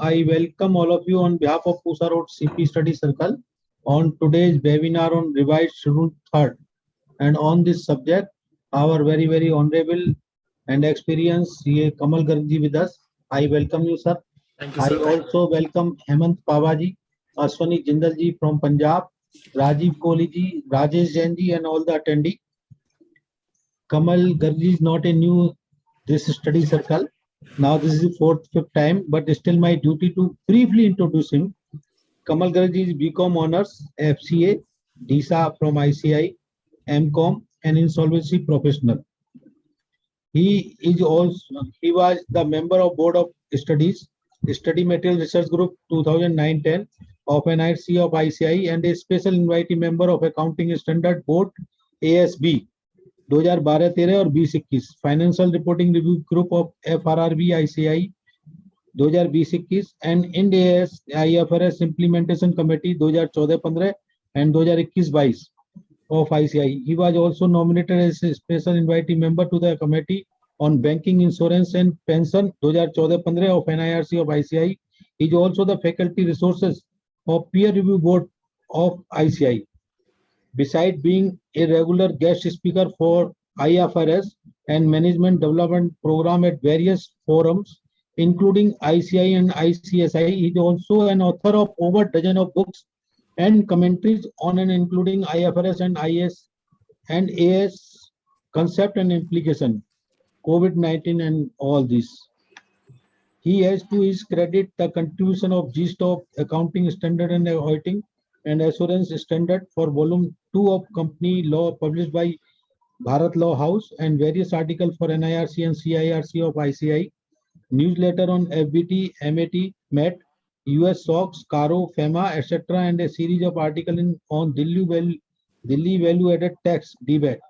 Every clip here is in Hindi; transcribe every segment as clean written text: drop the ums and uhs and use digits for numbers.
I welcome all of you on behalf of Pusa Road CP Study Circle on today's webinar on revised schedule 3rd. And on this subject, our very honorable and experienced CA Kamal Garg with us. I welcome you, sir. Thank you, sir. I also welcome Hemant Pavaji, Ashwani Jindal ji from Punjab, Rajiv Kohli ji, Rajesh Jain ji, and all the attendees. Kamal Garg is not a new this study circle. Now this is the 4th, 5th time, but still my duty to briefly introduce him. Kamal Garg is BCom Honors, FCA, DISA from ICI, MCom, and Insolvency Professional. He was the member of Board of Studies, Study Material Research Group 2009-10 of NIRC of ICI, and a special invitee member of Accounting Standard Board ASB 2012-13 और 20-21, financial reporting review group of FRRB ICI 2020-21 and Ind AS IFRS implementation committee 2014-15 and 2021-22 of ICI. He was also nominated as a special invitee member to the committee on banking, insurance and pension 2014-15 of NIRC of ICI. He is also the faculty resources of peer review board of ICI. Besides being a regular guest speaker for IFRS and management development program at various forums, including ICI and ICSI, he is also an author of over a dozen of books and commentaries on and including IFRS and IS and AS concept and implication, COVID-19 and all this. He has to his credit the contribution of GST of Accounting Standard and Auditing and Assurance Standard for Volume 2 of Company Law published by Bharat Law House and various articles for NIRC and CIRC of ICI, newsletter on FBT, MAT, MET, US SOX, CARO, FEMA, etc. and a series of articles on Delhi Value Added Tax debate,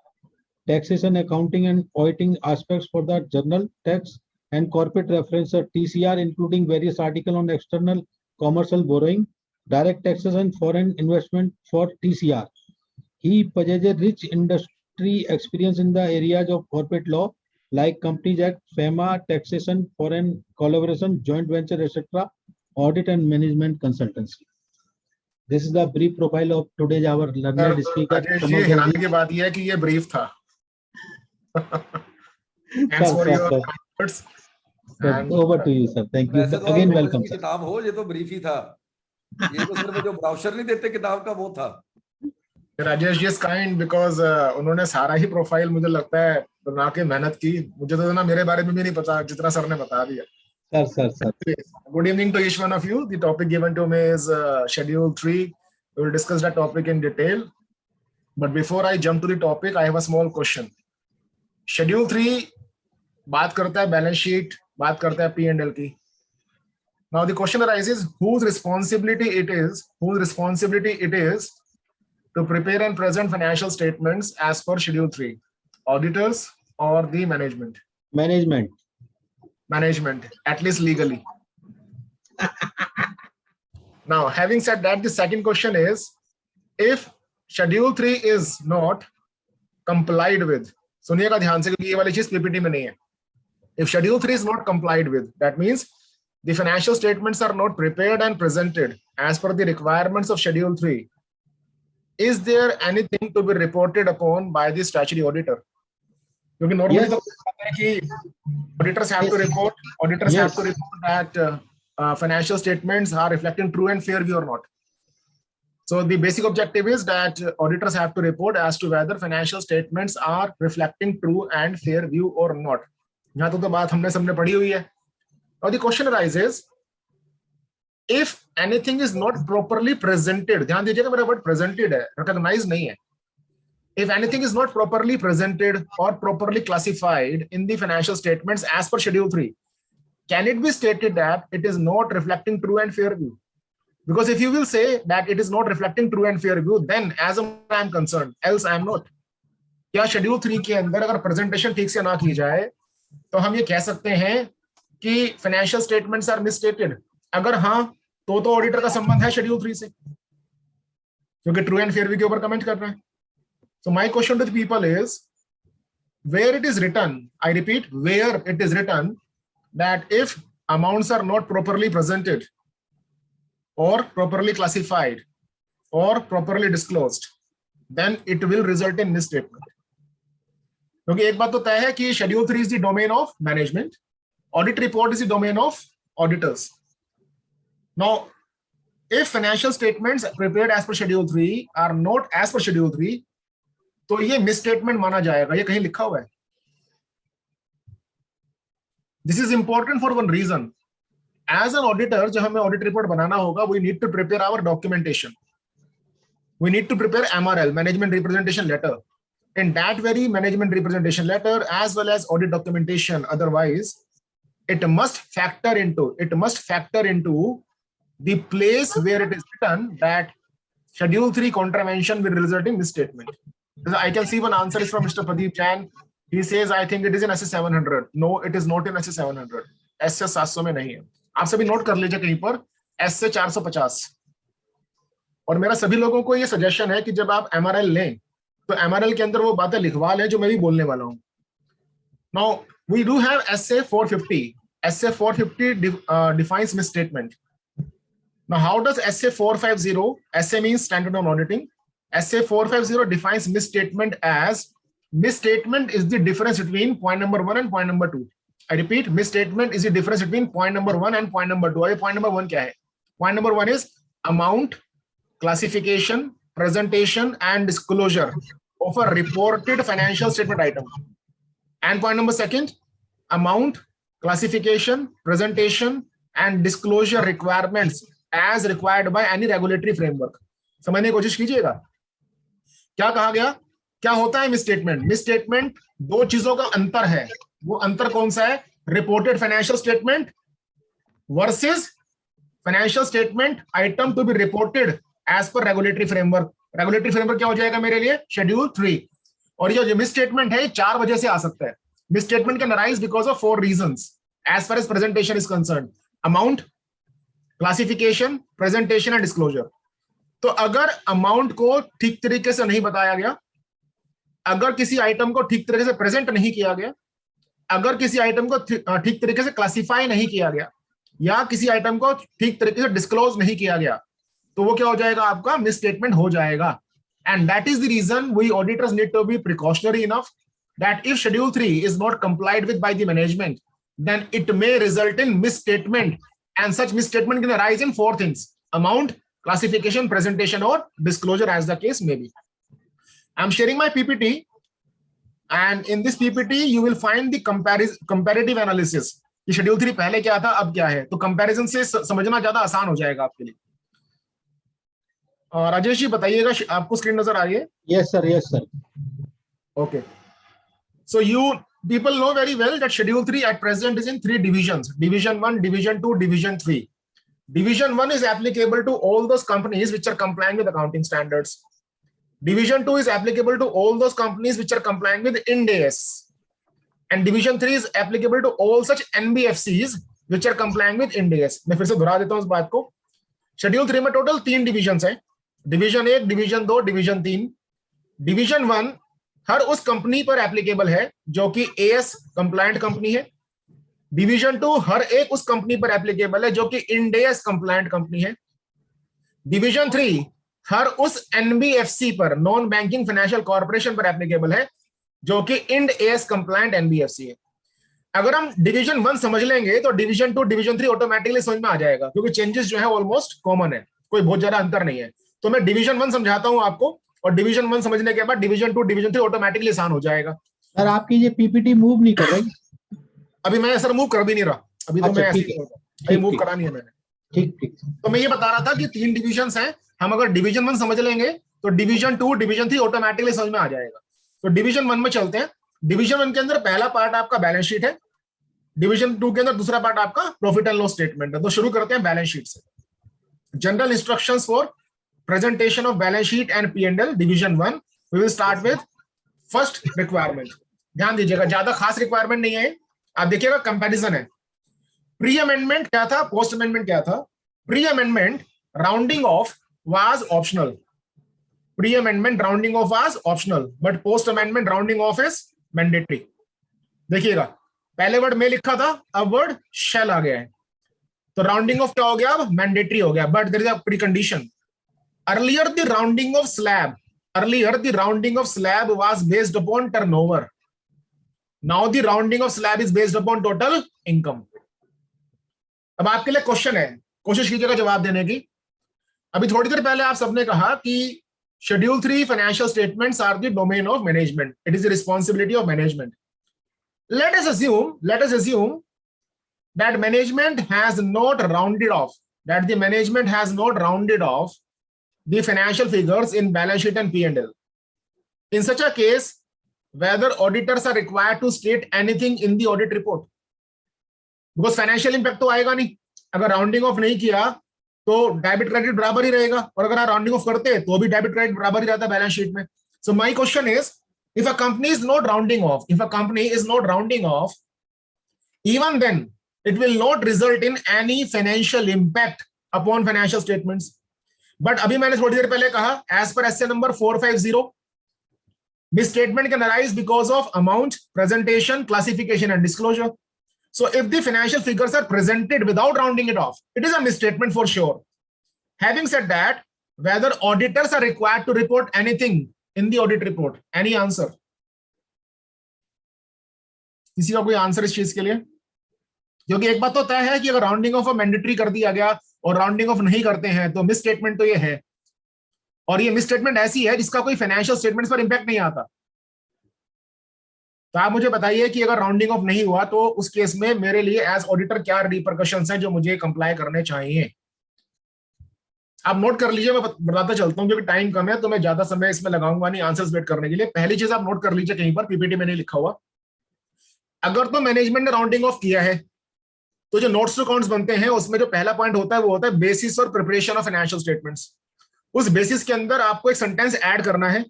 taxation, accounting and auditing aspects for the journal tax and corporate reference or TCR, including various articles on external commercial borrowing, direct taxes and foreign investment for TCR. He possesses rich industry experience in the areas of corporate law like Companies Act, FEMA, taxation, foreign collaboration, joint venture, etc., audit and management consultancy. This is the brief profile of today's our learned speaker. हैरानी की बात यह है कि ये brief था. Thanks for your efforts. Over to you, sir. Thank you. Again, welcome. किताब हो, ये तो brief ही था. ये तो सिर्फ जो ब्राउचर नहीं देते किताब का वो था. Rajesh ji is kind because उन्होंने सारा ही प्रोफाइल मुझे लगता है बना के मेहनत की. मुझे तो ना मेरे बारे में भी नहीं पता जितना सर ने बता दिया. Sir. Good evening to each one of you. The topic given to me is Schedule 3. We will discuss that topic in detail. But before I jump to the topic, I have a small question. Schedule 3 बात करता है बैलेंस शीट, बात करता है P&L की. Now the question arises, whose responsibility it is to prepare and present financial statements as per Schedule 3? Auditors or the management? Management, at least legally. Now, having said that, the second question is, if Schedule 3 is not complied with, सुनिएगा ध्यान से क्योंकि ये वाली चीज PPT में नहीं है. If Schedule 3 is not complied with, that means the financial statements are not prepared and presented as per the requirements of Schedule 3. Is there anything to be reported upon by the statutory auditor? क्योंकि normally तो कि auditors have to report that financial statements are reflecting true and fair view or not. So the basic objective is that auditors have to report as to whether financial statements are reflecting true and fair view or not. यहाँ तो बात हमने सबने पढ़ी हुई है. Now the question arises, if anything is not properly presented, ध्यान दीजिएगा मेरा word presented है, recognized नहीं है. If anything is not properly presented or properly classified in the financial statements as per Schedule 3, can it be stated that it is not reflecting true and fair view? Because if you will say that it is not reflecting true and fair view, then as I am concerned, else I am not. क्या Schedule 3 के अंदर अगर presentation ठीक से ना की जाए, तो हम ये कह सकते हैं कि financial statements are misstated. अगर हाँ, तो auditor का संबंध है Schedule 3 से, क्योंकि true and fair view के ऊपर comment कर रहे हैं. So my question to the people is, where it is written, I repeat, where it is written that if amounts are not properly presented or properly classified or properly disclosed, then it will result in misstatement. क्योंकि एक बात तो तय है कि Schedule 3 is the domain of management, audit report is the domain of auditors. Now, if financial statements prepared as per Schedule 3 are not as per Schedule 3, तो ये misstatement माना जाएगा. ये कहीं लिखा हुआ है. This is important for one reason. As an auditor, जब हमें audit report बनाना होगा, we need to prepare our documentation. We need to prepare MRL, management representation letter. In that very management representation letter, as well as audit documentation, otherwise, it must factor into the place where it is written that Schedule 3 contravention will result in misstatement. I can see one answer is from Mr. Pradeep Jain. He says, I think it is in SS 700. No, it is not in SS 700. SS 700 में नहीं है. आप सभी नोट कर लीजिए कहीं पर SS 450. और मेरा सभी लोगों को ये सजेशन है कि जब आप MRL लें तो MRL के अंदर वो बातें लिखवा लें जो मैं भी बोलने वाला हूं. Now, we do have SA 450. SA 450 defines misstatement. Now, how does SA 450, SA means standard on auditing, SA 450 defines misstatement as misstatement is the difference between point number 1 and point number 2. I repeat, misstatement is the difference between point number 1 and point number 2. Point number 1 क्या है? Point number 1 is amount, classification, presentation and disclosure of a reported financial statement item. And point number 2, amount, classification, presentation and disclosure requirements as required by any regulatory framework. समझने की कोशिश कीजिएगा. क्या कहा गया? क्या होता है मिसस्टेटमेंट? मिसस्टेटमेंट दो चीजों का अंतर है. वो अंतर कौन सा है? Reported financial statement versus financial statement item to be reported as per regulatory framework. Regulatory framework क्या हो जाएगा मेरे लिए? शेड्यूल 3. और ये जो मिसस्टेटमेंट है 4 वजह से आ सकता है. Misstatement can arise because of 4 reasons as far as presentation is concerned. Amount, classification, presentation and disclosure. तो अगर अमाउंट को ठीक तरीके से नहीं बताया गया, अगर किसी आइटम को ठीक तरीके से प्रेजेंट नहीं किया गया, अगर किसी आइटम को ठीक तरीके से क्लासिफाई नहीं किया गया, या किसी आइटम को ठीक तरीके से डिस्क्लोज नहीं किया गया, तो वो क्या हो जाएगा? आपका मिसस्टेटमेंट हो जाएगा. And that is the reason we auditors need to be precautionary enough that if schedule 3 is not complied with by the management, then it may result in misstatement. And such misstatement can arise in 4 things: amount, classification, presentation or disclosure as the case may be. I'm sharing my PPT, and in this PPT you will find the comparative analysis. कि Schedule 3 पहले क्या था, अब क्या है. तो कंपैरिजन से समझना ज्यादा आसान हो जाएगा आपके लिए. राजेश जी बताइएगा, आपको स्क्रीन नजर आ रही है? Yes sir, yes sir. Okay. So you people know very well that Schedule 3 at present is in 3 divisions: Division 1, Division 2, Division 3. Division 1 is applicable to all those companies which are complying with accounting standards. Division 2 is applicable to all those companies which are complying with Ind AS. And Division 3 is applicable to all such NBFCs which are complying with Ind AS. मैं फिर से दोहरा देता हूं इस बात को. Schedule 3 में टोटल 3 डिविजन्स हैं. Division 1, division 2, division 3. डिवीजन 1 हर उस कंपनी पर एप्लीकेबल है जो कि AS कंप्लायंट कंपनी है. डिवीजन 2 हर एक उस कंपनी पर एप्लीकेबल है जो कि इंड एस कंप्लायंट कंपनी है. डिवीजन 3 हर उस एनबीएफसी पर, नॉन बैंकिंग फाइनेंशियल कॉर्पोरेशन पर एप्लीकेबल है जो कि इंड एस कंप्लायंट एनबीएफसी है. अगर हम डिवीजन 1 समझ लेंगे तो डिवीजन 2, डिवीजन 3 ऑटोमेटिकली समझ में आ जाएगा, क्योंकि चेंजेस जो है ऑलमोस्ट कॉमन है, कोई बहुत ज्यादा अंतर नहीं है. तो मैं डिवीजन 1 समझाता हूं आपको, और डिवीजन 1 समझने के बाद डिवीजन 2, डिवीजन 3 ऑटोमेटिकली आसान हो जाएगा. सर आपकी ये पीपीटी मूव नहीं कर रही? अभी मैं सर मूव कर भी नहीं रहा, अभी तो मैं ऐसे मूव करा नहीं है मैंने. ठीक. तो मैं ये बता रहा था कि 3 डिविजन्स हैं. हम अगर डिवीजन 1 समझ लेंगे तो डिवीजन 2, डिवीजन 3 ऑटोमेटिकली समझ में आ जाएगा. तो डिवीजन 1 में चलते हैं. डिवीजन 1 के अंदर पहला पार्ट आपका बैलेंस शीट है. डिवीजन 2 के अंदर दूसरा पार्ट आपका प्रॉफिट एंड लॉस स्टेटमेंट है. तो शुरू करते हैं बैलेंस शीट से. General instructions for presentation of balance sheet and P&L. Division 1 we will start with first requirement. ध्यान दीजिएगा, ज्यादा खास रिक्वायरमेंट नहीं है. आप देखिएगा कंपैरिजन है. प्री अमेंडमेंट क्या था, पोस्ट अमेंडमेंट क्या था? Pre amendment rounding off was optional. Pre amendment rounding off was optional, but post amendment rounding off is mandatory. देखिएगा, पहले वर्ड में लिखा था, अब वर्ड शैल आ गया है. तो राउंडिंग ऑफ क्या हो गया, अब मैंडेटरी हो गया, but there is a precondition. Earlier the rounding off slab, earlier the rounding off slab was based upon turnover. Now the rounding off slab is based upon total income. अब आपके लिए क्वेश्चन है, कोशिश कीजिएगा जवाब देने की. अभी थोड़ी देर पहले आप सबने कहा कि schedule 3 financial statements are the domain of management, it is the responsibility of management. Let us assume that management has not rounded off, that the management has not rounded off the financial figures in balance sheet and P&L. In such a case, whether auditors are required to state anything in the audit report, because financial impact तो आएगा नहीं. अगर राउंडिंग ऑफ नहीं किया तो डेबिट क्रेडिट बराबर ही रहेगा, और अगर आप राउंडिंग ऑफ करते हैं तो भी डेबिट क्रेडिट बराबर ही रहता है बैलेंस शीट में. So my question is, if a company is not rounding off, even then it will not result in any financial impact upon financial statements. But अभी मैंने थोड़ी देर पहले कहा, as per essay number 450, misstatement can arise because of amount, presentation, classification and disclosure. So if the financial figures are presented without rounding it off, it is a misstatement for sure. Having said that, whether auditors are required to report anything in the audit report, any answer? किसी का कोई आंसर इस चीज के लिए? क्योंकि एक बात तो तय है कि अगर राउंडिंग ऑफ मैंडेटरी कर दिया गया और राउंडिंग ऑफ नहीं करते हैं तो मिस स्टेटमेंट तो ये है, और ये मिस स्टेटमेंट ऐसी है जिसका कोई फाइनेंशियल स्टेटमेंट्स पर इंपैक्ट नहीं आता. तो आप मुझे बताइए कि अगर राउंडिंग ऑफ नहीं हुआ तो उस केस में मेरे लिए एज ऑडिटर क्या रिपरकशंस हैं जो मुझे कंप्लाई करने चाहिए. आप नोट कर लीजिए, मैं बताता चलता हूं क्योंकि टाइम कम है तो मैं ज्यादा समय इसमें लगाऊंगा नहीं आंसर्स वेट करने के लिए. पहली चीज आप नोट कर लीजिए, कहीं पर पीपीटी में नहीं लिखा हुआ, अगर तो मैनेजमेंट ने राउंडिंग ऑफ किया है तो जो नोट्स टू अकाउंट्स बनते हैं उसमें जो पहला पॉइंट होता है वो होता है बेसिस और प्रिपरेशन ऑफ फाइनेंशियल स्टेटमेंट्स. उस बेसिस के अंदर आपको एक सेंटेंस ऐड करना है,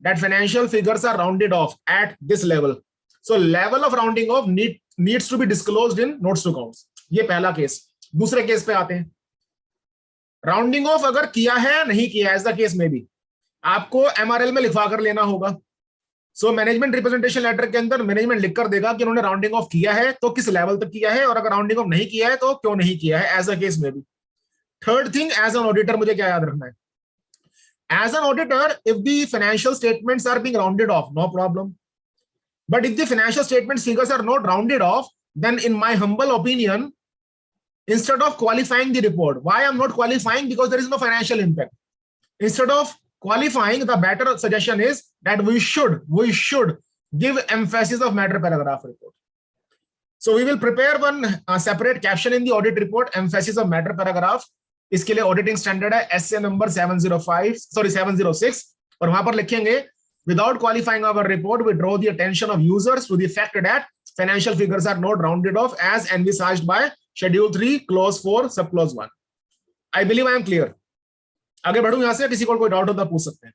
that financial figures are rounded off at this level. So level of rounding off needs to be disclosed in notes to accounts. ये पहला केस. दूसरे केस पे आते हैं, राउंडिंग ऑफ अगर किया है नहीं किया, एज द केस में भी आपको एमआरएल में लिखवा कर लेना होगा. सो मैनेजमेंट रिप्रेजेंटेशन लेटर के अंदर मैनेजमेंट लिखकर देगा कि उन्होंने राउंडिंग ऑफ किया है तो किस लेवल तक किया है, और अगर राउंडिंग ऑफ नहीं किया है तो क्यों नहीं किया है, एज अ केस में भी. Third thing, as an auditor मुझे क्या याद रखना है, as an auditor if the financial statements are being rounded off, no problem. But if the financial statement figures are not rounded off, then in my humble opinion, instead of qualifying the report, why I'm not qualifying, because there is no financial impact. Instead of qualifying, the better suggestion is that we should give emphasis of matter paragraph report. So we will prepare one separate caption in the audit report, emphasis of matter paragraph. इसके लिए auditing standard है essay number 706, और वहां पर लिखेंगे, without qualifying our report, we draw the attention of users to the fact that financial figures are not rounded off as envisaged by Schedule 3, Clause 4, Subclause 1. I believe I am clear. आगे बढ़ूं यहां से, किसी को कोई डाउट होता पूछ सकते हैं.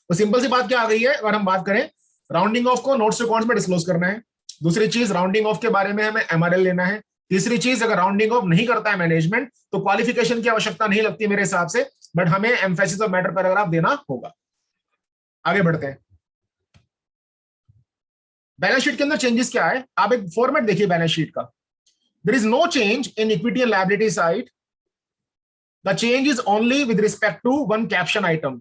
तो सिंपल सी बात क्या आ गई है, अगर हम बात करें राउंडिंग ऑफ को नोट्स टू अकाउंट्स में डिस्क्लोज करना है. दूसरी चीज, राउंडिंग ऑफ के बारे में हमें एमआरएल लेना है. तीसरी चीज, अगर राउंडिंग ऑफ नहीं करता है मैनेजमेंट तो क्वालिफिकेशन की आवश्यकता नहीं लगती मेरे हिसाब से, बट हमें एम्फेसिस ऑफ मैटर पैराग्राफ देना होगा. आगे बढ़ते हैं. बैलेंस शीट के अंदर चेंजेस क्या है, आप एक फॉर्मेट देखिए बैलेंस शीट का. There is no change in equity and liability side. The change is only with respect to one caption item.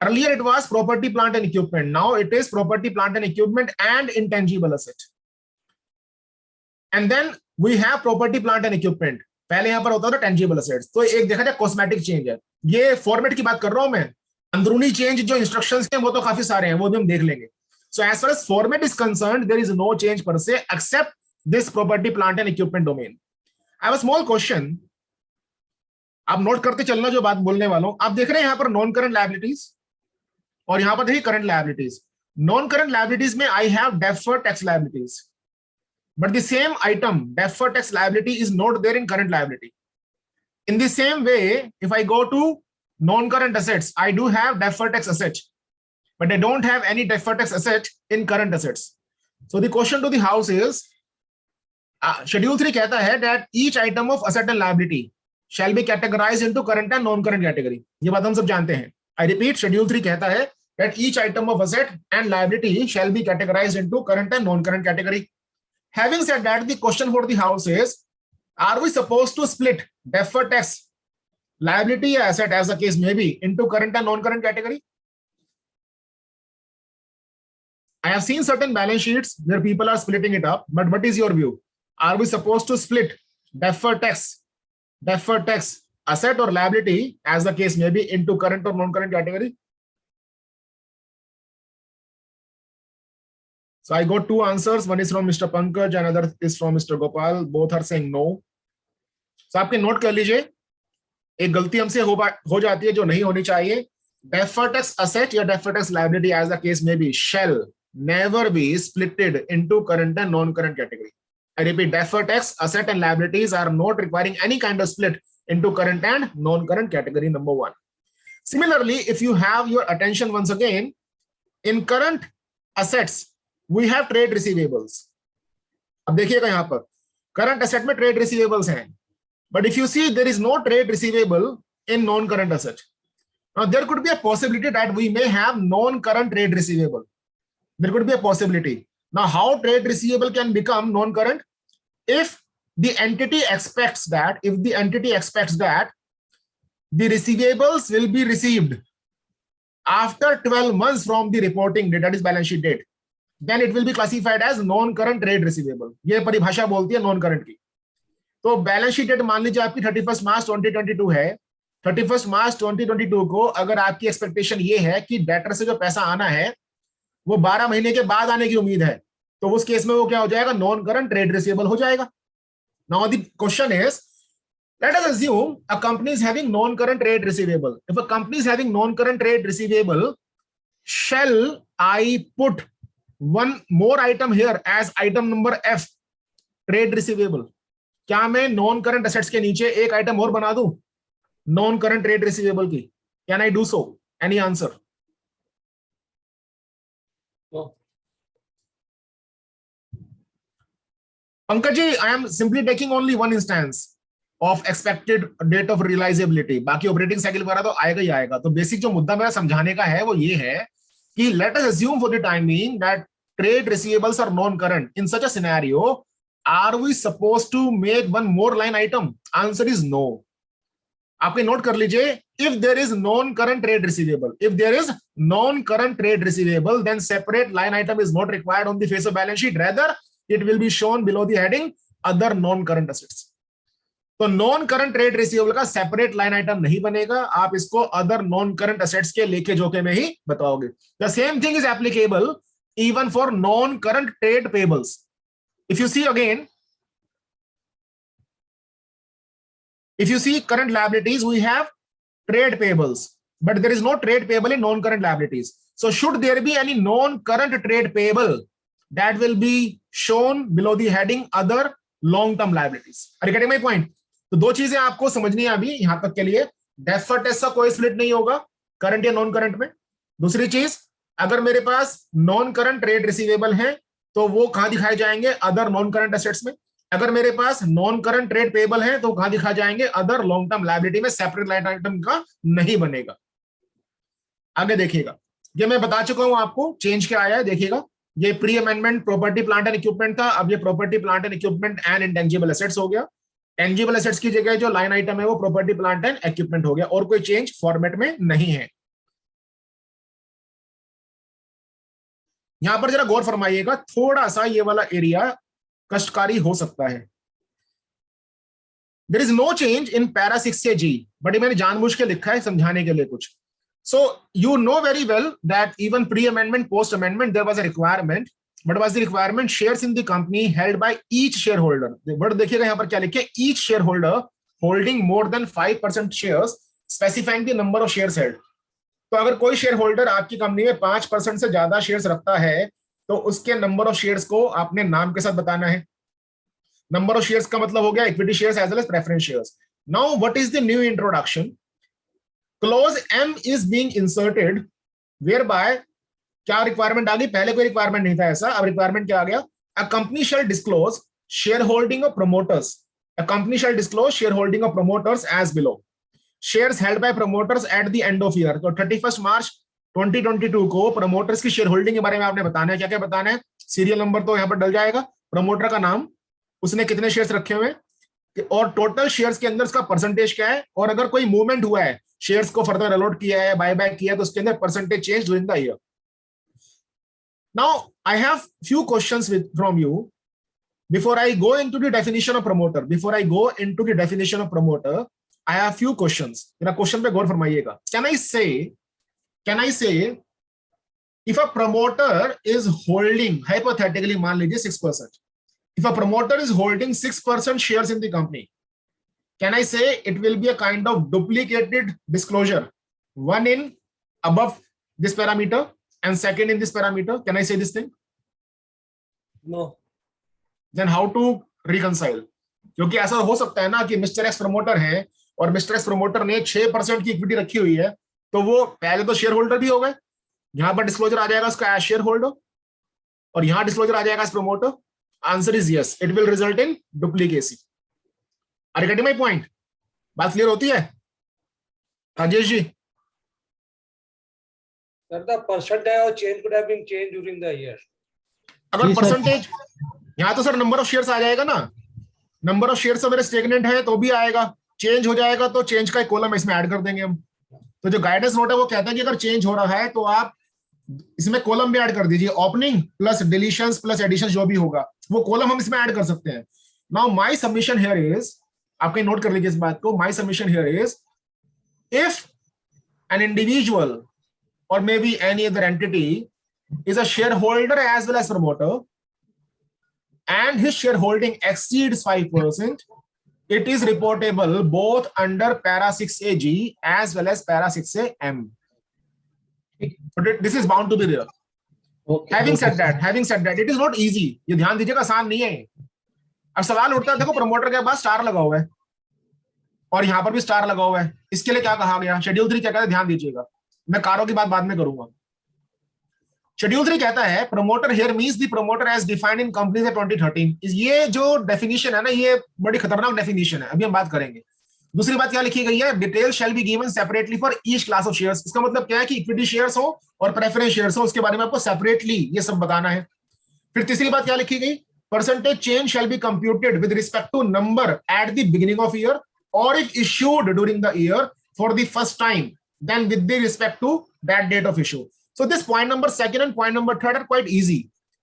Earlier it was property, plant and equipment. Now it is property, plant and equipment and intangible asset. And then we have property, plant and equipment. पहले यहां पर होता था tangible assets. तो एक देखा जाए cosmetic change है. ये फॉर्मेट की बात कर रहा हूं मैं. अंदरूनी चेंज जो इंस्ट्रक्शंस के वो तो काफी सारे हैं, वो भी हम देख लेंगे. So as far as format is concerned, there is no change per se except this property, plant and equipment domain. I have a small question. आप नोट करते चलना जो बात बोलने वाला हूं. आप देख रहे हैं यहां पर नॉन करंट लायबिलिटीज और यहां पर देखिए current liabilities. Non current liabilities में I have deferred tax liabilities, but the same item deferred tax liability is not there in current liability. In the same way, if I go to non-current assets, I do have deferred tax asset, but I don't have any deferred tax asset in current assets. So the question to the house is, Schedule 3 कहता है that each item of asset and liability shall be categorized into current and non-current category. ये बात हम सब जानते हैं. I repeat, Schedule 3 कहता है that each item of asset and liability shall be categorized into current and non-current category. Having said that, the question for the house is, Are we supposed to split deferred tax liability or asset, as the case may be, into current and non-current category? I have seen certain balance sheets where people are splitting it up, but what is your view? Are we supposed to split deferred tax asset or liability, as the case may be, into current or non-current category? So I got two answers. One is from Mr. Pankaj, another is from Mr. Gopal. Both are saying no. So आपके नोट कर लीजिए, एक गलती हमसे हो जाती है जो नहीं होनी चाहिए. Deferred tax asset या deferred tax liability, as the case may be, shall never be splitted into current and non-current category. I repeat, deferred tax asset and liabilities are not requiring any kind of split into current and non-current category, number one. Similarly, if you have your attention once again, in current assets, we have trade receivables. अब देखिएगा यहाँ पर current asset में trade receivables हैं, but if you see there is no trade receivable in non-current asset. Now there could be a possibility that we may have non-current trade receivable. There could be a possibility. Now how trade receivable can become non-current? If the entity expects that, the receivables will be received after 12 months from the reporting date, that is balance sheet date, then it will be classified as non-current trade receivable. ये परिभाषा बोलती है non-current की. तो बैलेंस शीट डेट मान लीजिए आपकी 31 मार्च 2022 है. 31 मार्च 2022 को अगर आपकी एक्सपेक्टेशन ये है कि डेटर से जो पैसा आना है वो 12 महीने के बाद आने की उम्मीद है, तो उस केस में वो क्या हो जाएगा? नॉन करंट ट्रेड रिसीवेबल हो जाएगा. Now the question is, let us assume a company is having non-current trade receivable. If a company is having non-current trade receivable, shall I put one more item here as item number F, trade receivable? क्या मैं नॉन करंट एसेट्स के नीचे एक आइटम और बना दूं नॉन करंट ट्रेड रिसीवेबल की? Can I do so? Any answer? Pankaj ji, I am simply taking only one instance of expected date of realisability. बाकी ऑपरेटिंग साइकिल वगैरह तो आएगा ही आएगा. तो बेसिक जो मुद्दा मेरा समझाने का है वो ये है कि let us assume for the time being that trade receivables are non-current. In such a scenario, are we supposed to make one more line item? Answer is no. आपके नोट कर लीजिए, if there is non-current trade receivable, then separate line item is not required on the face of balance sheet. Rather, it will be shown below the heading other non-current assets. तो नॉन करंट ट्रेड रिसीवेबल का सेपरेट लाइन आइटम नहीं बनेगा. आप इसको अदर नॉन करंट असेट्स के लेके जोखे में ही बताओगे. The same thing is applicable even for non-current trade payables. If you see again, if you see current liabilities, we have trade payables, but there is no trade payable in non-current liabilities. So should there be any non-current trade payable, that will be shown below the heading other long-term liabilities. Are you getting my point? तो दो चीजें आपको समझनी है अभी यहां तक के लिए. डेफर्ड टैक्स का कोई स्प्लिट नहीं होगा करंट या नॉन करंट में. दूसरी चीज, अगर मेरे पास नॉन करंट ट्रेड रिसीवेबल है तो वो कहां दिखाए जाएंगे? अदर नॉन करंट एसेट्स में. अगर मेरे पास नॉन करंट ट्रेड पेबल है तो कहां दिखाए जाएंगे? अदर लॉन्ग टर्म लायबिलिटी में. सेपरेट लाइन आइटम का नहीं बनेगा. आगे देखिएगा, ये मैं बता चुका हूं आपको चेंज क्या आया है. देखिएगा, ये pre amendment property plant and equipment था, अब ये property plant and equipment and intangible assets हो गया. टेंजिबल एसेट्स की जगह जो लाइन आइटम है वो प्रॉपर्टी प्लांट एंड इक्विपमेंट हो गया, और कोई चेंज फॉर्मेट में नहीं है. यहां पर जरा गौर फरमाइएगा, थोड़ा सा ये वाला एरिया कष्टकारी हो सकता है. There is no change in para 6 से जी, बट मैंने जानबूझ के लिखा है समझाने के लिए कुछ. So you know very well that even pre amendment, post amendment, there was a requirement. But was the requirement shares in the company held by each share holder. But देखिएगा यहां पर क्या लिखे, each share holder holding more than 5% shares, specifying the number of shares held. तो अगर कोई शेयर होल्डर आपकी कंपनी में 5% से ज्यादा शेयर्स रखता है तो उसके नंबर ऑफ शेयर्स को आपने नाम के साथ बताना है. नंबर ऑफ शेयर्स का मतलब हो गया equity shares as well as preference shares. Now what is the new introduction? Clause M is being inserted, whereby क्या रिक्वायरमेंट आ गई? पहले कोई रिक्वायरमेंट नहीं था ऐसा, अब रिक्वायरमेंट क्या आ गया? A company shall disclose share holding of promoters. A company shall disclose share holding of promoters as below. Shares held by promoters at the end of year. तो 31 मार्च 2022 को प्रमोटर्स की शेयर होल्डिंग के बारे में आपने बताना है. क्या क्या बताना है? सीरियल नंबर तो यहां पर डल जाएगा, प्रमोटर का नाम, उसने कितने शेयर्स रखे हुए, और टोटल शेयर्स के अंदर इसका परसेंटेज क्या है, और अगर कोई मूवमेंट हुआ है, शेयर्स को फर्दर अलॉट किया है, बाय बैक किया है, तो उसके अंदर percentage change during the year. Now, I have few questions from you. Before I go into the definition of promoter, I have few questions. मेरा क्वेश्चन पे गौर फरमाइएगा. Can I say, if a promoter is holding, hypothetically मान लीजिए 6%, if a promoter is holding 6% shares in the company, can I say it will be a kind of duplicated disclosure, one in above this parameter and second in this parameter? Can I say this thing? No. Then how to reconcile? क्योंकि ऐसा हो सकता है ना कि मिस्टर एक्स प्रमोटर है और मिस्टर एक्स प्रमोटर ने 6% की इक्विटी रखी हुई है, तो वो पहले तो शेयर होल्डर भी हो गए, यहां पर डिस्क्लोजर आ जाएगा उसका एज शेयर होल्डर, और यहां डिस्क्लोजर आ जाएगा as promoter. Answer is yes, it will result in duplicacy. Are you getting my point? बात क्लियर होती है Rajesh ji? Sir, the percentage of change could have been changed during the year. अगर जी सर. परसेंटेज, यहां तो सर नंबर ऑफ शेयर्स आ जाएगा ना, नंबर ऑफ शेयर्स अगर स्टेगनेंट है तो भी आएगा, चेंज हो जाएगा तो चेंज का एक कॉलम इसमें ऐड कर देंगे हम. तो जो गाइडेंस नोट है वो कहता है कि अगर चेंज हो रहा है तो आप इसमें कॉलम भी ऐड कर दीजिए, opening plus deletions plus addition जो भी होगा वो कॉलम हम इसमें ऐड कर सकते हैं. Now my submission here is, आप कहीं नोट कर लीजिए इस बात को, my submission here is, if an individual or maybe any other entity is a shareholder as well as promoter and his shareholding exceeds 5%, it is reportable both under para 6AG as well as para 6AM. But this is bound to be there. Okay, Having okay, said that, it is not easy. ये ध्यान दीजिएगा, आसान नहीं है. अब सवाल उठता है, देखो प्रमोटर के पास स्टार लगा हुआ है और यहां पर भी स्टार लगा हुआ है, इसके लिए क्या कहा गया? शेड्यूल 3 क्या कहता है, ध्यान दीजिएगा, मैं कारों की बात बाद में करूंगा. शेड्यूल 3 कहता है promoter here means the promoter as defined in companies 2013. ये जो डेफिनेशन है ना, ये बड़ी खतरनाक डेफिनेशन है, अभी हम बात करेंगे. दूसरी बात क्या लिखी गई है, detail shall be given separately for each class of shares. इसका मतलब क्या है कि इक्विटी शेयर्स हो और प्रेफरेंस शेयर्स हो, उसके बारे में आपको सेपरेटली ये सब बताना है. फिर तीसरी बात क्या लिखी गई, percentage change shall be computed with respect to number at the beginning of year और if issued during the year for the first time, then with the respect to that date of issue. So this point number 2 and point number 3 are quite easy.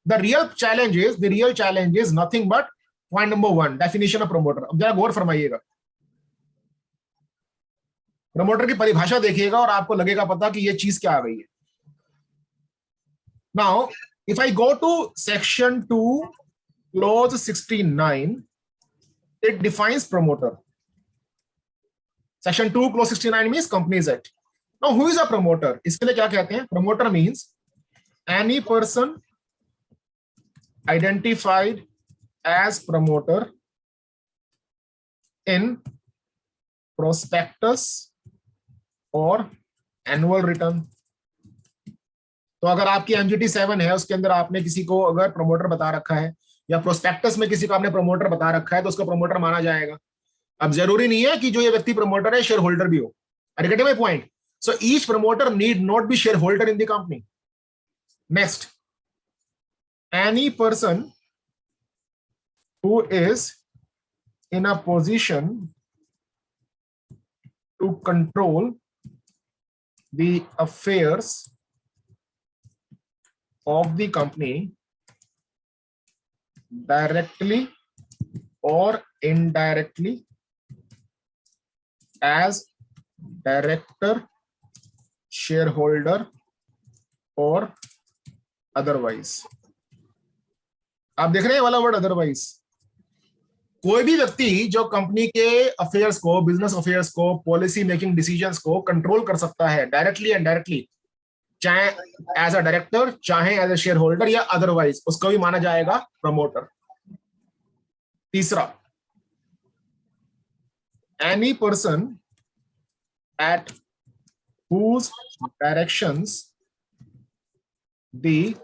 The real challenge is nothing but point number 1, definition of promoter. अब जरा गौर फरमाइएगा, प्रमोटर की परिभाषा देखिएगा और आपको लगेगा पता कि ये चीज क्या आ गई है. Now, if I go to section 2, clause 69, it defines promoter. Section 2, clause 69 means Companies Act. Now, who is a promoter? इसके लिए क्या कहते हैं? Promoter means any person identified as promoter in prospectus or annual return. तो अगर आपकी MGT 7 है, उसके अंदर आपने किसी को अगर प्रमोटर बता रखा है या प्रोस्पेक्टस में किसी को आपने प्रमोटर बता रखा है तो उसको प्रमोटर माना जाएगा. अब जरूरी नहीं है कि जो ये व्यक्ति प्रमोटर है शेयर होल्डर भी हो. Are you getting my point? So each promoter need not be shareholder in the company. Next, any person who is in a position to control the affairs of the company directly or indirectly as director, shareholder or otherwise. आप देख रहे हैं वाला वर्ड अदरवाइज. कोई भी व्यक्ति जो कंपनी के अफेयर्स को, बिजनेस अफेयर्स को, पॉलिसी मेकिंग डिसीजंस को कंट्रोल कर सकता है डायरेक्टली एंड डायरेक्टली, चाहे एज अ डायरेक्टर, चाहे एज अ शेयर होल्डर या अदरवाइज, उसको भी माना जाएगा प्रमोटर. तीसरा, any person at whose directions the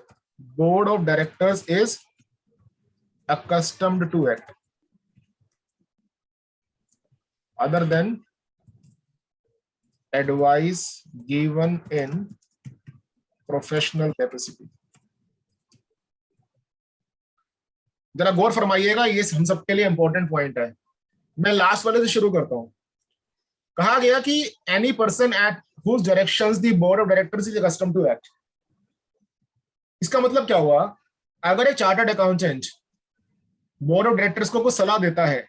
board of directors is accustomed to act other than advice given in professional capacity. जरा गौर फरमाइएगा, ये हम सबके लिए इंपॉर्टेंट पॉइंट है. मैं लास्ट वाले से शुरू करता हूं। कहा गया कि any person at whose directions the board of directors is accustomed to act। इसका मतलब क्या हुआ? अगर एक chartered accountant board of directors को कुछ सलाह देता है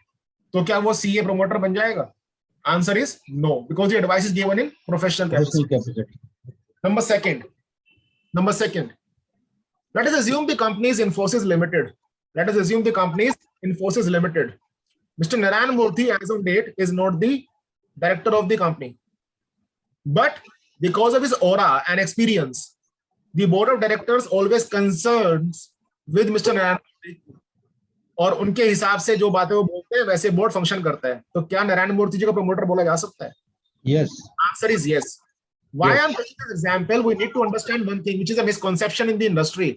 तो क्या वो सीए प्रमोटर बन जाएगा? Answer is no, because the advice is given in professional capacity. Number second, let us assume the company is Infosys Limited. Let us assume the company is Infosys Limited. Mr. Narayan Murthy, as on date, is not the director of the company. But because of his aura and experience, the board of directors always concerns with Mr. Narayan Murthy. और उनके हिसाब से जो बातें वो बोलते हैं वैसे बोर्ड फंक्शन करता है। तो क्या नारायण मूर्ति जी को प्रमोटर बोला जा सकता है? Yes. Answer is yes. Why I'm taking this example, we need to understand one thing, which is a misconception in the industry.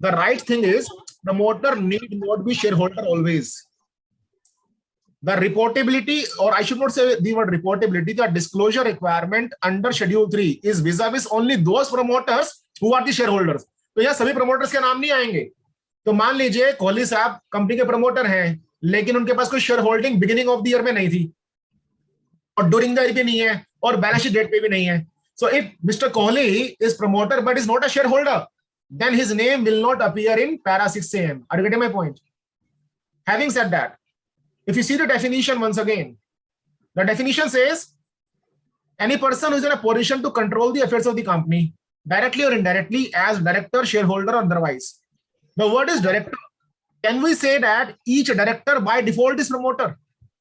The right thing is, promoter need not be shareholder always. The reportability, or I should not say the word reportability, the disclosure requirement under Schedule 3 is vis-a-vis only those promoters who are the shareholders. तो यहाँ सभी promoters के नाम नहीं आएंगे। तो मान लीजिए कोहली साहब कंपनी के प्रमोटर हैं, लेकिन उनके पास कोई share holding beginning of the year में नहीं थी और ड्यूरिंग द ईयर भी नहीं है और बैलेंस शीट डेट पे भी नहीं है। So if mister Kohli is promoter but is not a share holder, then his name will not appear in para 6am. Are you getting my point? Having said that, if you see the definition once again, the definition says any person who is in a position to control the affairs of the company directly or indirectly as director, shareholder or otherwise. The word is director. Can we say that each director by default is promoter,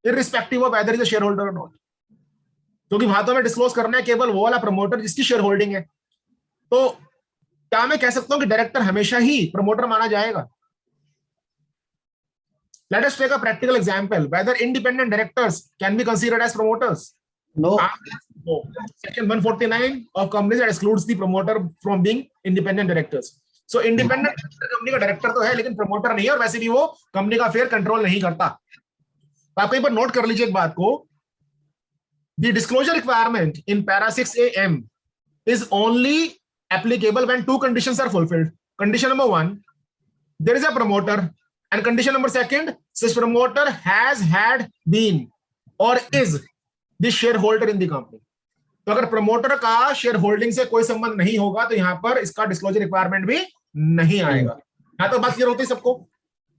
irrespective of whether he is a shareholder or not? क्योंकि बातों में डिस्क्लोज करना है केवल वो वाला प्रमोटर जिसकी शेयर होल्डिंग है। तो क्या मैं कह सकता हूं कि डायरेक्टर हमेशा ही प्रमोटर माना जाएगा? Let us take a practical example. Whether independent directors can be considered as promoters? No. No. Section 149 of Companies Act excludes the promoter from being independent directors. So independent company का डायरेक्टर तो है लेकिन प्रमोटर नहीं है, और वैसे भी वो कंपनी का अफेयर कंट्रोल नहीं करता। तो आप कहीं पर नोट कर लीजिए एक बात को, the disclosure requirement in para 6am is only applicable when two conditions are fulfilled. Condition number 1, there is a promoter, and condition number 2, such promoter has had been or is the shareholder in the company. तो अगर प्रमोटर का शेयर होल्डिंग से कोई संबंध नहीं होगा तो यहां पर इसका डिस्क्लोजर रिक्वायरमेंट भी नहीं आएगा। यहां तो बात क्लियर होती है सबको।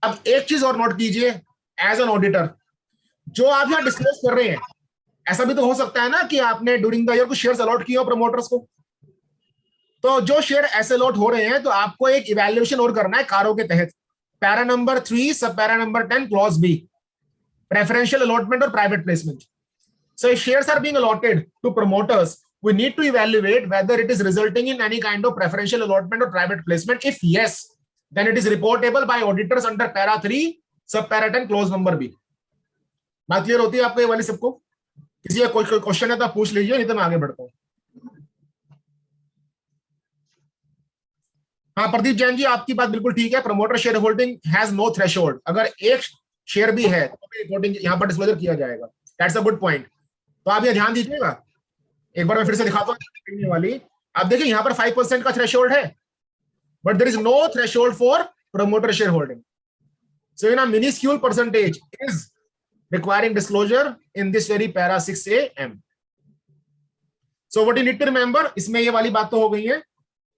अब एक चीज और नोट कीजिए, एज एन ऑडिटर जो आप यहां डिस्क्लोज कर रहे हैं, ऐसा भी तो हो सकता है ना कि आपने ड्यूरिंग द ईयर कुछ शेयर्स अलॉट किए हो प्रमोटर्स को। तो जो शेयर ऐसे अलॉट हो रहे हैं तो आपको एक इवैल्यूएशन और करना है कारों के तहत। Para number 3 sub para number 10 clause B, preferential allotment और private placement. So if shares are being allotted to promoters, we need to evaluate whether it is resulting in any kind of preferential allotment or private placement. If yes, then it is reportable by auditors under para 3 sub para 10 clause number B. बात क्लियर होती है आपको ये वाली सबको? किसी का कोई क्वेश्चन है तो आप पूछ लीजिए, नहीं तो मैं आगे बढ़ता हूं। हाँ प्रदीप जैन जी, आपकी बात बिल्कुल ठीक है। Promoter share holding has no threshold. अगर एक शेयर भी है तो रिपोर्टिंग यहाँ पर डिस्क्लोजर किया जाएगा। That's a good point. तो आप ये ध्यान दीजिएगा, एक बार मैं फिर से दिखाता हूं वाली। आप देखिए यहाँ पर 5% का थ्रेशोल्ड है, but there is no threshold for promoter share holding. So in a minuscule percentage is requiring disclosure in this very para 6am. So what you need to remember, इसमें ये वाली बात तो हो गई है।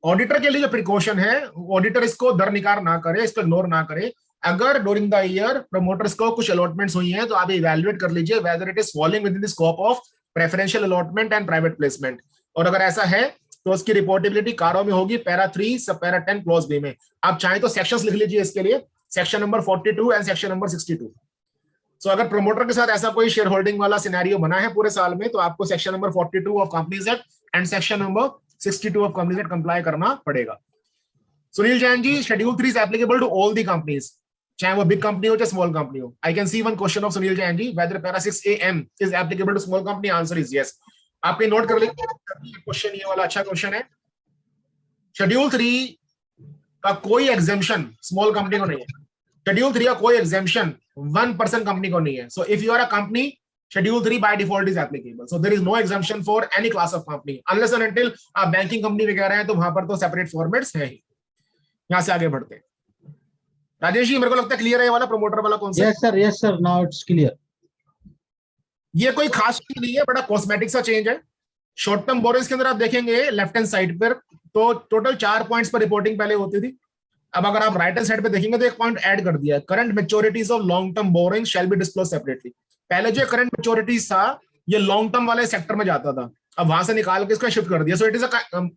ऑडिटर के लिए जो प्रिकॉशन है, ऑडिटर इसको दरनिकार ना करे, इसको इग्नोर ना करे। अगर ड्यूरिंग द ईयर प्रमोटर्स को कुछ अलॉटमेंट्स हुई हैं तो आप इवैल्यूएट कर लीजिए weather it is falling with in the scope of preferential allotment and private placement, और अगर ऐसा है तो उसकी रिपोर्टेबिलिटी कारों में होगी para 3 sub para 10 clause B में। आप चाहें तो सेक्शंस लिख लीजिए इसके लिए, section number 42 and section number 62। सो अगर प्रमोटर के साथ ऐसा कोई शेयर होल्डिंग वाला सिनेरियो बना है पूरे साल में तो आपको section number 42 of companies act and section number 62 of companies act comply करना पड़ेगा। Sunil Jain ji, schedule 3 is applicable to all the companies, चाहे वो बिग कंपनी हो चाहे स्मॉल कंपनी हो। I can see one question of Sunil Jain ji, whether para 6am is applicable to small company. Answer is yes. आप ये नोट कर लीजिए, क्वेश्चन ये वाला अच्छा क्वेश्चन है। शेड्यूल 3 का कोई एग्जेम्पशन स्मॉल कंपनी को नहीं है। शेड्यूल 3 का कोई एग्जेम्पशन 1% कंपनी को नहीं है। So if you are a company, schedule 3 by default is applicable. So there is no exemption for any class of company unless and until आप बैंकिंग कंपनी वगैरह हैं तो वहां पर तो सेपरेट फॉर्मेट्स है ही। यहां से आगे बढ़ते हैं। राजेश जी, मेरे को लगता है क्लियर है ये वाला प्रमोटर वाला concept. Yes sir, now it's clear. ये कोई खास चीज नहीं है, बड़ा कॉस्मेटिक सा चेंज है। शॉर्ट टर्म बोरोइंग्स के अंदर आप देखेंगे लेफ्ट हैंड साइड पर तो टोटल 4 पॉइंट्स पर रिपोर्टिंग पहले होती थी। अब अगर आप राइट हैंड साइड पे देखेंगे तो एक पॉइंट ऐड कर दिया है, current मैच्योरिटीज of long term borrowing shall be disclose separately. पहले जो करंट मैच्योरिटीज था ये लॉन्ग टर्म वाले सेक्टर में जाता था, अब वहां से निकाल के इसको शिफ्ट कर दिया। So it is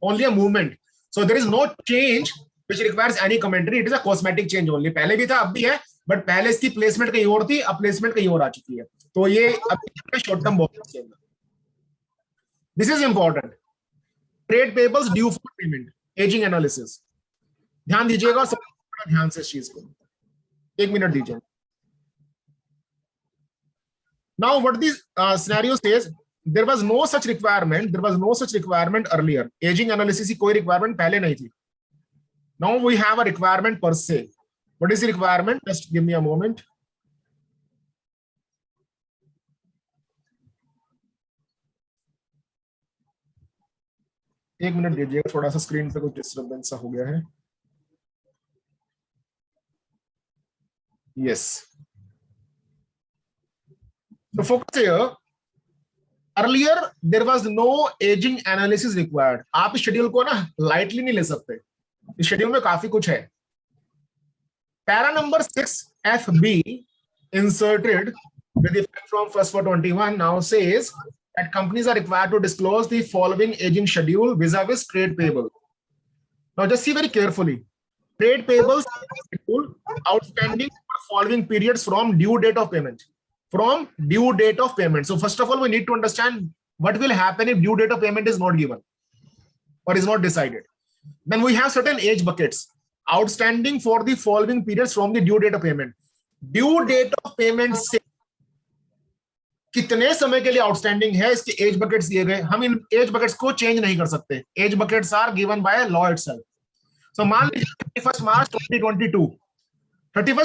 only a movement, so there is no change which requires any commentary, it is a cosmetic change only. पहले भी था अब भी है, बट पहले इसकी प्लेसमेंट कहीं और थी, अब प्लेसमेंट कहीं और आ चुकी है। तो ये अभी शॉर्ट टर्म बोरोइंग्स के अंदर this is important. Trade payables due for payment, ageing analysis, ध्यान दीजिएगा, सब ध्यान से इस चीज को 1 मिनट दीजिए। Now what this scenario says, there was no such requirement earlier, aging analysis की कोई requirement पहले नहीं थी। now we have a requirement per se. What is the requirement? Just give me a moment. एक मिनट दीजिएगा, थोड़ा सा स्क्रीन पे कुछ डिस्टर्बेंस हो गया है। Yes. So focus here. Earlier there was no aging analysis required. आप इस शेड्यूल को ना लाइटली नहीं ले सकते, इस शेड्यूल में काफी कुछ है। Para number 6 FB inserted with effect from 1/1/21 now says that companies are required to disclose the following aging schedule vis-a-vis trade payable. Now just see very carefully. Trade payables outstanding for following periods from due date of payment. From due date of payment. So first of all, we need to understand what will happen if due date of payment is not given or is not decided. Then we have certain age buckets outstanding for the following periods from the due date of payment. Due date of payment से कितने समय के लिए आउटस्टैंडिंग है, इसके एज बकेट्स दिए गए। हम इन एज बकेट्स को चेंज नहीं कर सकते, age buckets are given by law itself. So मान लीजिए 31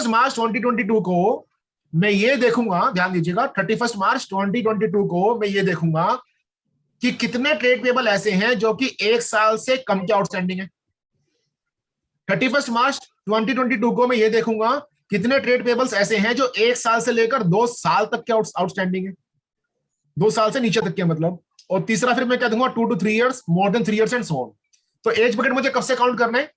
मार्च 2022 को मैं ये देखूंगा, ध्यान दीजिएगा, 31 मार्च 2022 को मैं ये देखूंगा कि कितने ट्रेड पेबल ऐसे हैं जो कि 1 साल से कम के आउटस्टैंडिंग है। 31 मार्च 2022 को मैं ये देखूंगा कितने ट्रेड पेबल्स ऐसे हैं जो 1 साल से लेकर 2 साल तक के आउटस्टैंडिंग है, 2 साल से नीचे तक के मतलब। और तीसरा फिर मैं क्या दूंगा, 2 to 3 years, more than 3 years and so on. तो एज बकेट मुझे कब से काउंट करना है?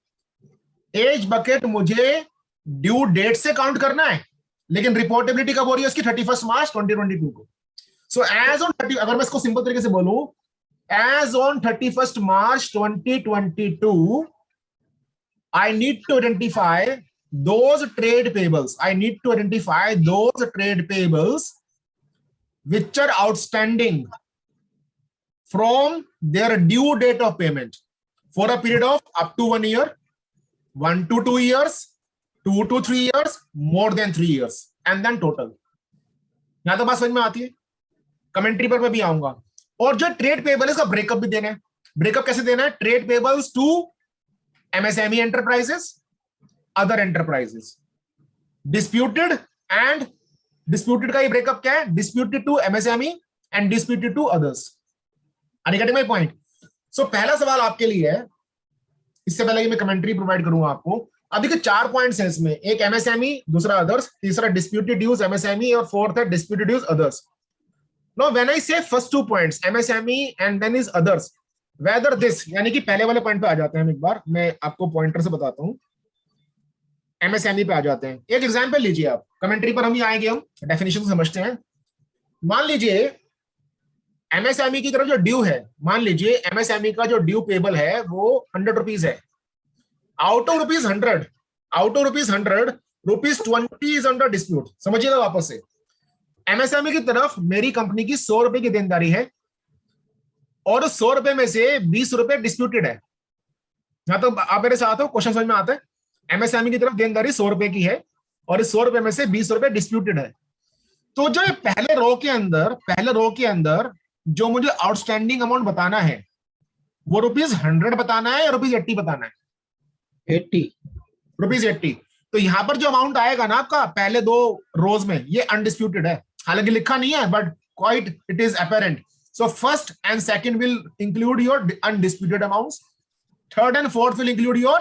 एज बकेट मुझे ड्यू डेट से काउंट करना है, लेकिन रिपोर्टेबिलिटी कब हो रही है उसकी? 31 मार्च 2022 को। सो एज ऑन 30, अगर मैं इसको सिंपल तरीके से बोलूं, as on 31 March 2022 I need to identify those trade payables. I need to identify those trade payables which are outstanding from their due date of payment for a period of up to 1 year, 1 to 2 years, 2 to 3 years, more than 3 years, and then total. यहां तो बात समझ में आती है। कमेंट्री पर मैं भी आऊंगा। और जो ट्रेड पेबल है इसका ब्रेकअप भी देना है। ब्रेकअप कैसे देना है? Trade payables to MSME enterprises, other enterprises, disputed and disputed का ये ब्रेकअप क्या है? Disputed to MSME and disputed to others. Are you getting my point? So पहला सवाल आपके लिए है, इससे पहले कि मैं कमेंट्री प्रोवाइड करूंगा आपको, अभी के 4 पॉइंट्स हैं इसमें। एक MSME, दूसरा others, तीसरा disputed dues MSME और फोर्थ है disputed dues others. Now when I say first 2 points MSME and then is others, whether this, यानी कि पहले वाले पॉइंट पे आ जाते हैं हम एक बार, मैं आपको पॉइंटर से बताता हूं। MSME पे आ जाते हैं। एक एग्जांपल लीजिए आप, कमेंट्री पर हम ही आएंगे, हम डेफिनेशन समझते हैं। मान लीजिए MSME की तरफ जो ड्यू है, मान लीजिए MSME का जो ड्यू पेबल है वो 100 रुपीज है। Out of rupees 100, rupees 20 is under dispute. समझिएगा वापस से, MSME की तरफ मेरी कंपनी की 100 रुपए की देनदारी है और 100 रुपए में से 20 रुपए डिस्प्यूटेड है। यहां तो आप मेरे साथ हो, क्वेश्चन समझ में आता है। MSME की तरफ देनदारी 100 रुपए की है और इस 100 रुपए में से 20 रुपए डिस्प्यूटेड है। तो जो पहले रो के अंदर जो मुझे आउटस्टैंडिंग अमाउंट बताना है वो रुपीज 100 बताना है या रुपीज 80 बताना है? 80 रुपीज 80। तो यहां पर जो अमाउंट आएगा ना आपका पहले 2 रोज में, ये अनडिस्प्यूटेड है, हालांकि लिखा नहीं है but quite it is apparent. So first and second will include your undisputed amounts. Third and fourth will include your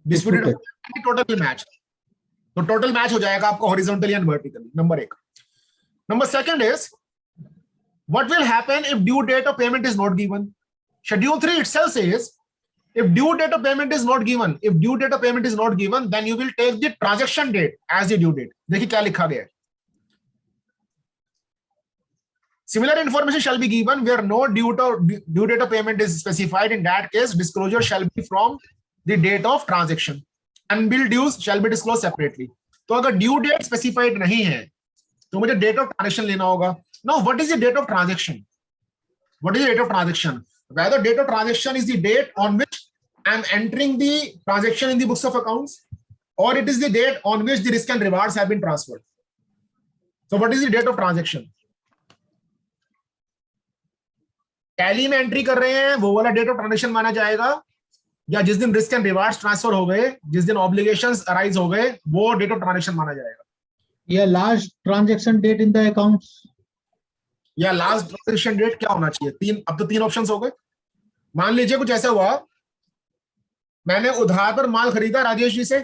disputed amounts. Total will match. तो total match हो जाएगा आपको horizontally and vertically. Number 1. Number second is What will happen if due date of payment is not given? Schedule 3 itself says if due date of payment is not given, then you will take the transaction date as the due date. देखिए क्या लिखा गया है. Similar information shall be given where no due date of payment is specified. In that case, disclosure shall be from the date of transaction. Unbilled dues shall be disclosed separately. तो अगर due date specified नहीं है, तो मुझे date of transaction लेना होगा. Now, what is the date of transaction? Whether date of transaction is the date on which I am entering the transaction in the books of accounts, or it is the date on which the risk and rewards have been transferred. So, what is the date of transaction? Tally में एंट्री कर रहे हैं, वो वाला डेट ऑफ ट्रांजैक्शन माना जाएगा, या जिस दिन रिस्क एंड रिवार्ड्स ट्रांसफर हो गए, जिस दिन ऑब्लिगेशंस अराइज हो गए, वो डेट ऑफ ट्रांजैक्शन माना जाएगा. या last transaction date in the accounts, या लास्ट ट्रांजैक्शन डेट क्या होना चाहिए? अब तो 3 ऑप्शंस हो गए. मान लीजिए कुछ ऐसा हुआ, मैंने उधार पर माल खरीदा राजेश जी से,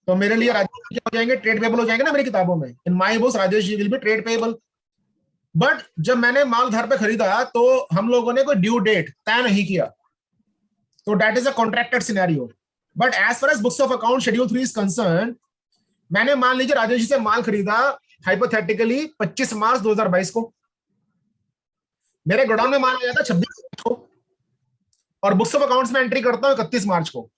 तो मेरे लिए राजेश जी क्या हो जाएंगे? ट्रेड पेबल हो जाएंगे ना मेरी किताबों में. In my books Rajesh ji will be trade payable. But जब मैंने माल घर पे खरीदा तो हम लोगों ने कोई ड्यू डेट तय नहीं किया, तो that is a contracted scenario. But as far as books of account schedule 3 is concern, मैंने मान लीजिए राजेश जी से माल खरीदा हाइपोथेटिकली 25 मार्च 2022 को, मेरे गोडाउन में माल आया था 26 मार्च को, और बुक्स ऑफ अकाउंट्स में एंट्री करता हूं 31 मार्च को.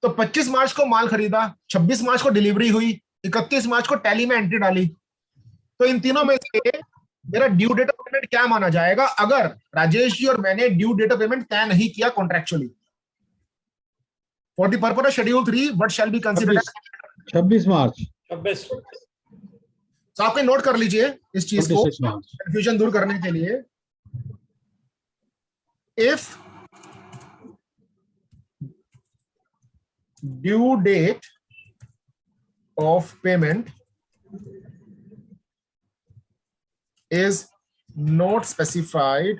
तो 25 मार्च को माल खरीदा, 26 मार्च को डिलीवरी हुई, 31 मार्च को टैली में एंट्री डाली. तो इन तीनों में से मेरा ड्यू डेट ऑफ पेमेंट क्या माना जाएगा अगर राजेश जी और मैंने ड्यू डेट ऑफ पेमेंट तय नहीं किया contractually? For the purpose of schedule 3 what shall be considered? 26 मार्च. 26. तो आप नोट कर लीजिए इस चीज को कंफ्यूजन दूर करने के लिए. If due date of payment is not specified,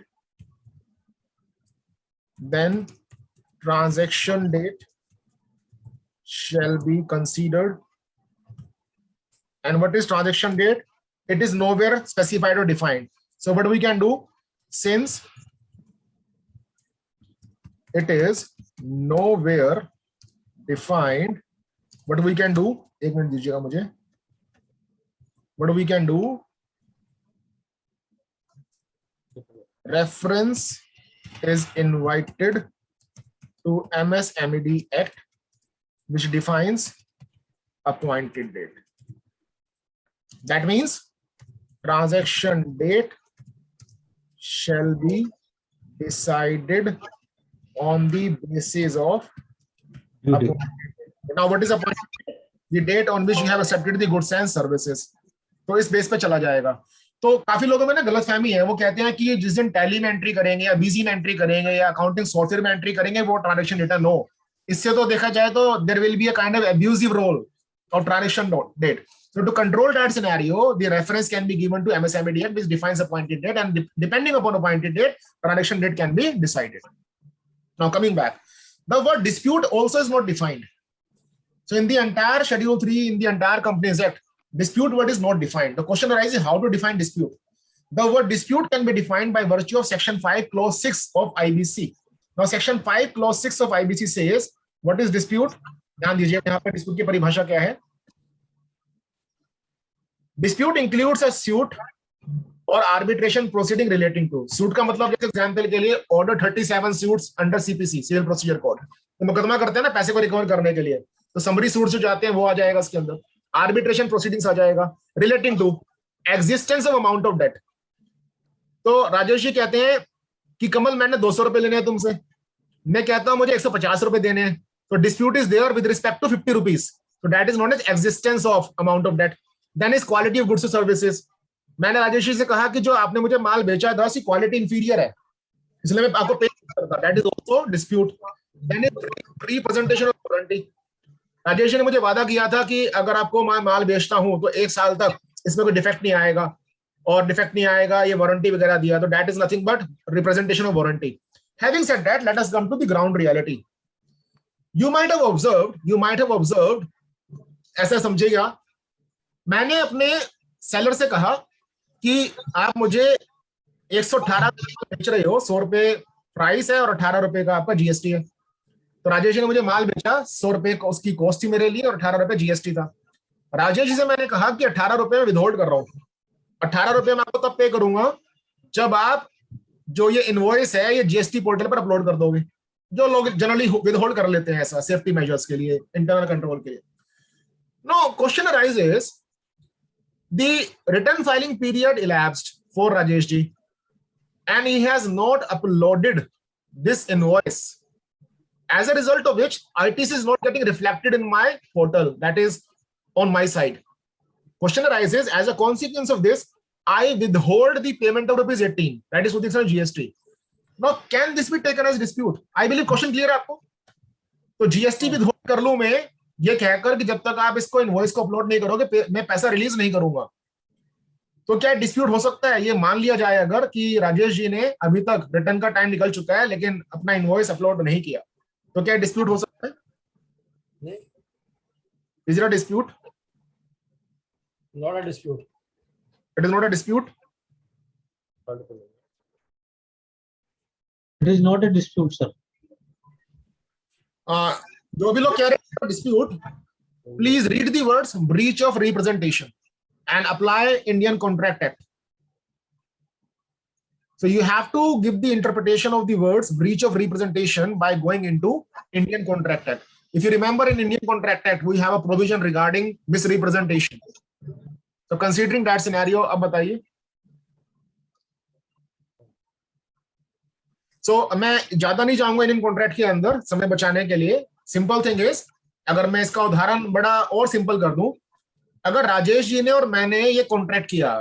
then transaction date shall be considered. And what is transaction date? It is nowhere specified or defined. So what we can do, since it is nowhere defined, what we can do, एक मिनट दीजिएगा मुझे, what we can do, reference is invited to MSMED Act, which defines appointed date. That means transaction date shall be decided on the basis of appointed date. Now, what is appointed date? The date on which you have accepted the goods and services. तो इस बेस पे चला जाएगा. तो काफी लोगों में ना गलतफहमी है, वो कहते हैं कि जिस दिन टैली में एंट्री करेंगे या बीसी में एंट्री करेंगे या अकाउंटिंग सॉफ्टवेयर में एंट्री करेंगे वो ट्रांजैक्शन डेटा. नो, इससे तो देखा जाए तो there will be a kind of abusive role of transaction date. So to control that scenario, the reference can be given to MSMED Act, which defines appointed date, and depending upon appointed date, transaction date can be decided. Now coming back, the word dispute also is not defined. So in the entire Schedule 3, in the entire Companies Act, dispute word is not defined. The question arises how to define dispute. The word dispute can be defined by virtue of Section 5, Clause 6 of IBC. Now Section 5, Clause 6 of IBC says, what is dispute? ध्यान दीजिए यहाँ पे dispute की परिभाषा क्या है. Dispute includes a suit or arbitration proceeding relating to. Suit का मतलब जैसे एग्जाम्पल के लिए order 37 suits under CPC, Civil Procedure Code. तो मुकदमा करते हैं ना पैसे को रिकवर करने के लिए, तो समरी सूट जो जाते हैं वो आ जाएगा इसके अंदर. आर्बिट्रेशन प्रोसीडिंग्स आ जाएगा. Relating to existence of amount of debt. तो राजेश जी कहते हैं कि कमल मैंने 200 रुपए लेने हैं तुमसे, मैं कहता हूं मुझे 150 रुपए देने हैं, तो dispute is there with respect to 50 rupees. तो that is known as existence of amount of debt. Then is quality of goods and services. मैंने राजेश जी से कहा कि जो आपने मुझे माल बेचा था उसकी क्वालिटी इंफीरियर है, इसलिए मैं आपको पे करता. That is also dispute. Then is representation of warranty. Rajesh ने मुझे वादा किया था कि अगर आपको मैं माल बेचता हूं तो 1 साल तक इसमें कोई डिफेक्ट नहीं आएगा, और डिफेक्ट नहीं आएगा ये वारंटी वगैरह दिया, तो that is nothing but representation of warranty. Having said that, let us come to the ground reality. You might have observed, ऐसा समझिएगा, मैंने अपने सेलर से कहा कि आप मुझे 118 बेच रहे हो, 100 रुपए प्राइस है और 18 रुपए का आपका जीएसटी है। तो राजेश जी ने मुझे माल बेचा, 100 रुपए का उसकी कॉस्ट थी मेरे लिए और 18 रुपए जीएसटी था। राजेश जी से मैंने कहा कि 18 रुपए में विदहोल्ड कर रहा हूं, 18 रुपए मैं आपको तब पे करूंगा जब आप जो ये इनवॉइस है ये जीएसटी पोर्टल पर अपलोड कर दोगे, जो लोग जनरली विदहोल्ड कर लेते हैं ऐसा सेफ्टी मेजर्स के लिए, इंटरनल कंट्रोल के लिए। No, question arises, the return filing period elapsed for Rajesh ji and he has not uploaded this invoice, as a result of which ITC is not getting reflected in my portal, that is on my side. Question arises, as a consequence of this I withhold the payment of rupees 18, that is 2,600 GST. Now can this be taken as dispute? I believe question clear है आपको। तो GST withhold कर लूं मैं ये कहकर कि जब तक आप इसको इनवॉइस को अपलोड नहीं करोगे मैं पैसा रिलीज नहीं करूंगा, तो क्या डिस्प्यूट हो सकता है? ये मान लिया जाए अगर कि राजेश जी ने अभी तक रिटर्न का टाइम निकल चुका है लेकिन अपना इनवॉइस अपलोड नहीं किया, तो क्या डिस्प्यूट हो सकता है? नहीं, is it a dispute? not a dispute. It is not a dispute. It is not a dispute, sir. जो भी लोग कह रहे हैं dispute, please read the words breach of representation and apply Indian Contract Act. So you have to give the interpretation of the words breach of representation by going into Indian Contract Act. If you remember, in Indian Contract Act we have a provision regarding misrepresentation. So considering that scenario, अब बताइए। So मैं ज्यादा नहीं जाऊंगा इंडियन कॉन्ट्रैक्ट के अंदर समय बचाने के लिए। सिंपल थिंग इज, अगर मैं इसका उदाहरण बड़ा और सिंपल कर दूं, अगर राजेश जी ने और मैंने ये कॉन्ट्रैक्ट किया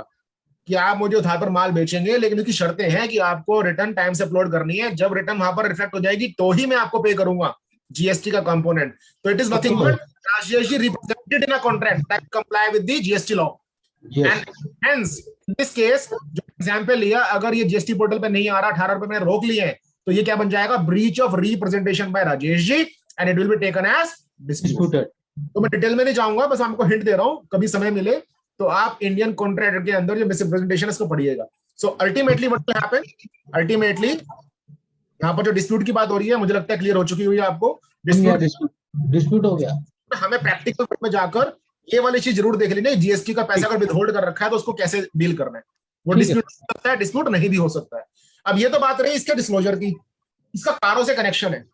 कि आप मुझे उधार पर माल बेचेंगे लेकिन उसकी शर्तें हैं कि आपको रिटर्न टाइम से अपलोड करनी है, जब रिटर्न वहां पर रिफ्लेक्ट हो जाएगी तो ही मैं आपको पे करूंगा जीएसटी का कंपोनेंट, तो it is nothing but Rajesh ji represented in a contract that comply with the GST law. And hence in this case जो एग्जांपल लिया, अगर ये जीएसटी पोर्टल पे नहीं आ रहा, 18 रुपए मैंने रोक लिए हैं, तो ये क्या बन जाएगा? Breach of representation by Rajesh ji and it will be taken as disputed. तो मैं डिटेल में नहीं जाऊंगा, बस आपको हिंट दे रहा हूं, कभी समय मिले तो आप इंडियन कॉन्ट्रैक्ट के अंदर जो मिसरिप्रेजेंटेशन है इसको पढ़िएगा। So ultimately what will happen, ultimately यहां पर जो डिस्प्यूट की बात हो रही है मुझे लगता है क्लियर हो चुकी हुई है आपको। डिस्प्यूट हो गया। हमें प्रैक्टिकल में जाकर ये वाली चीज जरूर देख लेनी है, जीएसटी का पैसा अगर विदहोल्ड कर रखा है तो उसको कैसे डील करना है। वो डिस्प्यूट हो सकता है, डिस्प्यूट नहीं भी हो सकता है। अब ये तो बात रही इसके डिस्क्लोजर की, इसका कारो से कनेक्शन है।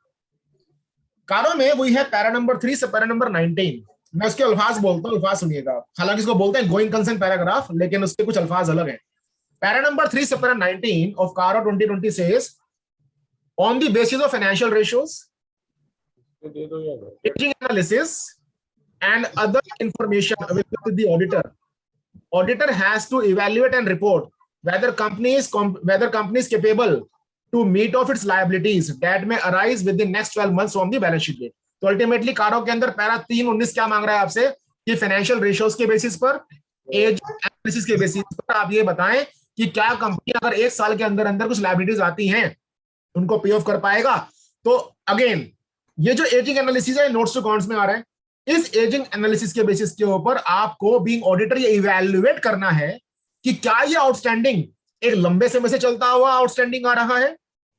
कारो में वही है पैरा नंबर 3 से पैरा नंबर 19। मैं उसके अल्फाज बोलता हूँ, अल्फाज सुनिएगा। हालांकि इसको बोलते हैं गोइंग कंसर्न पैराग्राफ, लेकिन उसके कुछ अल्फाज अलग हैं। पैरा नंबर 3 से पैरा 19 ऑफ कारो 2020 says, on the basis of financial ratios, aging analysis and other information available to the auditor has to evaluate and report whether company is capable to meet of its liabilities that may arise within next 12 months from the balance sheet date. तो अल्टीमेटली कारो के अंदर पैरा 3/19 क्या मांग रहा है आपसे कि फाइनेंशियल रेशियोज के बेसिस पर, एज एनालिसिस के बेसिस पर आप ये बताएं कि क्या कंपनी अगर 1 साल के अंदर अंदर कुछ लायबिलिटीज आती हैं उनको पे ऑफ कर पाएगा। तो अगेन ये जो एजिंग एनालिसिस है नोट्स टू अकाउंट्स में आ रहा है, इस एजिंग एनालिसिस के बेसिस के ऊपर आपको बीइंग ऑडिटर ये इवैल्यूएट करना है कि क्या ये आउटस्टैंडिंग एक लंबे समय से चलता हुआ आउटस्टैंडिंग आ रहा है,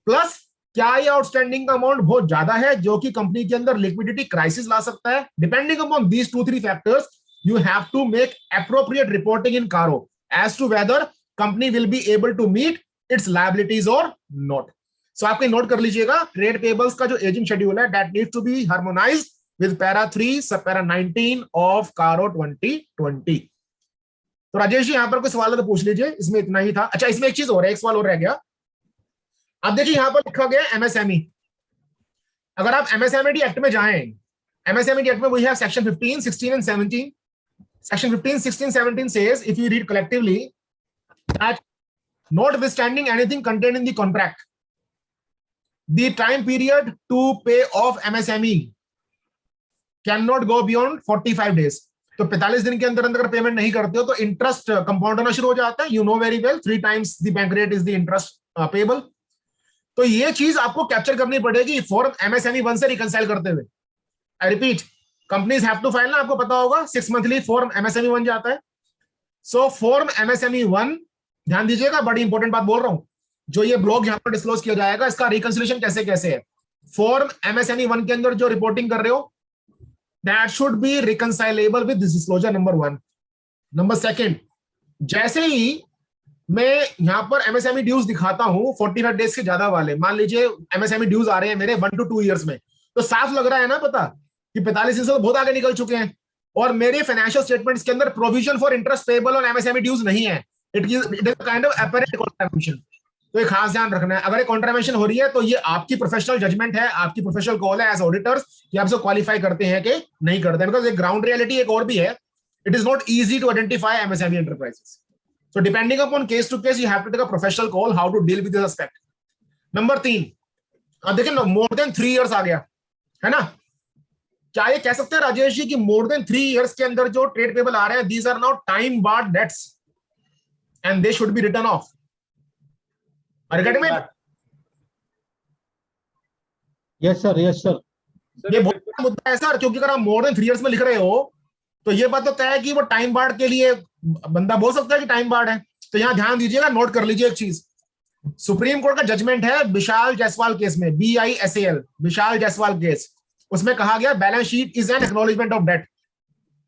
प्लस क्या ये आउटस्टैंडिंग का अमाउंट बहुत ज्यादा है जो कि कंपनी के अंदर लिक्विडिटी क्राइसिस ला सकता है। Depending upon these 2-3 factors you have to make appropriate reporting in CARO as to whether company will be able to meet its liabilities or not. So आपको नोट कर लीजिएगा, ट्रेड पेबल्स का जो एजिंग शेड्यूल है that needs to be harmonised with para 3 sub para 19 of कारो 2020। तो राजेश जी यहां पर कोई सवाल तो पूछ लीजिए, इसमें इतना ही था। अच्छा, इसमें एक चीज और है, एक सवाल और रह गया। अब देखिए यहां पर लिखा गया एमएसएमई। अगर आप एमएसएमई एक्ट में जाएं, एमएसएमई एक्ट में we have section 15, 16 and 17। Section 15, 16, 17 says, if you read collectively, that notwithstanding anything contained in the contract, the time period to pay off MSME cannot go beyond 45 days. तो 45 दिन के अंदर अंदर पेमेंट नहीं करते हो तो इंटरेस्ट कंपाउंड होना शुरू हो जाता है। You know very well 3 times the bank rate is the interest payable. तो ये चीज आपको कैप्चर करनी पड़ेगी फॉर्म एमएसएमई 1 से रिकंसाइल करते हुए। I repeat, companies have to file ना, आपको पता होगा 6 monthly फॉर्म एमएसएमई 1 जाता है। सो फॉर्म एमएसएमई 1 ध्यान दीजिएगा, बड़ी इंपॉर्टेंट बात बोल रहा हूं। जो ये ब्लॉक यहाँ पर डिस्क्लोज किया जाएगा, इसका रिकंसिलिएशन कैसे कैसे है। फॉर्म MSME 1 के अंदर जो रिपोर्टिंग कर रहे हो, that should be reconcilable with this disclosure, number 1। Number 2, जैसे ही मैं यहाँ पर MSME ड्यूज दिखाता हूं 45 डेज के ज्यादा वाले, मान लीजिए MSME ड्यूज आ रहे हैं मेरे 1 to 2 ईयर्स में, तो साफ लग रहा है ना पता कि 45 दिन से तो बहुत आगे निकल चुके हैं, और मेरे फाइनेंशियल स्टेटमेंट्स के अंदर provision for interest payable on MSME dues नहीं है। It is kind of apparent contravention. तो ये खास ध्यान रखना है। अगर ये कॉन्ट्रावेंशन हो रही है तो ये आपकी प्रोफेशनल जजमेंट है, आपकी प्रोफेशनल कॉल है एज ऑडिटर्स कि आप इसको क्वालिफाई करते हैं कि नहीं करते हैं, बिकॉज एक ग्राउंड रियलिटी एक और भी है, it is not easy to identify MSME enterprises. So depending upon case to case, you have to take a professional call how to deal with this aspect. Number 3, अब देखिए मोर देन 3 इयर्स आ गया है ना, क्या ये कह सकते हैं राजेश जी कि मोर देन 3 इयर्स के अंदर जो ट्रेड पेबल आ रहे हैं, these are now time barred debts and they should be written off. Are you getting me? Yes sir, yes sir. ये बहुत बड़ा मुद्दा है सर, क्योंकि अगर आप मोर देन 3 इयर्स में लिख रहे हो तो ये बात तो तय है कि वो टाइम बार्ड के लिए बंदा बोल सकता है कि टाइम बार्ड है। तो यहां ध्यान दीजिएगा, नोट कर लीजिए एक चीज, सुप्रीम कोर्ट का जजमेंट है विशाल जायसवाल केस में, BISAL विशाल जायसवाल केस, उसमें कहा गया balance sheet is an acknowledgement of debt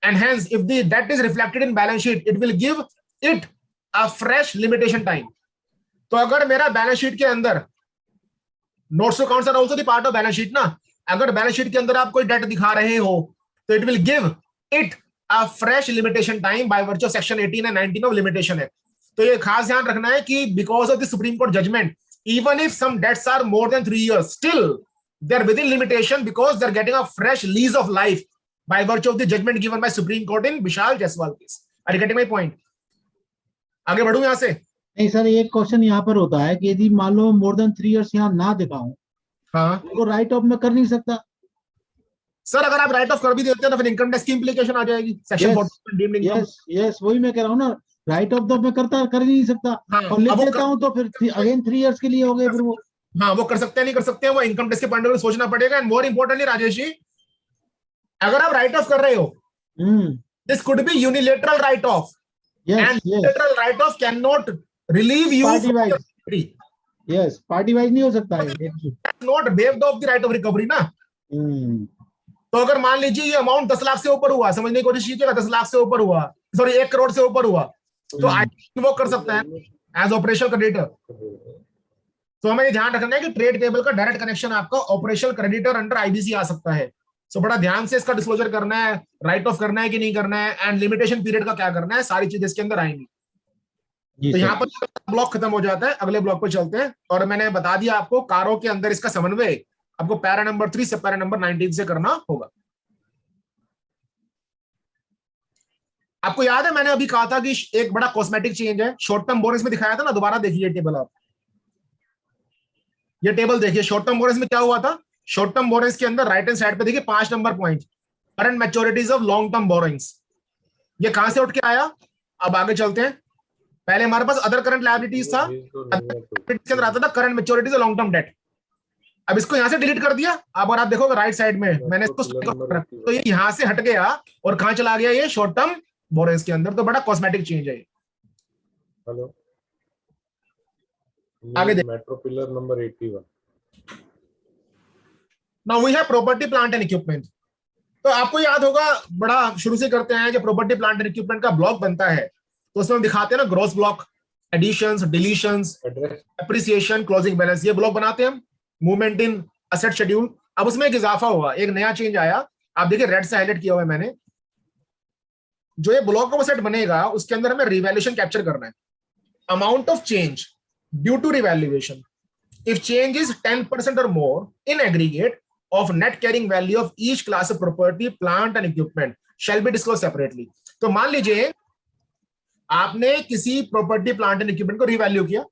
and hence if the debt is reflected in balance sheet it will give it a fresh limitation time. तो अगर मेरा बैलेंस शीट के अंदर notes to accounts are also the part of balance sheet ना, अगर बैलेंस शीट के अंदर आप कोई डेट दिखा रहे हो तो it will give it a fresh limitation time by virtue of section 18 and 19 of limitation act. तो ये खास ध्यान रखना है कि because of the Supreme Court judgment, even if some debts are more than 3 years, still they're within limitation because they're getting a fresh lease of life by virtue of the judgment given by Supreme Court in Vishal Jaiswal case. Are you getting my point? आगे बढ़ूं यहां से? नहीं सर, एक क्वेश्चन यहाँ पर होता है कि यदि मान लो मोर देन 3 इयर्स यहाँ ना दिखाऊं, हाँ तो राइट ऑफ में कर नहीं सकता सर, अगर आप राइट ऑफ कर भी देते हैं तो फिर इनकम टैक्स की इंप्लीकेशन आ जाएगी, सेक्शन 40 यस वही मैं कह रहा हूँ ना, राइट ऑफ तो मैं कर ही नहीं सकता। हाँ, और लिख देता हूँ तो फिर अगेन 3 इयर्स के लिए हो गए फिर वो। हाँ, वो कर सकते हैं नहीं कर सकते हैं, वो इनकम टैक्स के पॉइंट ऑफ व्यू सोचना पड़ेगा। And more importantly Rajesh ji, अगर आप राइट ऑफ कर रहे हो, this could be unilateral right of, and unilateral right of can not relieve you party wise. Yes, party wise नहीं हो सकता है, not waived of the right of recovery ना। तो अगर मान लीजिए ये अमाउंट 10 लाख से ऊपर हुआ, समझने की कोशिश कीजिएगा, 10 लाख से ऊपर हुआ, सॉरी 1 करोड़ से ऊपर हुआ, तो आई वो कर सकता है एज ऑपरेशनल क्रेडिटर। तो हमें ध्यान रखना है कि ट्रेड पेबल का डायरेक्ट कनेक्शन आपका ऑपरेशनल क्रेडिटर अंडर IBC आ सकता है। सो बड़ा ध्यान से इसका डिस्क्लोजर करना है, राइट ऑफ करना है कि नहीं करना है, एंड लिमिटेशन पीरियड का क्या करना है, सारी चीजें इसके अंदर आएंगी। तो यहाँ पर ब्लॉक खत्म हो जाता है, अगले ब्लॉक पर चलते हैं। और मैंने बता दिया आपको, कारों के अंदर इसका समन्वय आपको पैरा नंबर 3 से पैरा नंबर 19 से करना होगा। आपको याद है मैंने अभी कहा था कि एक बड़ा कॉस्मेटिक चेंज है, शॉर्ट टर्म बोनस में दिखाया था ना, दोबारा देखिए टेबल आप, ये टेबल देखिए। शॉर्ट टर्म बोनस में क्या हुआ था, शॉर्ट टर्म बोनस के अंदर राइट हैंड साइड पे देखिए 5 number point, current मैच्योरिटीज of long term borrowings. ये कहां से उठ के आया, अब आगे चलते हैं। पहले हमारे पास अदर करंट लायबिलिटीज था, इसके अंदर आता था current मैच्योरिटीज of long term debt. अब इसको यहां से डिलीट कर दिया। अब और आप देखोगे राइट साइड में मैंने इसको, तो ये यहां से हट गया और कहां चला गया, ये शॉर्ट टर्म बोरोइंग्स के अंदर। तो बड़ा कॉस्मेटिक चेंज है ये। हेलो, आगे देख, metro pillar number 81। Now we have property plant and equipment. तो आपको याद होगा, बड़ा शुरू से करते हैं, जब प्रॉपर्टी प्लांट एंड इक्विपमेंट का ब्लॉक बनता है तो उसमें हम दिखाते हैं ना gross block, additions, deletions, appreciation, closing balance, ये ब्लॉक बनाते हैं हम, मूवमेंट इन असेट शेड्यूल। अब उसमें एक इजाफा हुआ, एक नया चेंज आया, आप देखिए रेड से हाईलाइट किया हुआ है मैंने। जो ये ब्लॉक ऑफ असेट बनेगा उसके अंदर हमें रिवैल्यूएशन कैप्चर करना है, amount of change due to revaluation if change is 10% or more in aggregate of net carrying value of each class of property, plant and equipment shall be disclosed separately। तो मान लीजिए आपने किसी प्रॉपर्टी प्लांट एंड इक्विपमेंट को रिवैल्यू किया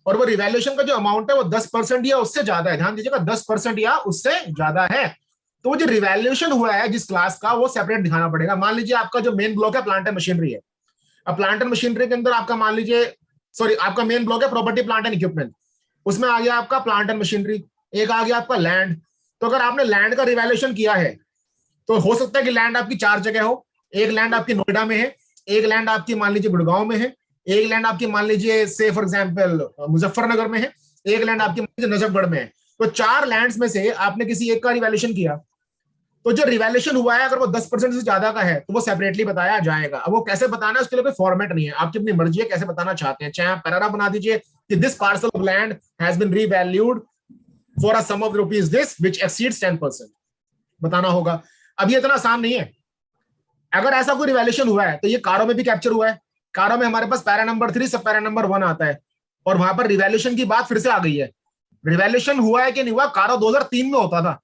और वो रिवैल्यूएशन का जो अमाउंट है वो 10% या उससे ज्यादा है, ध्यान दीजिएगा 10% या उससे ज्यादा है, तो वो जो रिवैल्यूएशन हुआ है जिस क्लास का वो सेपरेट दिखाना पड़ेगा। मान लीजिए आपका जो मेन ब्लॉक है प्लांट एंड मशीनरी है, अब प्लांट एंड मशीनरी के अंदर आपका मान लीजिए, सॉरी आपका मेन ब्लॉक है प्रॉपर्टी प्लांट एंड इक्विपमेंट, उसमें आ गया आपका प्लांट एंड मशीनरी, एक आ गया आपका लैंड। तो अगर आपने लैंड का रिवैल्यूएशन किया है तो हो सकता है कि लैंड आपकी 4 जगह हो, एक लैंड आपकी नोएडा में है, एक लैंड आपकी मान लीजिए गुड़गांव में है, एक लैंड आपकी मान लीजिए से फॉर एग्जांपल मुजफ्फरनगर में है, एक लैंड आपकी मान लीजिए नजफगढ़ में है, तो 4 लैंड्स में से आपने किसी एक का रिवैल्यूएशन किया, तो जो रिवैल्यूएशन हुआ है अगर वो 10% से ज्यादा का है तो वो सेपरेटली बताया जाएगा। अब वो कैसे बताना है उसके लिए कोई फॉर्मेट नहीं है, आपकी अपनी मर्जी है कैसे बताना चाहते हैं। चाहे आप पैराग्राफ बना दीजिए कि this parcel of land has been revalued for a sum of rupees this which exceeds 10%, बताना होगा। अब ये इतना आसान नहीं है। अगर ऐसा कोई रिवैल्यूएशन हुआ है तो ये कारों में भी कैप्चर हुआ है। कारों में हमारे पास para number 3 sub para number 1 आता है और वहां पर रिवैल्यूएशन की बात फिर से आ गई है। रिवैल्यूएशन हुआ है कि नहीं हुआ, कारो 2003 में होता था,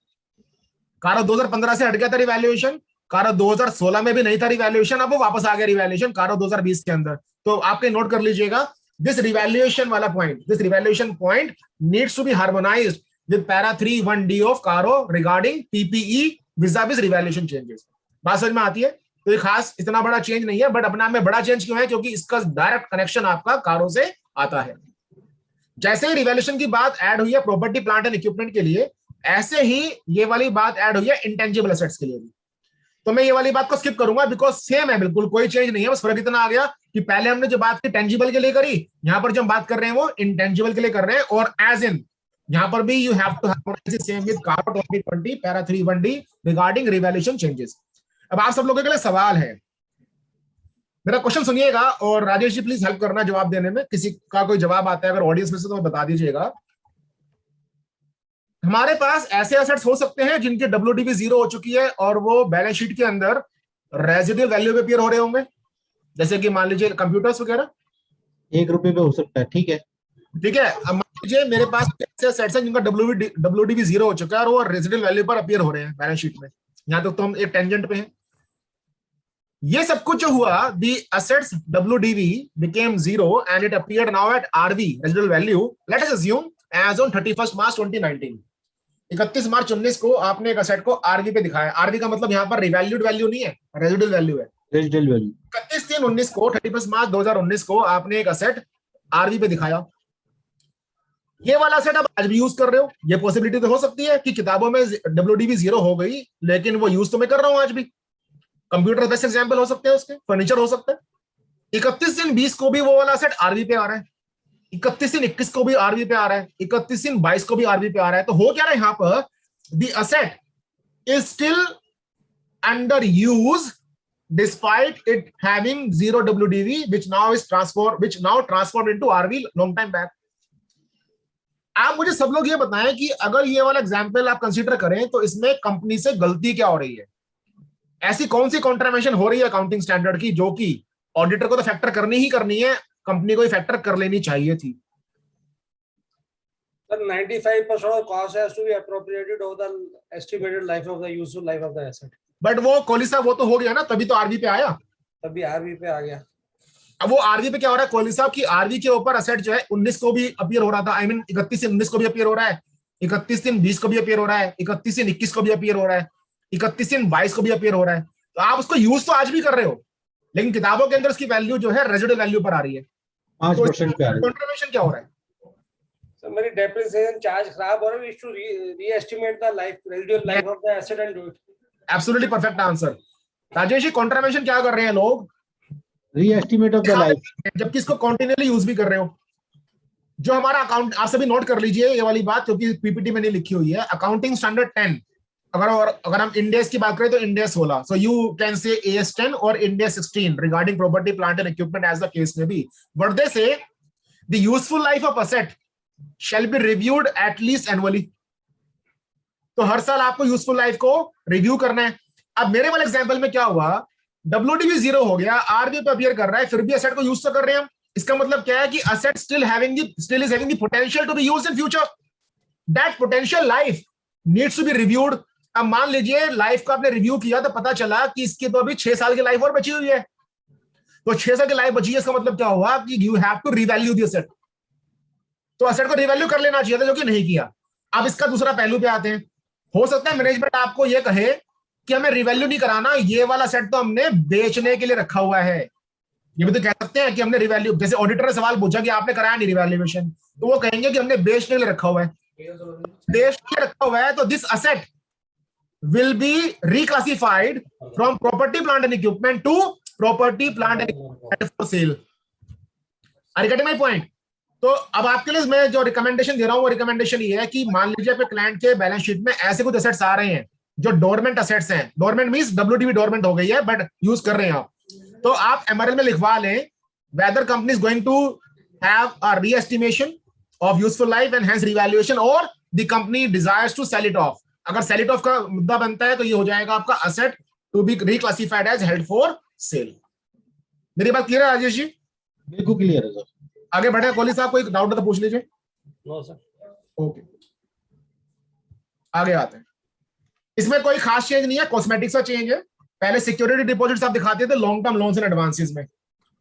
कारो 2015 से हट गया था रिवैल्यूएशन, कारो 2016 में भी नहीं था रिवैल्यूएशन, अब वो वापस आ गया रिवैल्यूएशन कारो 2020 के अंदर। तो आपके नोट कर लीजिएगा दिस रिवैल्यूएशन वाला point, this revaluation point needs to be harmonised with para 3(1)(d) of CARO regarding PPE viz revaluation changes. बात समझ में आती है? तो ये खास इतना बड़ा चेंज नहीं है, बट अपने आप में बड़ा चेंज क्यों है, क्योंकि इसका डायरेक्ट कनेक्शन आपका कारों से आता है। जैसे ही रिवैल्यूएशन की बात ऐड हुई है प्रॉपर्टी प्लांट एंड इक्विपमेंट के लिए, ऐसे ही ये वाली बात ऐड हुई है इंटेंजिबल एसेट्स के लिए भी। तो मैं ये वाली बात को स्किप करूंगा बिकॉज सेम है, बिल्कुल कोई चेंज नहीं है, बस फर्क इतना आ गया कि पहले हमने जो बात की टेंजिबल के लिए करी, यहां पर जो हम बात कर रहे हैं वो इंटेंजिबल के लिए कर रहे हैं। और एज इन यहां पर भी you have to harmonize same with CARO 2020 para 3(1)(d) regarding revaluation changes. अब आप सब लोगों के लिए सवाल है, मेरा क्वेश्चन सुनिएगा और राजेश जी प्लीज हेल्प करना जवाब देने में, किसी का कोई जवाब आता है अगर ऑडियंस में से तो बता दीजिएगा। हमारे पास ऐसे एसेट्स हो सकते हैं जिनके WDV 0 हो चुकी है और वो बैलेंस शीट के अंदर रेजिडुअल वैल्यू पे अपीयर हो रहे होंगे, जैसे कि मान लीजिए कंप्यूटर्स वगैरह, 1 रुपए पे हो सकता है, ठीक है। ठीक है। अब मान लीजिए मेरे पास ऐसे एसेट्स हैं जिनका WDV 0 हो चुका है और वो रेजिडुअल वैल्यू पर अपीयर हो रहे हैं बैलेंस शीट में, यहां तक तो हम एक टेंजेंट पे हैं। ये सब कुछ जो हुआ, the assets WDV became 0 and it appeared now at RV residual value, let us assume as on 31st March 2019, 31 मार्च 19 को आपने एक असेट को आरवी पे दिखाया। आरवी का मतलब यहाँ पर रिवैल्यूड वैल्यू नहीं है, रेजिडुअल वैल्यू है। रेजिडुअल वैल्यू 31/3/19 को 31 मार्च 2019 को आपने एक असेट आरवी पे दिखाया। ये वाला असेट आप आज भी यूज कर रहे हो, ये पॉसिबिलिटी तो हो सकती है कि किताबों में WDV 0 हो गई लेकिन वो यूज तो मैं कर रहा हूं आज भी। कंप्यूटर बेस्ट एग्जाम्पल हो सकते हैं, उसके फर्नीचर हो सकता है। 31/20 को भी वो वाला असेट आरवी पे आ रहा है, 31/21 को भी आरवी पे आ रहा है, 31/22 को भी आरवी पे आ रहा है। तो हो क्या रहा है यहाँ पर, the asset is still under use despite it having 0 WDV which now transformed into RV long time back। आप मुझे सब लोग ये बताएं कि अगर ये वाला एग्जाम्पल आप कंसीडर करें तो इसमें कंपनी से गलती क्या हो रही है, ऐसी कौन सी कॉन्ट्रावेंशन हो रही है अकाउंटिंग स्टैंडर्ड की जो कि ऑडिटर को तो फैक्टर करनी ही करनी है, कंपनी को ही फैक्टर कर लेनी चाहिए थी। Sir, 95% of cost has to be appropriated over the estimated life of the useful life of the asset. But वो कोहली साहब वो तो हो गया ना, तभी तो आरवी पे आया, तभी आरवी पे आ गया। अब वो आरवी पे क्या हो रहा है कोहली साहब की, आरवी के ऊपर असेट जो है 19 को भी अपीयर हो रहा था, आई मीन 31/19 को भी अपीयर हो रहा है, 31/20 को भी अपीयर हो रहा है, 31/21 को भी अपीयर हो रहा है, 31/22 को भी अपीयर हो रहा है। तो आप उसको यूज तो आज भी कर रहे हो लेकिन किताबों के अंदर उसकी वैल्यू जो है रेजिडुअल वैल्यू पर आ रही है। 5% पे आ रही है। कंट्रीब्यूशन क्या हो रहा है? So मेरी डेप्रिसिएशन चार्ज खराब हो रहा है, to reestimate the life residual life of the asset and do it. Absolutely perfect answer. Rajesh ji contribution क्या कर रहे हैं लोग, रीएस्टिमेट ऑफ द लाइफ, जबकि इसको कॉन्टिन्यूअली यूज भी कर रहे हो। जो हमारा अकाउंट, आप सभी नोट कर लीजिए ये वाली बात क्योंकि पीपीटी में नहीं लिखी हुई है। अकाउंटिंग स्टैंडर्ड 10, अगर हम इंडेस की बात करें तो Ind AS 16, so you can say AS 10 और Ind AS 16 regarding property plant and equipment as the case में भी। But they say the useful life of asset shall be reviewed at least annually. तो हर साल आपको यूजफुल लाइफ को रिव्यू करना है। अब मेरे वाले एग्जांपल में क्या हुआ, WDV 0 हो गया, आरवी पे अपीयर कर रहा है, फिर भी असेट को यूज तो कर रहे हैं हम। इसका मतलब क्या है कि asset still is having the potential to be used in future. That potential life needs to be reviewed. अब मान लीजिए लाइफ को आपने रिव्यू किया तो पता चला कि इसकी तो अभी 6 साल की लाइफ और बची हुई है, तो 6 साल की लाइफ बची है, इसका मतलब क्या हुआ कि you have to revalue the asset. तो असेट को रिवैल्यू कर लेना चाहिए था, जो कि नहीं किया। अब इसका दूसरा पहलू पे आते हैं। हो सकता है मैनेजमेंट आपको ये कहे कि हमें रिवैल्यू नहीं कराना, ये वाला सेट तो हमने बेचने के लिए रखा हुआ है। ये भी तो कह सकते हैं कि हमने रिवैल्यू, जैसे ऑडिटर ने सवाल पूछा कि आपने कराया नहीं रिवैल्यूएशन, तो वो कहेंगे कि हमने बेचने के लिए रखा हुआ है। बेचने के लिए रखा हुआ है तो this asset will be reclassified from property plant and equipment to property plant and equipment for sale। Are you getting my point? तो अब आपके लिए मैं जो रिकमेंडेशन दे रहा हूं वो रिकमेंडेशन ये है कि मान लीजिए आपके क्लाइंट के बैलेंस शीट में ऐसे कुछ असेट्स आ रहे हैं जो डोरमेंट असेट्स हैं, डोरमेंट मींस डब्ल्यूडीवी डोरमेंट हो गई है बट यूज कर रहे हैं आप, तो आप एमआरएल में लिखवा लें whether company is going to have a reestimation of useful life and hence revaluation or the company desires to sell it off. अगर सेल इट ऑफ का मुद्दा बनता है तो ये हो जाएगा आपका asset to be reclassified as held for sale. मेरी बात क्लियर है राजेश जी? बिल्कुल क्लियर है सर। आगे बढ़े, कोहली साहब कोई डाउट है तो पूछ लीजिए। No sir. ओके, आगे आते हैं। इसमें कोई खास चेंज नहीं है, कॉस्मेटिक सा चेंज है। पहले सिक्योरिटी डिपॉजिट्स आप दिखाते थे long term loans and advances में,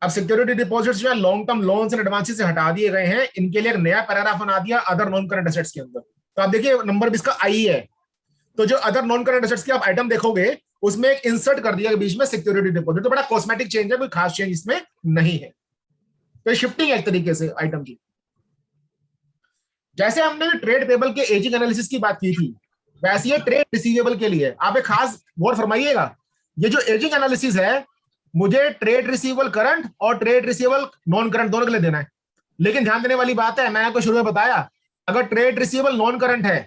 अब सिक्योरिटी डिपॉजिट्स जो है long term loans and advances से हटा दिए गए हैं। इनके लिए एक नया पैराग्राफ बना दिया अदर नॉन करंट एसेट्स के अंदर। तो आप देखिए नंबर 20 का आई है, तो जो अदर नॉन करंट एसेट्स की आप आइटम देखोगे उसमें एक इंसर्ट कर दिया बीच में सिक्योरिटी डिपॉजिट। तो बड़ा कॉस्मेटिक चेंज है, कोई खास चेंज इसमें नहीं है। तो शिफ्टिंग है एक तरीके से आइटम की। जैसे हमने ट्रेड पेबल के एजिंग एनालिसिस की बात की थी, वैसे ये ट्रेड रिसीवेबल के लिए आप एक खास गौर फरमाइएगा। ये जो एजिंग एनालिसिस है मुझे ट्रेड रिसीवेबल करंट और ट्रेड रिसीवेबल नॉन करंट दोनों के लिए देना है। लेकिन ध्यान देने वाली बात है, मैंने आपको शुरू में बताया अगर ट्रेड रिसीवेबल नॉन करंट है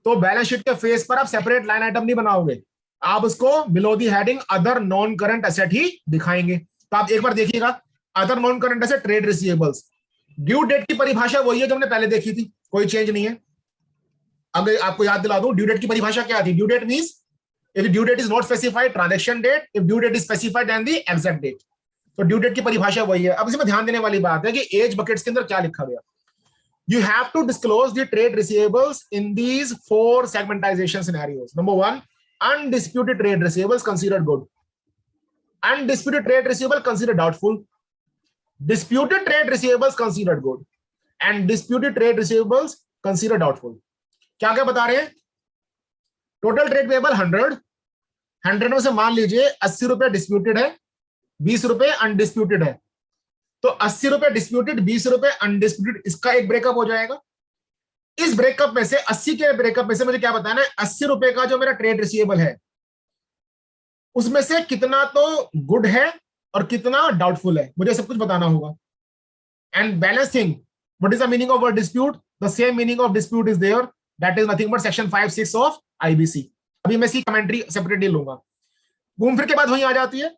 तो बैलेंस शीट के फेस पर आप सेपरेट लाइन आइटम नहीं बनाओगे, आप उसको below the heading other non current asset ही दिखाएंगे। तो आप एक बार देखिएगा, other non current asset trade receivables, due date की परिभाषा वही है जो हमने पहले देखी थी, कोई चेंज नहीं है। अगर आपको याद दिला दूं ड्यू डेट की परिभाषा क्या थी, due date means if due date is not specified transaction date, if due date is specified then the exact date। तो ड्यू डेट की परिभाषा वही है। अब इसमें ध्यान देने वाली बात है कि एज बकेट्स के अंदर क्या लिखा गया। You have to disclose the trade receivables in these 4 segmentation scenarios. Number 1, undisputed trade receivables considered good, undisputed trade receivable considered doubtful, disputed trade receivables considered good, and disputed trade receivables considered doubtful। क्या क्या बता रहे हैं? टोटल ट्रेड पेबल 100 में से मान लीजिए 80 रुपए डिस्प्यूटेड है, 20 रुपए अनडिस्प्यूटेड है। तो 80 रुपए डिस्प्यूटेड, 20 रुपए अनडिस्प्यूटेड, इसका एक ब्रेकअप हो जाएगा। इस ब्रेकअप में से 80 के ब्रेकअप में से मुझे क्या बताना है, 80 रुपए का जो मेरा ट्रेड रिसीवेबल है उसमें से कितना तो गुड है और कितना डाउटफुल है, मुझे सब कुछ बताना होगा। And balance thing, what is the meaning of word dispute? The same meaning of dispute is there, that is nothing but section 5(6) of IBC. अभी मैं इसकी कमेंट्री सेपरेटली लूंगा। घूम फिर के बाद वही आ जाती है,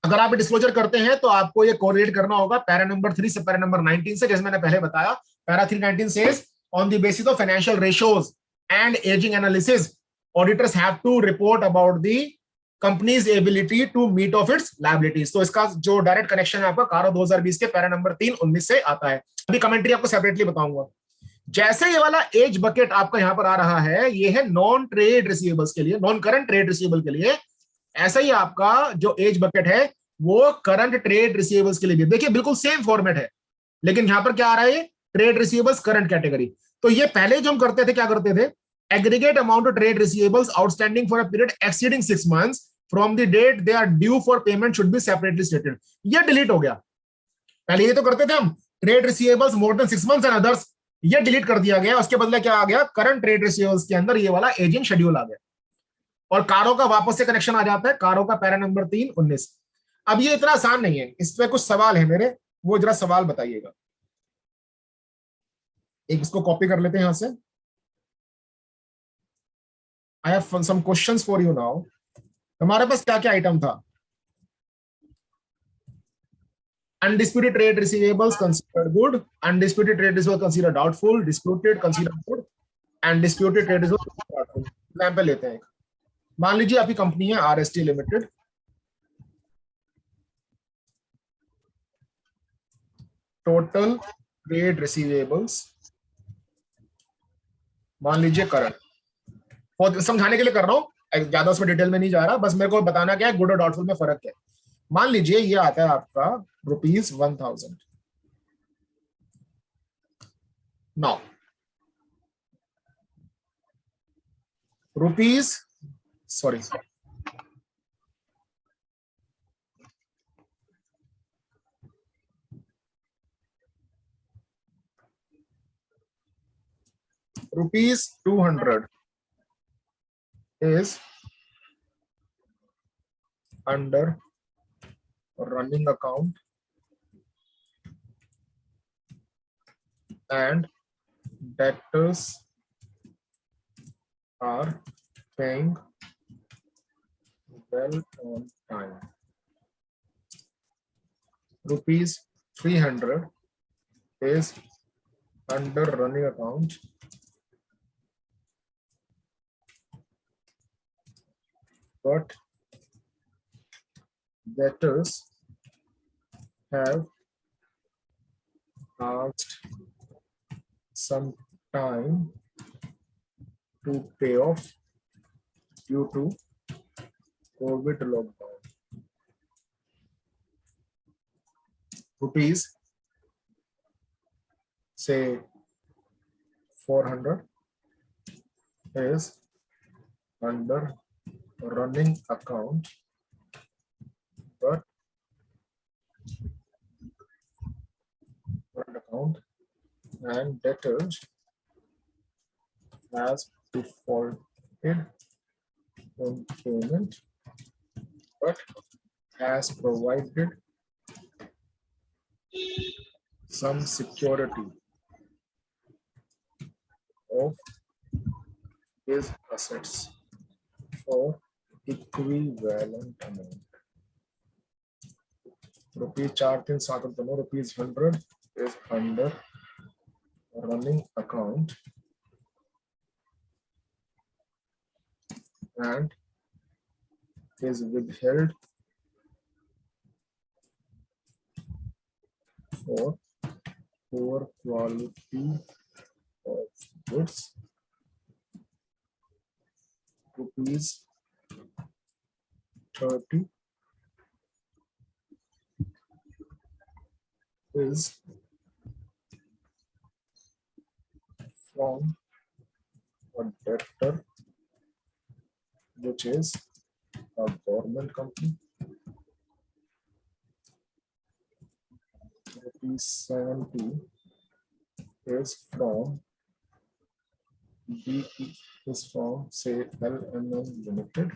अगर आप डिस्क्लोजर करते हैं तो आपको ये कोरिलेट करना होगा पैरा नंबर 3 से पैरा नंबर 19 से। जैसे मैंने पहले बताया, para 319 says on the basis of financial ratios and ageing analysis auditors have to report about the company's ability to meet of its liabilities. तो इसका जो डायरेक्ट कनेक्शन है आपका कारो 2020 के पैरा नंबर 3(19) से आता है। अभी कमेंट्री आपको सेपरेटली बताऊंगा। जैसे ये वाला एज बकेट आपका यहां पर आ रहा है, ये है नॉन ट्रेड रिसीवेबल्स के लिए, नॉन करंट ट्रेड रिसीवेबल के लिए। ऐसा ही आपका जो एज बकेट है वो करंट ट्रेड रिसीवेबल्स के लिए भी। देखिए बिल्कुल सेम फॉर्मेट है, लेकिन यहां पर क्या आ रहा है, ट्रेड रिसीवेबल्स करंट कैटेगरी। तो ये पहले जो हम करते थे क्या करते थे, aggregate amount of trade receivables outstanding for a period exceeding 6 months from the date they are due for payment should be separately stated. ये डिलीट हो गया। पहले ये तो करते थे हम, trade receivables more than 6 months and others, ये डिलीट कर दिया गया। उसके बदले क्या आ गया, करंट ट्रेड रिसीवेबल्स के अंदर ये वाला एजिंग शेड्यूल आ गया। और कारो का वापस से कनेक्शन आ जाता है, कारो का पैरा नंबर 3(19). अब ये इतना आसान नहीं है, इस पे कुछ सवाल है मेरे, वो जरा सवाल बताइएगा। एक इसको कॉपी कर लेते हैं यहां से। I have some questions for you now. हमारे पास क्या क्या आइटम था, undisputed trade receivables considered good, undisputed trade receivables considered doubtful, disputed considered good, and disputed trade receivables considered doubtful। Example लेते हैं। मान लीजिए आपकी कंपनी है RST limited, total trade receivables मान लीजिए करंट, बहुत समझाने के लिए कर रहा हूं, ज्यादा उसमें डिटेल में नहीं जा रहा, बस मेरे को बताना क्या है गुड और डाउटफुल में फर्क क्या है। मान लीजिए ये आता है आपका ₹1000। Now ₹200 is under running account and debtors are paying well on time. Rupees 300 is under running account, but debtors have asked some time to pay off due to COVID lockdown. Rupees, say 400 is under running account, but and debtors has defaulted in payment, but has provided some security of his assets for equivalent amount. Rupees 4379, rupees 100 is under running account and is withheld for poor quality of goods. Rupees 30 is from a debtor, which is a government company. Rupees 70 is from say LMN Limited,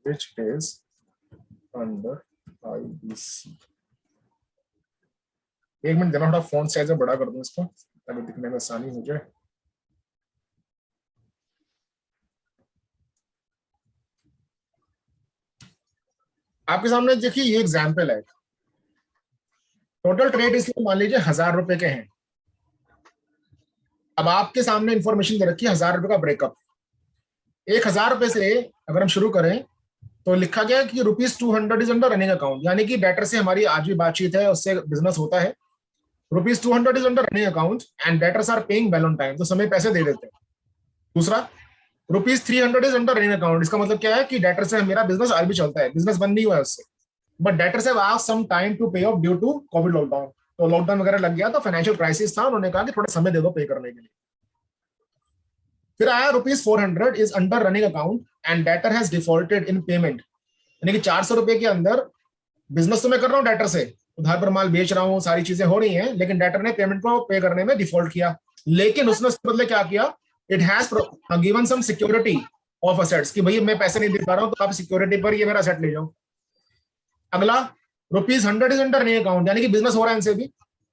which is under IBC. एक मिनट देना, थोड़ा फॉन्ट साइज बड़ा कर दूं इसको ताकि दिखने में आसानी हो जाए। आपके सामने देखिए ये एग्जांपल है। टोटल ट्रेड इसमें मान लीजिए 1000 रुपए के हैं। अब आपके सामने इंफॉर्मेशन दे रखी है 1000 रुपए का ब्रेकअप। 1000 रुपए से अगर हम शुरू करें तो लिखा गया कि rupees 200 is under running account, यानी कि डेटर से हमारी आज भी बातचीत है, उससे बिजनेस होता है। Rupees 200 is under running account and debtors are paying well on time, तो समय पैसे दे देते हैं। दूसरा, rupees 300 is under running account, इसका मतलब क्या है कि डेटर से मेरा बिजनेस आज भी चलता है, बिजनेस बंद नहीं हुआ है उससे, but debtors have asked some time to pay off due to Covid lockdown. तो लॉकडाउन वगैरह लग गया तो फाइनेंशियल क्राइसिस था, उन्होंने कहा कि थोड़ा समय दे दो पे करने के लिए। फिर आया rupees 400 is under running account and debtor has defaulted in payment, यानी कि 400 रुपए के अंदर बिजनेस तो मैं कर रहा हूँ डेटर से, उधार पर माल बेच रहा हूँ, सारी चीजें हो रही हैं, लेकिन डेटर ने पेमेंट को पे करने में डिफॉल्ट किया। लेकिन उसने उसके बदले क्या किया, it has given some security of assets कि भाई मैं पैसे नहीं दे पा रहा हूं तो आप सिक्योरिटी पर ये मेरा असेट ले जाओ। अगला, rupees 100 is under running account, यानी कि बिजनेस हो रहा है इनसे भी,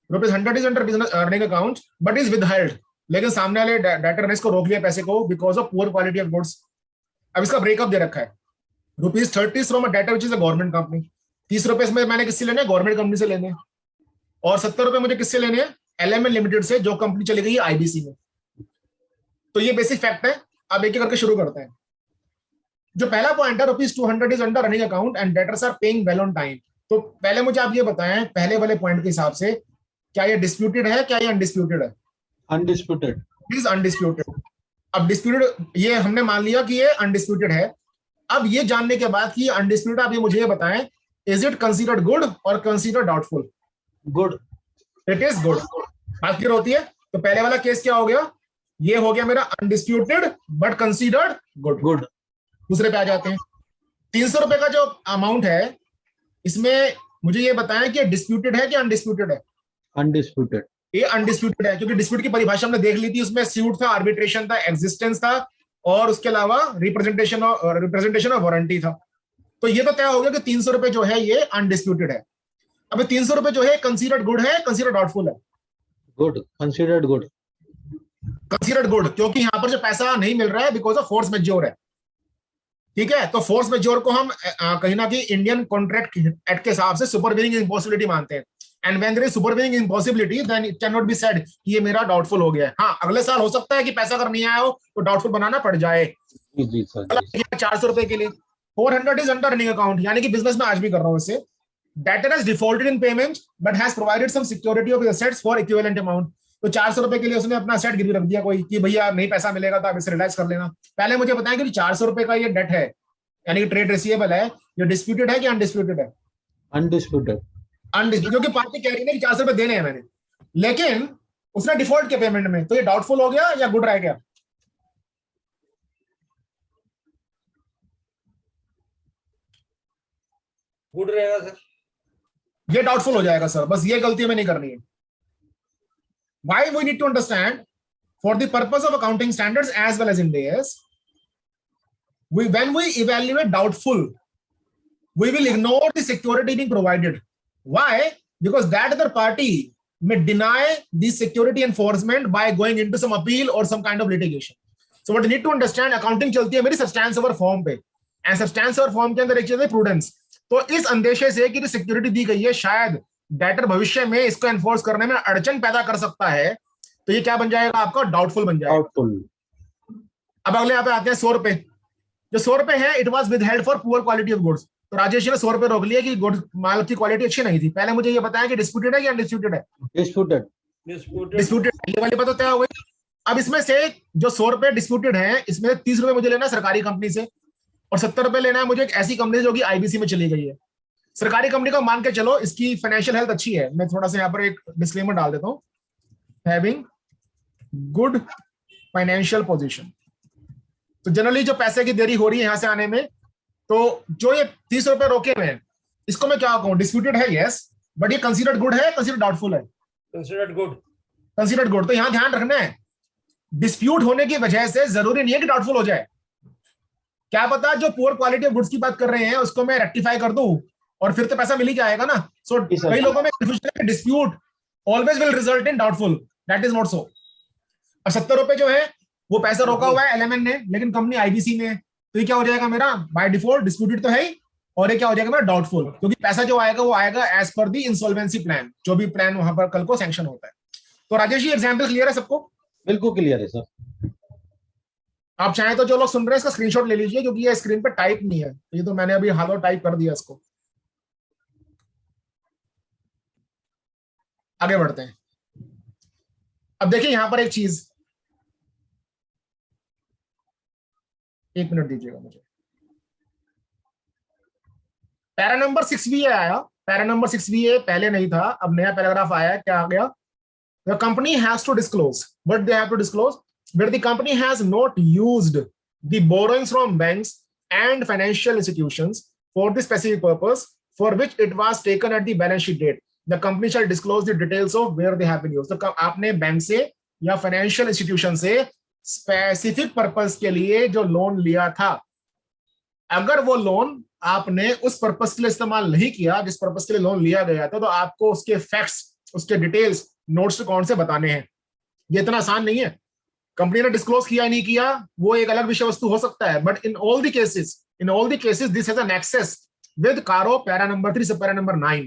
rupees 100 is under business running account but is withheld, लेकिन सामने वाले डेटर ने इसको रोक लिया पैसे को because of poor quality of goods. अब इसका ब्रेकअप दे रखा है, rupees 30 from a debtor which is a government company, 30 रुपए इसमें मैंने किससे लेने हैं, गवर्नमेंट कंपनी से लेने हैं, और 70 रुपए मुझे किससे लेने हैं, एलएमएन लिमिटेड से, जो कंपनी चली गई है आईबीसी में। तो ये बेसिक फैक्ट है। अब एक एक करके शुरू करते हैं। जो पहला पॉइंट है, rupees 200 is under running account and debtors are paying well on time. तो पहले मुझे आप ये बताएं, पहले वाले पॉइंट के हिसाब से क्या ये डिस्प्यूटेड है, क्या ये अनडिस्प्यूटेड है? अनडिस्प्यूटेड। Is undisputed. अब डिस्प्यूटेड ये हमने मान लिया कि ये अनडिस्प्यूटेड है। अब ये जानने के बाद कि अनडिस्प्यूटेड, आप ये मुझे ये बताएं, इज इट कंसीडर्ड गुड और considered doubtful? Good. It is good. बात क्लियर होती है? तो पहले वाला केस क्या हो गया, ये हो गया मेरा undisputed but considered good. Good. दूसरे पे आ जाते हैं। 300 रुपए का जो अमाउंट है, इसमें मुझे ये बताएं कि डिस्प्यूटेड है कि अनडिस्प्यूटेड है? अनडिस्प्यूटेड। ये अनडिस्प्यूटेड है, क्योंकि डिस्प्यूट की परिभाषा हमने देख ली थी, उसमें सूट था, आर्बिट्रेशन था, एग्जिस्टेंस था, और उसके अलावा रिप्रेजेंटेशन और वारंटी था। तो ये तो तय हो गया कि 300 रुपए जो है ये अनडिस्प्यूटेड है। अब 300 रुपए जो है कंसीडर्ड गुड है, कंसीडर्ड डाउटफुल है? Good, considered good. Considered good, क्योंकि यहाँ पर जो पैसा नहीं मिल रहा है बिकॉज ऑफ फोर्स मेजोर है। ठीक है, तो फोर्स मेजोर को हम कहीं ना कहीं इंडियन कॉन्ट्रैक्ट एक्ट के हिसाब से सुपरवीनिंग इम्पॉसिबिलिटी मानते हैं। And when there is supervening impossibility then it can not be said कि ये मेरा डाउटफुल हो गया है। हाँ, अगले साल हो सकता है कि पैसा अगर नहीं आया हो तो डाउटफुल बनाना पड़ जाए। जी जी सर जी। 400 रुपए के लिए 400 इज अंडर रनिंग अकाउंट, यानी कि बिजनेस में आज भी कर रहा हूं इससे। Debtor has defaulted in payment but has provided some security of assets for equivalent amount. तो 400 रुपए के लिए उसने अपना सेट गिरवी रख दिया कोई कि भैया नहीं पैसा मिलेगा तो आप इसे रिलाइज कर लेना। पहले मुझे बताएं कि 400 रुपए का ये डेट है, यानी कि ट्रेड रिसीवेबल है, ये डिस्प्यूटेड है कि अनडिस्प्यूटेड है? अनडिस्प्यूटेड। अनडिस्प्यूटेड, क्योंकि पार्टी कह रही है कि 400 रुपए देने हैं मैंने, लेकिन उसने डिफॉल्ट किया पेमेंट में, तो ये डाउटफुल हो गया या गुड रह गया? गुड रहेगा सर। ये डाउटफुल हो जाएगा सर, बस ये गलती हमें नहीं करनी है। Why we need to understand, for the purpose of accounting standards as well as Ind AS, when we evaluate doubtful, we will ignore the security being provided. Why? Because that other party may deny the security enforcement by going into some appeal or some kind of litigation. So what you need to understand, accounting चलती है मेरी substance over form पे, and substance over form के अंदर एक चीज है prudence। तो इस अंदेशे से कि सिक्योरिटी दी गई है, शायद डेटर भविष्य में इसको एनफोर्स करने में अड़चन पैदा कर सकता है, तो ये क्या बन जाएगा आपका? डाउटफुल बन जाएगा। डाउटफुल। अब अगले यहाँ पे आते हैं 100 रुपए। जो 100 रुपए है, it was withheld for poor quality of goods. तो राजेश ने 100 रुपए रोक लिए कि गुड्स माल की क्वालिटी अच्छी नहीं थी। पहले मुझे ये बताया कि डिस्प्यूटेड है या अनडिस्प्यूटेड है? डिस्प्यूटेड। डिस्प्यूटेड, ये वाली बात तो तय हो गई। अब इसमें से जो 100 रुपए डिस्प्यूटेड है, इसमें 30 रुपए मुझे लेना है सरकारी कंपनी से और 70 रुपए लेना है मुझे एक ऐसी कंपनी जो कि आईबीसी में चली गई है। सरकारी कंपनी को मान के चलो इसकी फाइनेंशियल हेल्थ अच्छी है। मैं थोड़ा सा यहाँ पर एक डिस्क्लेमर डाल देता हूँ, हैविंग गुड फाइनेंशियल पोजीशन। तो जनरली जो पैसे की देरी हो रही है यहाँ से आने में, तो जो ये 30 रुपए रोके हुए हैं, इसको मैं क्या कहूँ? डिस्प्यूटेड है यस, बट ये कंसीडर्ड गुड है, कंसीडर्ड डाउटफुल है? Considered good. Considered good. तो यहाँ ध्यान रखना है, डिस्प्यूट होने की वजह से जरूरी नहीं है कि डाउटफुल हो जाए। क्या पता जो पुअर क्वालिटी ऑफ गुड्स की बात कर रहे हैं उसको मैं रेक्टिफाई कर दूं और फिर तो पैसा मिल ही जाएगा ना। सो कई लोगों में dispute always will result in doubtful, that is not so. अब 70 रुपए जो है वो पैसा रोका हुआ है एलएमएन ने, लेकिन कंपनी आईबीसी में, तो ये क्या हो जाएगा मेरा? बाय डिफॉल्ट डिस्प्यूटेड तो है ही, और ये क्या हो जाएगा मेरा? डाउटफुल, क्योंकि पैसा जो आएगा वो आएगा एज पर दी इंसॉल्वेंसी प्लान, जो भी प्लान वहां पर कल को सैंक्शन होता है। तो राजेश जी एग्जाम्पल क्लियर है सबको? बिल्कुल क्लियर है सर। आप चाहें तो जो लोग सुन रहे हैं इसका स्क्रीनशॉट ले लीजिए, क्योंकि ये स्क्रीन पे टाइप नहीं है, ये तो मैंने अभी हालो टाइप कर दिया इसको। आगे बढ़ते हैं। अब देखिए यहां पर एक चीज, एक मिनट दीजिएगा मुझे। पैरा नंबर 6 आया, पैरा नंबर 6 पहले नहीं था, अब नया पैराग्राफ आया। क्या आ गया? The company has to disclose, what they have to disclose, where the company has not used the borrowings from banks and financial institutions for the specific purpose for which it was taken at the balance sheet date. The company shall disclose the details of where they have been used. तो आपने बैंक से या फाइनेंशियल इंस्टीट्यूशन से स्पेसिफिक पर्पस के लिए जो लोन लिया था, अगर वो लोन आपने उस पर्पस के लिए इस्तेमाल नहीं किया जिस पर्पस के लिए लोन लिया गया था, तो आपको उसके फैक्ट्स, उसके डिटेल्स नोट्स टू अकाउंट से बताने हैं। ये इतना आसान नहीं है। कंपनी ने डिस्क्लोज किया नहीं किया वो एक अलग विषय वस्तु हो सकता है, but in all the cases this has an access with CARO para number 3 sub para number 9।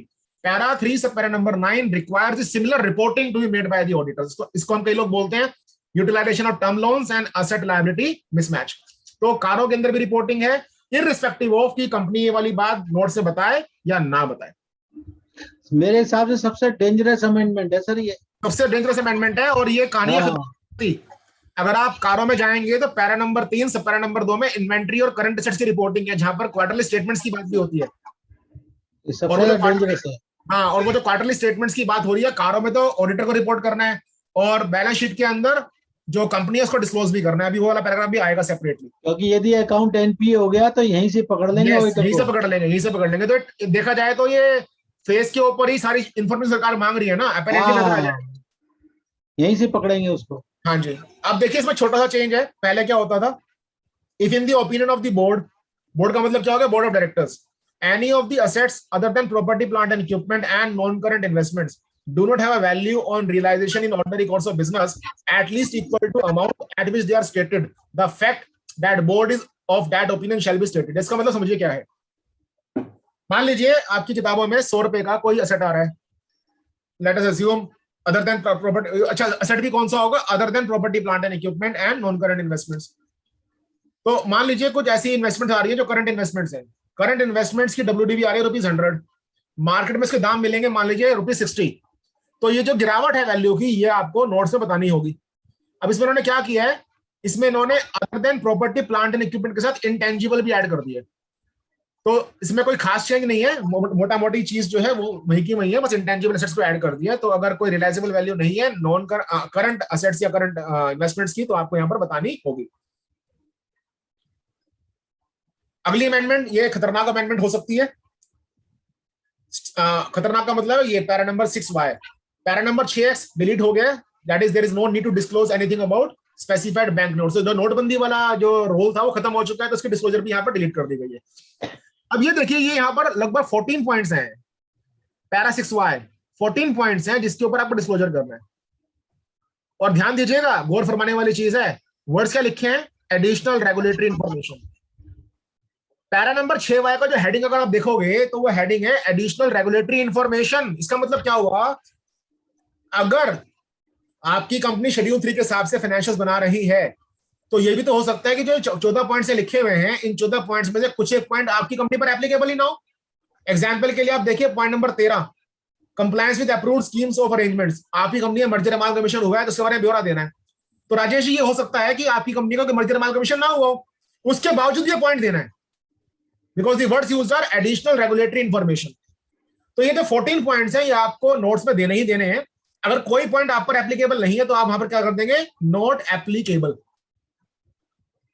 Para 3 sub para number 9 requires similar reporting to be made by the auditors. इसको हम कई लोग बोलते हैं utilisation of term loans and asset liability mismatch. तो कारो के अंदर भी रिपोर्टिंग है, इररिस्पेक्टिव ऑफ की कंपनी ये वाली बात नोट से बताए या ना बताए। मेरे हिसाब से सबसे डेंजरस अमेंडमेंट है सर ये, सबसे डेंजरस अमेंडमेंट है। और ये कहानी अगर आप कारों में जाएंगे तो para number 3 sub para number 2 में इन्वेंट्री और करंट एसेट्स की रिपोर्टिंग है, जहां पर क्वार्टरली स्टेटमेंट्स की बात भी होती है। सबसे डेंजरस है। हाँ, और वो जो क्वार्टरली स्टेटमेंट्स की बात हो रही है, कारों में तो ऑडिटर को रिपोर्ट करना है और बैलेंस शीट के अंदर जो कंपनी है उसको डिस्क्लोज भी करना है। अभी वो वाला पैराग्राफ भी आएगा सेपरेटली, क्योंकि यदि अकाउंट एनपीए हो गया तो यहीं से पकड़ लेंगे। यहीं से पकड़ लेंगे, यहीं से पकड़ लेंगे। तो देखा जाए तो ये फेस के ऊपर ही सारी इंफॉर्मेशन सरकार मांग रही है ना, अपैरेंटली नजर आ जाए, यहीं से पकड़ेंगे उसको। हाँ जी। अब देखिए इसमें छोटा सा चेंज है। पहले क्या होता था, if in the opinion of the board, board का मतलब क्या होगा? Board of directors, any of the assets other than property plant and equipment and non current investments do not have a value on realization in ordinary course of business at least equal to amount at which they are stated. The fact that board is of that opinion shall be stated. इसका मतलब समझिए क्या है. मान लीजिए आपकी किताबों में 100 रुपए का कोई असेट आ रहा है. Let us assume other than property. अच्छा, असेट भी कौन सा होगा? Other than property, plant and equipment and non-current investments. तो मान लीजिए कुछ ऐसी इन्वेस्टमेंट आ रही है जो करंट इन्वेस्टमेंट्स है. करंट इन्वेस्टमेंट्स की WDV आ रही है ₹100. मार्केट में इसके दाम मिलेंगे मान लीजिए ₹60. तो ये जो गिरावट है वैल्यू की, ये आपको नोट्स में बतानी होगी. अब इसमें इन्होंने क्या किया है, इसमें इन्होंने other than property plant and equipment के साथ इंटेंजिबल भी ऐड कर दिया. तो इसमें कोई खास चेंज नहीं है, मोटा मोटी चीज जो है वो वही की वही है, बस इंटेंजिबल एसेट्स को ऐड कर दिया. तो अगर कोई रियलाइजेबल वैल्यू नहीं है नॉन करंट असेट्स या करंट इन्वेस्टमेंट्स की, तो आपको यहाँ पर बतानी होगी. अगली अमेंडमेंट, ये खतरनाक अमेंडमेंट हो सकती है. खतरनाक का मतलब है ये para number 6Y. Para number 6X delete हो गया. That is there is no need to disclose anything about specified bank notes. जो नोटबंदी वाला जो रोल था वो खत्म हो चुका है, तो उसकी डिस्क्लोजर भी यहाँ पर डिलीट कर दी गई है. अब ये देखिए, ये यहाँ पर लगभग 14 पॉइंट्स हैं. पैरा 6Y 14 पॉइंट्स हैं जिसके ऊपर आपको डिस्क्लोजर करना है. और ध्यान दीजिएगा, गौर फरमाने वाली चीज है, वर्ड्स क्या लिखे हैं? Additional regulatory information. Para number 6Y का जो हेडिंग अगर आप देखोगे तो वो हेडिंग है एडिशनल रेगुलेटरी इंफॉर्मेशन. इसका मतलब क्या हुआ? अगर आपकी कंपनी शेड्यूल 3 के हिसाब से फाइनेंशियल्स बना रही है, तो ये भी तो हो सकता है कि जो 14 पॉइंट्स लिखे हुए हैं, इन 14 पॉइंट्स में से कुछ एक पॉइंट आपकी कंपनी पर एप्लीकेबल ही ना हो. एग्जांपल के लिए आप देखिए point number 13, compliance with approved schemes of arrangements. आपकी कंपनी में मर्जर अमालगमेशन हुआ है तो उसके बारे में ब्यौरा देना है. तो राजेश जी, ये हो सकता है कि आपकी कंपनी का मर्जर अमालगमेशन ना हुआ हो, उसके बावजूद ये पॉइंट देना है, because the words used are additional regulatory information. तो ये जो 14 पॉइंट्स हैं ये आपको नोट्स में देने ही देने हैं. अगर कोई पॉइंट आप पर एप्लीकेबल नहीं है तो आप वहां पर क्या कर देंगे? Not applicable.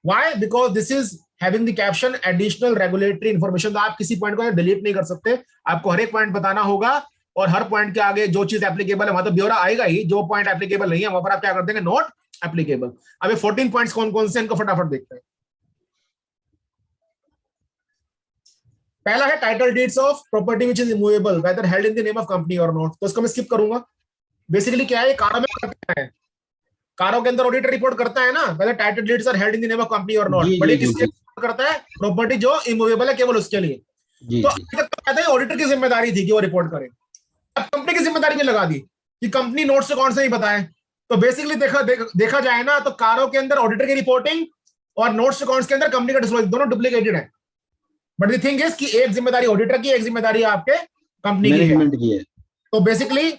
Why? Because this is having the caption additional regulatory information. तो आप किसी पॉइंट को डिलीट नहीं कर सकते, आपको हर एक पॉइंट बताना होगा, और हर पॉइंट के आगे जो चीज एप्लीकेबल है वहां तो ब्यौरा आएगा ही. जो पॉइंट एप्लीकेबल नहीं है वहां पर आप क्या कर देंगे? Not applicable. अब ये 14 पॉइंट्स कौन कौन से, इनको फटाफट देखते हैं. पहला है title deeds of property which is immovable whether held in the name of company और नॉट. तो इसको मैं स्किप करूंगा. बेसिकली क्या है, कारो में करता है, कारो के अंदर ऑडिटर रिपोर्ट करता है ना, whether title deeds are held in the name of company और नॉट. बट ये किसके लिए करता है? प्रॉपर्टी जो इमूवेबल है केवल उसके लिए. तो कहते हैं ऑडिटर की जिम्मेदारी थी कि वो रिपोर्ट करे. अब कंपनी की जिम्मेदारी भी लगा दी कि कंपनी नोट्स से कौन से ही बताए. तो बेसिकली देखा जाए ना, तो कारो के अंदर ऑडिटर की रिपोर्टिंग और नोट्स अकाउंट्स के अंदर कंपनी का डिस्क्लोजर दोनों डुप्लीकेटेड है. बट द थिंग इज कि एक जिम्मेदारी ऑडिटर की, एक जिम्मेदारी आपके कंपनी की है. तो बेसिकली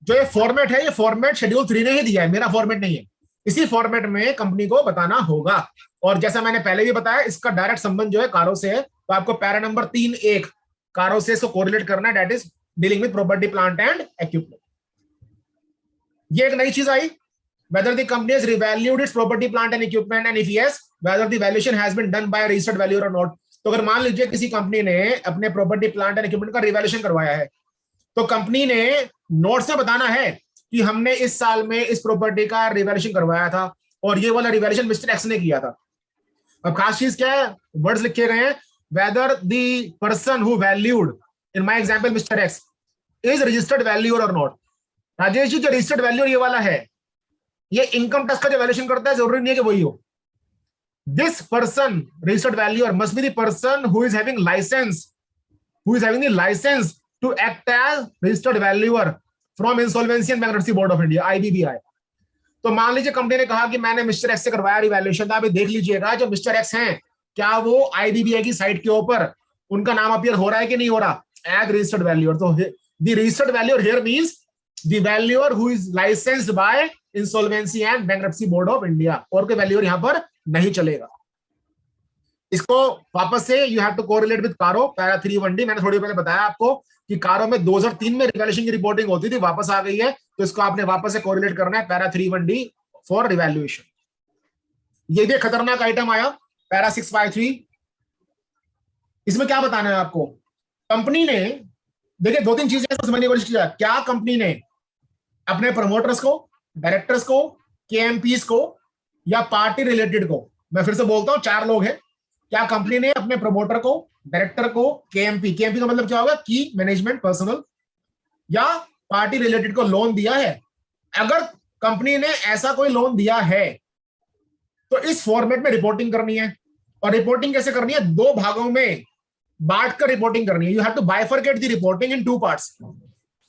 जो ये फॉर्मेट है, ये फॉर्मेट शेड्यूल 3 ने ही दिया है, मेरा फॉर्मेट नहीं है. इसी फॉर्मेट में कंपनी को बताना होगा. और जैसा मैंने पहले भी बताया, इसका डायरेक्ट संबंध जो है कारो से है. तो आपको पैरा नंबर 3(1) कारो से इसको कोरिलेट करना है, that is dealing with property plant and equipment. ये एक नई चीज आई, whether the company has revalued its property plant and equipment, and if yes, whether the valuation has been done by a registered valuer or not. तो अगर मान लीजिए किसी कंपनी ने अपने प्रॉपर्टी प्लांट एंड इक्विपमेंट का रिवैल्यूएशन करवाया है, तो कंपनी ने नोट्स में बताना है कि हमने इस साल में इस प्रॉपर्टी का रिवैल्यूएशन करवाया था और ये वाला रिवैल्यूएशन मिस्टर एक्स ने किया था. अब खास चीज क्या है, वर्ड्स लिखे गए हैं, whether the person who valued, in my example mister x, is registered valuer और नॉट. राजेश जी, जो रजिस्टर्ड वैल्यूअर ये वाला है, ये इनकम टैक्स का जो वैल्यूएशन करता है, जरूरी नहीं है कि वही हो. This person, registered valuer, must be the person who is having the license to act as registered valuer from Insolvency and Bankruptcy Board of India, IBBI. तो मान लीजिए कंपनी ने कहा कि मैंने मिस्टर एक्स से करवाया रिवैल्यूएशन. तो आप देख लीजिएगा जो मिस्टर एक्स हैं, क्या वो IBBI की साइट के ऊपर उनका नाम अपीयर हो रहा है कि नहीं हो रहा, एज रजिस्टर्ड वैल्यूअर. तो the registered valuer here means the valuer who is licensed by Insolvency and Bankruptcy Board of India. और कोई वैल्यूअर यहाँ पर नहीं चलेगा. इसको वापस से you have to correlate with CARO para 3(1)D. मैंने थोड़ी पहले बताया आपको कि कारो में 2003 में रिवैल्यूएशन की रिपोर्टिंग होती थी, वापस आ गई है, तो इसको आपने वापस से कोरिलेट करना है पैरा 3(1)D फॉर रिवैल्यूएशन. ये भी खतरनाक आइटम आया पैरा 6(3). इसमें क्या बताना है आपको? कंपनी ने, देखिए 2-3 चीजें समझने की कोशिश किया. क्या कंपनी ने अपने प्रमोटर्स को, डायरेक्टर्स को, KMPs को या पार्टी रिलेटेड को, मैं फिर से बोलता हूं 4 लोग हैं, क्या कंपनी ने अपने प्रमोटर को, डायरेक्टर को, KMP का मतलब क्या होगा, की मैनेजमेंट पर्सनल, या पार्टी रिलेटेड को लोन दिया है? अगर कंपनी ने ऐसा कोई लोन दिया है तो इस फॉर्मेट में रिपोर्टिंग करनी है। और रिपोर्टिंग कैसे करनी है? दो भागों में बांट कर रिपोर्टिंग करनी है। You have to bifurcate the reporting in two parts.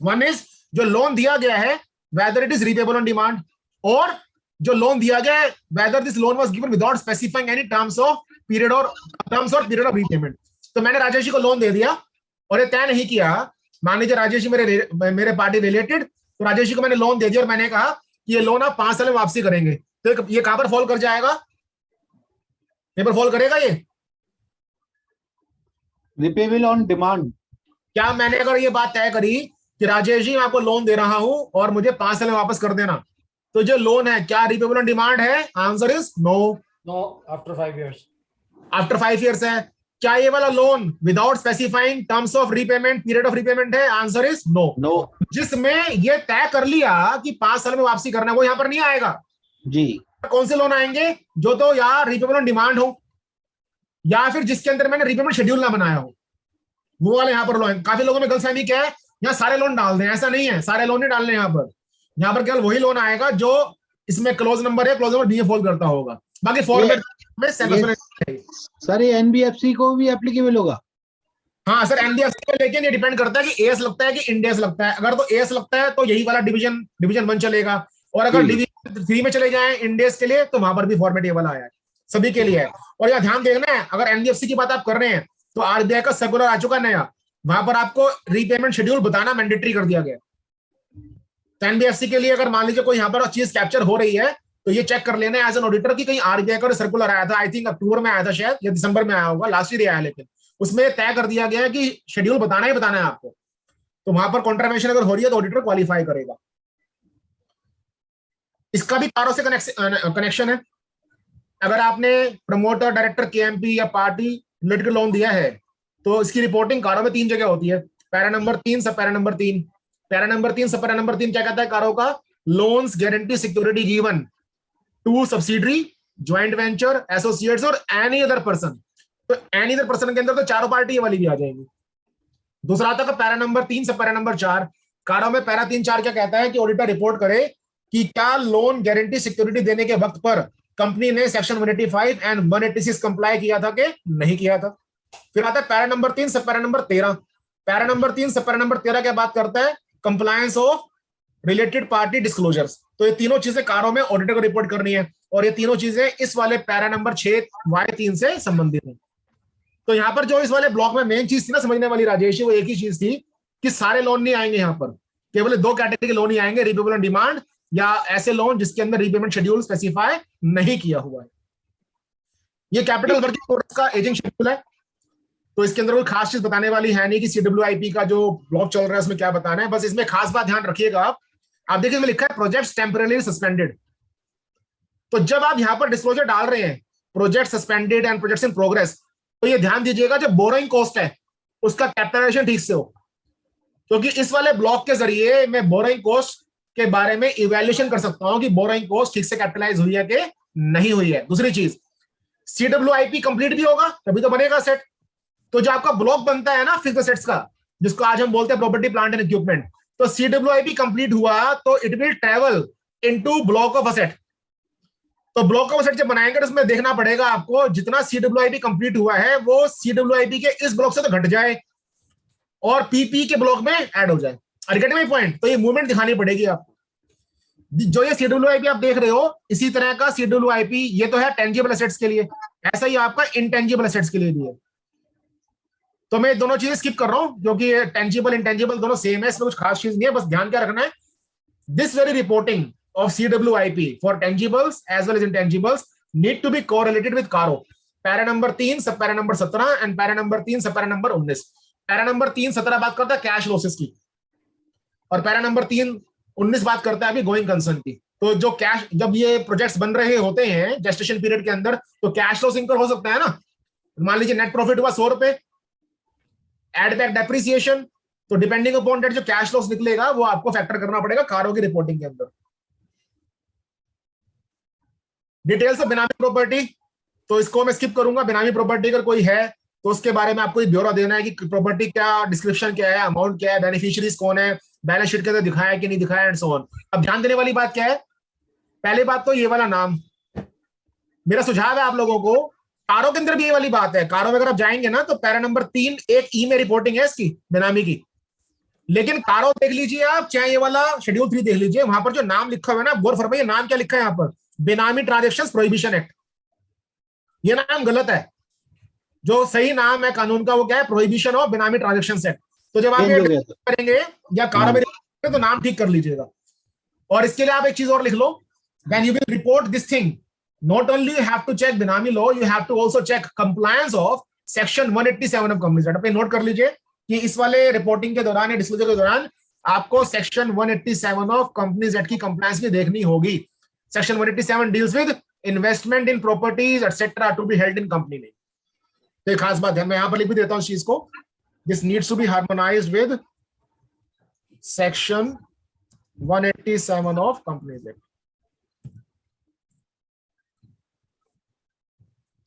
One is जो लोन दिया गया है whether it is repayable on demand, और जो लोन दिया गया है whether this loan was given without specifying any terms और पीरियड ऑफ रीपेमेंट। तो मैंने राजेश जी को लोन दे दिया और ये तय नहीं किया, मान लीजिए राजेश जी मेरे पार्टी रिलेटेड, तो राजेश जी को मैंने लोन दे दिया और मैंने कहा कि ये लोन आप 5 साल में वापसी करेंगे, तो ये कहां पर फॉल कर जाएगा? पेपर फॉल करेगा ये? Repayable on demand. क्या मैंने अगर ये बात तय करी कि राजेश जी मैं आपको लोन दे रहा हूं और मुझे 5 साल में वापस कर देना, तो जो लोन है क्या रिपेबल ऑन डिमांड है? Answer is no. No, after 5 years। After 5 years है। क्या ये वाला loan without specifying terms of repayment, period of repayment है? Answer is no. नो जिसमें ये तय कर लिया कि 5 साल में वापसी करना है, वो यहां पर नहीं आएगा जी। कौन से लोन आएंगे? जो तो या रिपेबल ऑन डिमांड हो या फिर जिसके अंदर मैंने रिपेमेंट शेड्यूल ना बनाया हो, वो वाले यहां पर लोन। काफी लोगों में गलतफहमी क्या है, यहाँ सारे लोन डाल दें, ऐसा नहीं है, सारे लोन नहीं डालने यहाँ पर केवल वही लोन आएगा जो इसमें क्लोज नंबर है, क्लोज नंबर डी फॉल करता होगा। बाकी फॉर्मेट में सर ये एनबीएफसी को भी एप्लीकेबल होगा? हाँ सर, एनबीएफसी में, लेकिन ये डिपेंड करता है कि एएस लगता है कि इंडेस लगता है। अगर तो एएस लगता है तो यही वाला डिवीजन 1 चलेगा, और अगर डिवीजन 3 में चले जाए इंडेस के लिए तो वहां पर भी फॉर्मेट ये वाला आया है, सभी के लिए है। और यहाँ ध्यान देखना है, अगर एनबीएफसी की बात आप कर रहे हैं तो आरबीआई का सर्कुलर आ चुका नया, वहां पर आपको रीपेमेंट शेड्यूल बताना मैंडेटरी कर दिया गया। तो एनबीएफसी के लिए अगर मान लीजिए कोई यहाँ पर चीज कैप्चर हो रही है तो ये चेक कर लेना एज एन ऑडिटर की कहीं आरबीआई का सर्कुलर आया था, आई थिंक अक्टूबर में आया था शायद, या दिसंबर में आया होगा, लास्ट ईयर आया, लेकिन उसमें तय कर दिया गया कि शेड्यूल बताना ही बताना है आपको। तो वहां पर कॉन्ट्रावेंशन अगर हो रही है तो ऑडिटर क्वालिफाई करेगा। इसका भी कारों से कनेक्शन है। अगर आपने प्रमोटर, डायरेक्टर, केएमपी या पार्टी रिलेटेड लोन दिया है तो इसकी रिपोर्टिंग कारों में 3 जगह होती है। Para number 3, sub para number 3। Para number 3, sub para number 3 क्या कहता है कारों का? Loans guarantee security given to subsidiary, joint venture, associates और एनी अदर पर्सन। तो एनी अदर पर्सन के अंदर तो चारों पार्टी ये वाली भी आ जाएगी। दूसरा आता है para number 3, sub para number 4। कारों में पैरा 3, 4 क्या कहता है कि ऑडिटर रिपोर्ट करे कि क्या लोन गारंटी सिक्योरिटी देने के वक्त पर कंपनी ने सेक्शन 185 एंड 186 कंप्लाई किया था कि नहीं किया था। फिर आता है para number 3, sub para number 13। Para number 3, sub para number 13 क्या बात करता है? Compliance of related party disclosures. तो ये तीनों चीजें कारों में ऑडिटर को रिपोर्ट करनी है, और ये तीनों चीजें इस वाले पैरा नंबर 6 Y3 से संबंधित है। तो यहाँ पर जो इस वाले ब्लॉक में मेन चीज थी ना समझने वाली राजेश, वो एक ही चीज थी कि सारे लोन नहीं आएंगे यहाँ पर, केवल 2 कैटेगरी के लोन ही आएंगे, रिपेबल ऑन डिमांड या ऐसे लोन जिसके अंदर रीपेमेंट शेड्यूल स्पेसिफाई नहीं किया हुआ है। ये कैपिटल वर्किंग प्रोडक्ट्स का एजिंग शेड्यूल है, तो इसके अंदर कोई खास चीज बताने वाली है नहीं कि सीडब्ल्यूआईपी का जो ब्लॉक चल रहा है उसमें क्या बताना है। बस इसमें खास बात ध्यान रखिएगा आप देखिए इसमें लिखा है प्रोजेक्ट्स टेम्परेरी सस्पेंडेड। तो जब आप यहां पर डिस्क्लोजर डाल रहे हैं project suspended and projects in progress, तो ये ध्यान दीजिएगा जो बोरोइंग कॉस्ट है उसका कैपिटलाइजेशन ठीक से हो, क्योंकि इस वाले ब्लॉक के जरिए मैं बोरोइंग कॉस्ट के बारे में इवैल्यूएशन कर सकता हूं कि बोरोइंग कॉस्ट ठीक से कैपिटलाइज हुई है कि नहीं हुई है। दूसरी चीज, सीडब्ल्यूआईपी कंप्लीट भी होगा तभी तो बनेगा सेट। तो जो आपका ब्लॉक बनता है ना फिक्स्ड एसेट्स का, जिसको आज हम बोलते हैं प्रॉपर्टी, प्लांट एंड इक्विपमेंट, तो सीडब्ल्यूआईपी कंप्लीट हुआ तो it will travel into block of asset. तो ब्लॉक ऑफ असेट जब बनाएंगे तो उसमें देखना पड़ेगा आपको जितना सीडब्ल्यूआईपी कंप्लीट हुआ है वो सीडब्ल्यूआईपी के इस ब्लॉक से तो घट जाए और पीपी के ब्लॉक में ऐड हो जाए। Getting point? तो ये मूवमेंट दिखानी पड़ेगी आपको। जो ये सीडब्ल्यूआईपी आप देख रहे हो इसी तरह का सीडब्ल्यूआईपी, ये तो है टेंजिबल एसेट्स के लिए, ऐसा ही आपका इंटेंजिबल एसेट्स के लिए भी है। तो मैं दोनों चीजें स्किप कर रहा हूं क्योंकि टेंजिबल इंटेंजिबल दोनों सेम है, इसमें कुछ खास चीज नहीं है। बस ध्यान क्या रखना है, this very reporting of CWIP for tangibles as well as intangibles need to be correlated with CARO. Para number 3 sub para number 17 and para number 3 sub para number 19। Para number 3 17 बात करता है कैश लॉसेस की, और पैरा नंबर 3 19 बात करता है अभी गोइंग कंसर्न की। तो जो कैश, जब ये प्रोजेक्ट्स बन रहे होते हैं जेस्टेशन पीरियड के अंदर, तो कैश लॉस इंकर हो सकता है ना। मान लीजिए नेट प्रॉफिट हुआ 100 रुपए, एड बैक डेप्रिसिएशन, तो डिपेंडिंग अपॉन डेट जो कैश लॉस निकलेगा वो आपको फैक्टर करना पड़ेगा कारो की रिपोर्टिंग के अंदर। डिटेल्स ऑफ बिनामी प्रॉपर्टी, तो इसको मैं स्किप करूंगा। बिनामी प्रॉपर्टी अगर कोई है तो उसके बारे में आपको ब्यौरा देना है कि प्रॉपर्टी क्या, डिस्क्रिप्शन क्या है, अमाउंट क्या है, बेनिफिशियरीज कौन है, बैलेंस शीट के अंदर दिखाया कि नहीं दिखाया एंड सो ऑन। अब ध्यान देने वाली बात क्या है, पहली बात तो ये वाला नाम, मेरा सुझाव है आप लोगों को, कारो के अंदर भी ये वाली बात है। कारो में अगर आप जाएंगे ना तो पैरा नंबर 3 एक ई में रिपोर्टिंग है इसकी बेनामी की, लेकिन कारो देख लीजिए आप, चाहे ये वाला शेड्यूल 3 देख लीजिए, वहां पर जो नाम लिखा हुआ है ना, गौर फरमाइए नाम क्या लिखा है यहाँ पर, बेनामी ट्रांजेक्शंस प्रोहिबिशन एक्ट। ये नाम गलत है, जो सही नाम है कानून का वो क्या है, प्रोहिबिशन ऑफ बेनामी ट्रांजेक्शंस एक्ट। तो जब आप चेंज ये हो गया सर। करेंगे या कारो में तो नाम ठीक कर लीजिएगा। और इसके लिए आप एक चीज और लिख लो, when you will report this thing, not only you have to check Benami law, you have to also check compliance of section 187 of Companies Act। Note कर लीजिए कि इस वाले रिपोर्टिंग के दौरान या डिस्क्लोजर के दौरान आपको सेक्शन 187 ऑफ कंपनीज एक्ट की कंप्लायंस भी देखनी होगी। Section 187 deals with investment in properties etcetera to be held in company name. तो एक खास बात है, मैं यहां पर लिख भी देता हूं इस चीज को, this needs to be harmonised with section 187 of companies act.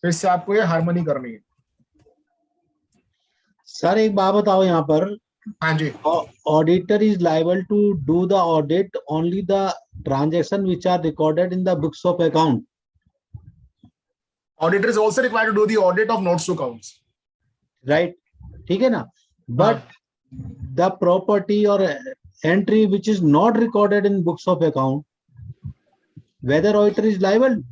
तो इससे आपको ये हार्मनी करनी है। सर एक बात बताओ यहाँ पर, हाँ जी, auditor is liable to do the audit only the transaction which are recorded in the books of account, auditor is also required to do the audit of notes to accounts, right? ठीक है ना, but the property or entry which is not recorded in books of account, whether auditor is liable?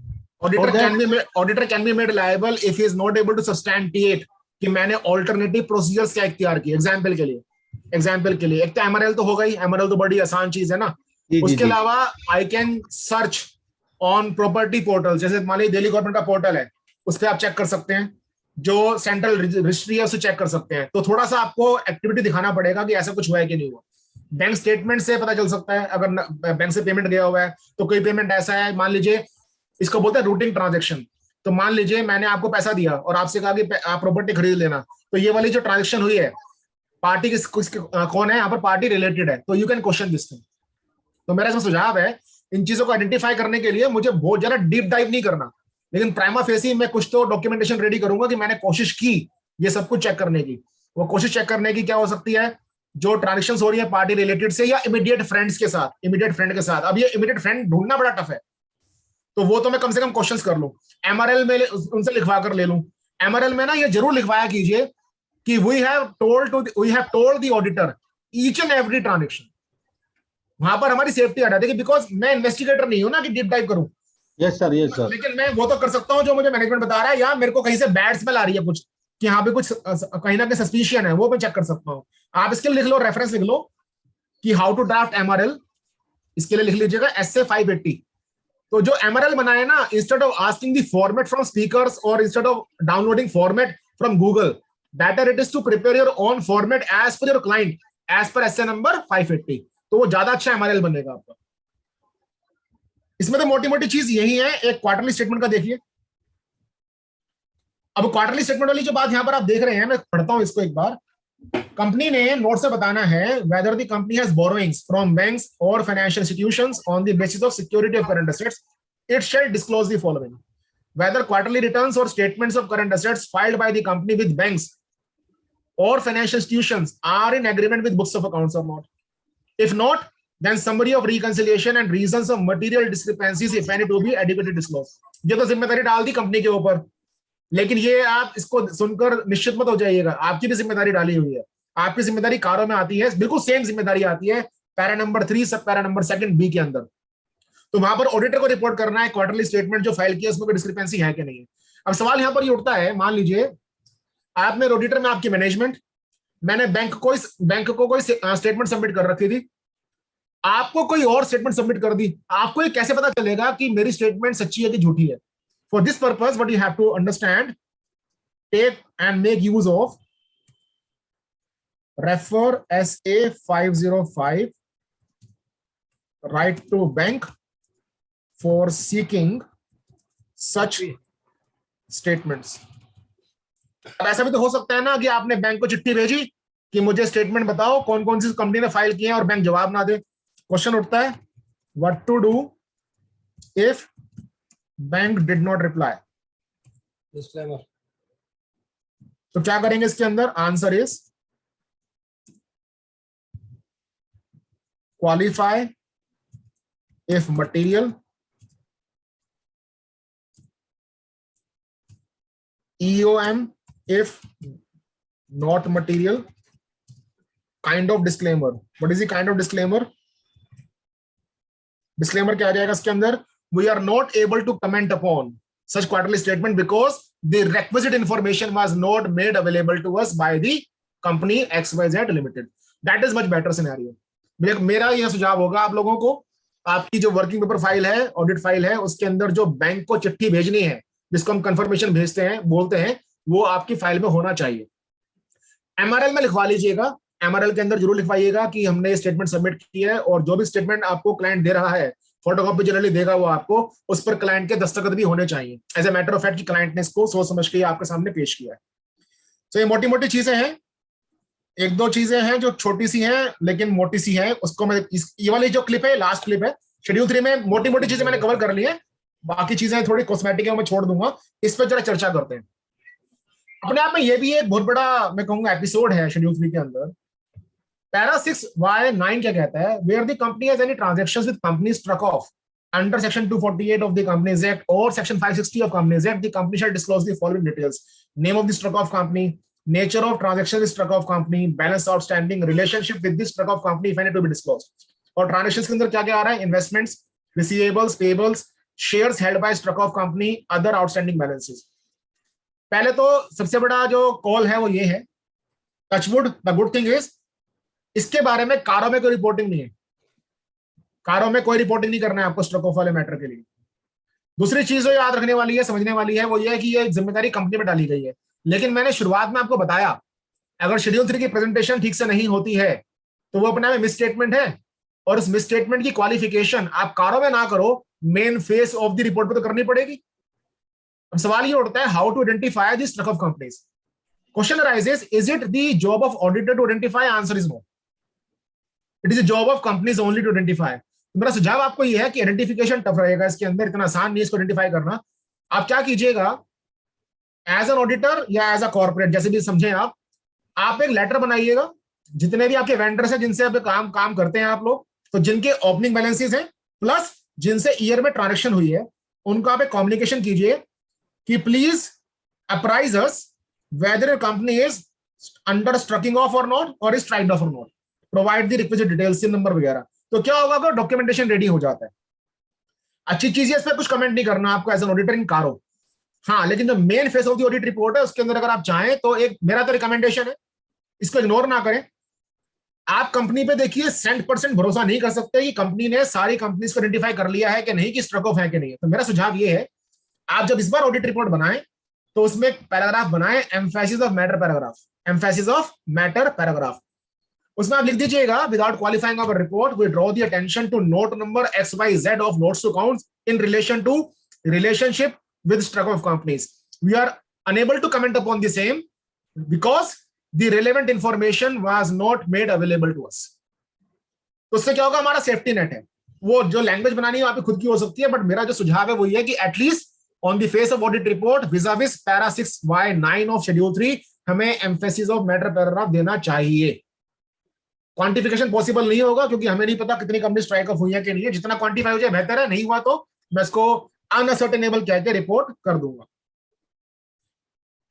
Auditor can be made liable if he is not able to substantiate कि मैंने ऑल्टरनेटिव प्रोसीजर्स क्या इख्तियार किए। एग्जांपल के लिए एक तो एमआरएल तो हो गई, एमआरएल तो बड़ी आसान चीज है ना। उसके अलावा I can search on property portal, जैसे मान लीजिए दिल्ली गवर्नमेंट का पोर्टल है, उस पर आप चेक कर सकते हैं, जो सेंट्रल रजिस्ट्री है उसे चेक कर सकते हैं। तो थोड़ा सा आपको एक्टिविटी दिखाना पड़ेगा कि ऐसा कुछ हुआ है कि नहीं हुआ। बैंक स्टेटमेंट से पता चल सकता है, अगर बैंक से पेमेंट गया हुआ है तो कोई पेमेंट ऐसा है, मान लीजिए इसको बोलते हैं रूटिंग ट्रांजैक्शन। तो मान लीजिए मैंने आपको पैसा दिया और आपसे कहा कि आप प्रॉपर्टी खरीद लेना, तो ये वाली जो ट्रांजैक्शन हुई है, पार्टी कौन है यहाँ पर, पार्टी रिलेटेड है, तो you can question this thing. तो मेरा इसमें सुझाव है, इन चीजों को आइडेंटिफाई करने के लिए मुझे बहुत ज्यादा डीप डाइव नहीं करना, लेकिन प्राइमा फेसी मैं कुछ तो डॉक्यूमेंटेशन रेडी करूंगा कि मैंने कोशिश की ये सब कुछ चेक करने की। वो कोशिश चेक करने की क्या हो सकती है, जो ट्रांजेक्शन हो रही है पार्टी रिलेटेड से या इमीडिएट फ्रेंड्स के साथ, इमीडिएट फ्रेंड के साथ। अब ये इमीडिएट फ्रेंड ढूंढना बड़ा टफ है, तो वो तो मैं कम से कम क्वेश्चंस कर लूं, एमआरएल में उनसे लिखवा कर ले लूं। एमआरएल में ना ये जरूर लिखवाया कीजिए कि we have told the auditor each and every transaction. वहां पर हमारी सेफ्टी आ जाती है, बिकॉज मैं इन्वेस्टिगेटर नहीं हूं ना कि डीप डाइव करूं। Yes sir, yes sir. लेकिन मैं वो तो कर सकता हूं जो मुझे मैनेजमेंट बता रहा है, या मेरे को कहीं से बैड स्मेल आ रही है कुछ कि यहाँ पे कुछ कहीं ना कहीं सस्पिशियन है, वो मैं चेक कर सकता हूँ। आप इसके लिए लिख लो, रेफरेंस लिख लो कि हाउ टू ड्राफ्ट एमआरएल, इसके लिए लिख लीजिएगा SA 580। तो जो एमआरएल बनाए ना, instead of asking the format from speakers और instead of downloading format from Google, better it is to prepare your own format as per your client as per SA number 580। तो वो ज्यादा अच्छा एमआरएल बनेगा आपका। इसमें तो मोटी मोटी चीज यही है। एक क्वार्टरली स्टेटमेंट का देखिए। अब क्वार्टरली स्टेटमेंट वाली जो बात यहां पर आप देख रहे हैं, मैं पढ़ता हूं इसको एक बार। कंपनी ने नोट से बताना है whether the company has borrowings from banks or financial institutions on the basis of security of current assets, it shall disclose the following: whether quarterly returns or statements of current assets filed by the company with banks or financial institutions are in agreement with books of accounts or not. If not, then summary of reconciliation and reasons of material discrepancies, if any, to be adequately disclosed. ये तो जिम्मेदारी डाल दी कंपनी के ऊपर, लेकिन ये आप इसको सुनकर निश्चित मत हो जाइएगा, आपकी भी जिम्मेदारी डाली हुई है। आपकी जिम्मेदारी कारों में आती है, बिल्कुल सेम जिम्मेदारी आती है para number 3 sub para number 2 B के अंदर। तो वहां पर ऑडिटर को रिपोर्ट करना है क्वार्टरली स्टेटमेंट जो फाइल किया उसमें कोई डिस्क्रिपेंसी है कि नहीं है। अब सवाल यहां पर ये उठता है, मान लीजिए आप में ऑडिटर में आपकी मैनेजमेंट, मैंने बैंक को कोई स्टेटमेंट सबमिट कर रखी थी, आपको कोई और स्टेटमेंट सबमिट कर दी। आपको ये कैसे पता चलेगा कि मेरी स्टेटमेंट सच्ची है कि झूठी है? For this purpose, what you have to understand, take and make use of refer SA 505 right to bank for seeking such statements. अब ऐसा भी तो हो सकता है ना कि आपने बैंक को चिट्ठी भेजी कि मुझे स्टेटमेंट बताओ कौन कौन सी कंपनी ने फाइल किए हैं, और बैंक जवाब ना दे। क्वेश्चन उठता है, what to do if bank did not reply? Disclaimer. तो क्या करेंगे इसके अंदर? Answer is qualify if material, EOM if not material, kind of disclaimer. What is the kind of disclaimer? Disclaimer क्या आ जाएगा इसके अंदर? We are not able to comment upon such quarterly statement because the requisite information was not made available to us by the company XYZ Limited. That is much better scenario. मेरा यह सुझाव होगा आप लोगों को, आपकी जो वर्किंग पेपर फाइल है, ऑडिट फाइल है, उसके अंदर जो बैंक को चिट्ठी भेजनी है, जिसको हम कंफर्मेशन भेजते हैं, बोलते हैं, वो आपकी फाइल में होना चाहिए। एमआरएल में लिखवा लीजिएगा, एमआरएल के अंदर जरूर लिखवाइएगा कि हमने स्टेटमेंट सबमिट किया है, और जो भी स्टेटमेंट आपको क्लाइंट दे रहा है, फोटोकॉपी जनरली देगा वो आपको, उस पर क्लाइंट के दस्तखत भी होने चाहिए। As a matter of fact कि क्लाइंट ने इसको सोच समझ के आपके सामने पेश किया है। तो ये मोटी मोटी चीजें हैं, एक दो चीजें हैं जो छोटी सी हैं लेकिन मोटी सी हैं, उसको मैं ये वाली जो क्लिप है, लास्ट क्लिप है शेड्यूल 3 में, मोटी मोटी चीजें मैंने कवर कर ली है, बाकी चीजें थोड़ी कॉस्मेटिक है, मैं छोड़ दूंगा। इस पर जरा चर्चा करते हैं। अपने आप में ये भी एक बहुत बड़ा मैं कहूंगा एपिसोड है शेड्यूल 3 के अंदर। पैरा 6(y)(9) क्या कहता है? Where the company has any transactions with company struck off under section 248 of the Companies Act or section 560 of Companies Act, the company shall disclose the following details: name of the struck off company, nature of transaction with struck off company, balance outstanding, relationship with the struck off company if any to be disclosed. और ट्रांजैक्शंस के अंदर क्या क्या आ रहा है? Investments, receivables, payables, shares held by struck off company, other outstanding balances. पहले तो सबसे बड़ा जो कॉल है वो ये है, touchwood, the good thing is इसके बारे में कारों में कोई रिपोर्टिंग नहीं है, कारों में कोई रिपोर्टिंग नहीं करना है आपको स्ट्रक ऑफ वाले मैटर के लिए। दूसरी चीज जो याद रखने वाली है, समझने वाली है, वो ये है कि ये जिम्मेदारी कंपनी में डाली गई है। लेकिन मैंने शुरुआत में आपको बताया, अगर शेड्यूल 3 की प्रेजेंटेशन ठीक से नहीं होती है तो वो अपने में मिस स्टेटमेंट है, और उस मिस स्टेटमेंट की क्वालिफिकेशन आप कारों में ना करो, main face of the report पे तो करनी पड़ेगी। अब सवाल ये उठता है, how to identify the struck off companies? Question arises, is it the job of auditor to identify? Answer is no, it is the job of companies only to identify. मेरा सुझाव आपको यह है कि आइडेंटिफिकेशन टफ रहेगा इसके अंदर, इतना आसान नहीं इसको आइडेंटिफाई करना। आप क्या कीजिएगा, एज एन ऑडिटर या एज अ कॉर्पोरेट, जैसे भी समझें आप एक लेटर बनाइएगा, जितने भी आपके वेंडर्स हैं जिनसे आप काम करते हैं आप लोग, तो जिनके ओपनिंग बैलेंसेस हैं प्लस जिनसे ईयर में ट्रांजेक्शन हुई है, उनको आप एक कम्युनिकेशन कीजिए कि please apprise us whether your company is under striking of और नॉट, और इज स्ट्राइक्ड ऑफ और not, provide the requisite details, SIM number वगैरह। तो क्या होगा, अगर डॉक्यूमेंटेशन रेडी हो जाता है, अच्छी चीज है, इस पर कुछ कमेंट नहीं करना आपको एज एन ऑडिटर इन कारो। हाँ, लेकिन जो main face of the audit report है उसके अंदर अगर आप चाहें तो एक मेरा तो रिकमेंडेशन है, इसको इग्नोर ना करें। आप कंपनी पे देखिए 100% भरोसा नहीं कर सकते कि कंपनी ने सारी कंपनीज को आइडेंटिफाई कर लिया है कि नहीं, कि स्ट्रक ऑफ है कि नहीं है। तो मेरा सुझाव ये है, आप जब इस बार ऑडिट रिपोर्ट बनाएं तो उसमें एक पैराग्राफ बनाएं, emphasis of matter paragraph, emphasis of matter paragraph. उसमें आप लिख दीजिएगा, without qualifying our report we draw the attention to note number XYZ of notes to accounts in relation to relationship with struck off companies. We are unable to comment upon the same because the relevant information was not made available to us. तो उससे क्या होगा, हमारा सेफ्टी नेट है। वो जो लैंग्वेज बनानी है आपकी खुद की हो सकती है, बट मेरा जो सुझाव है वो ये कि at least on the face of audit report विज़ para 6(y)(9) of schedule 3 हमें एम्फेसिस ऑफ मैटर पैराग्राफ देना चाहिए। क्वांटिफिकेशन पॉसिबल नहीं होगा क्योंकि हमें नहीं पता कितनी कंपनी स्ट्राइक ऑफ हुई है कि नहीं है। जितना क्वांटिफाई हो जाए बेहतर है, नहीं हुआ तो मैं इसको अनसर्टेनेबल कह के रिपोर्ट कर दूंगा।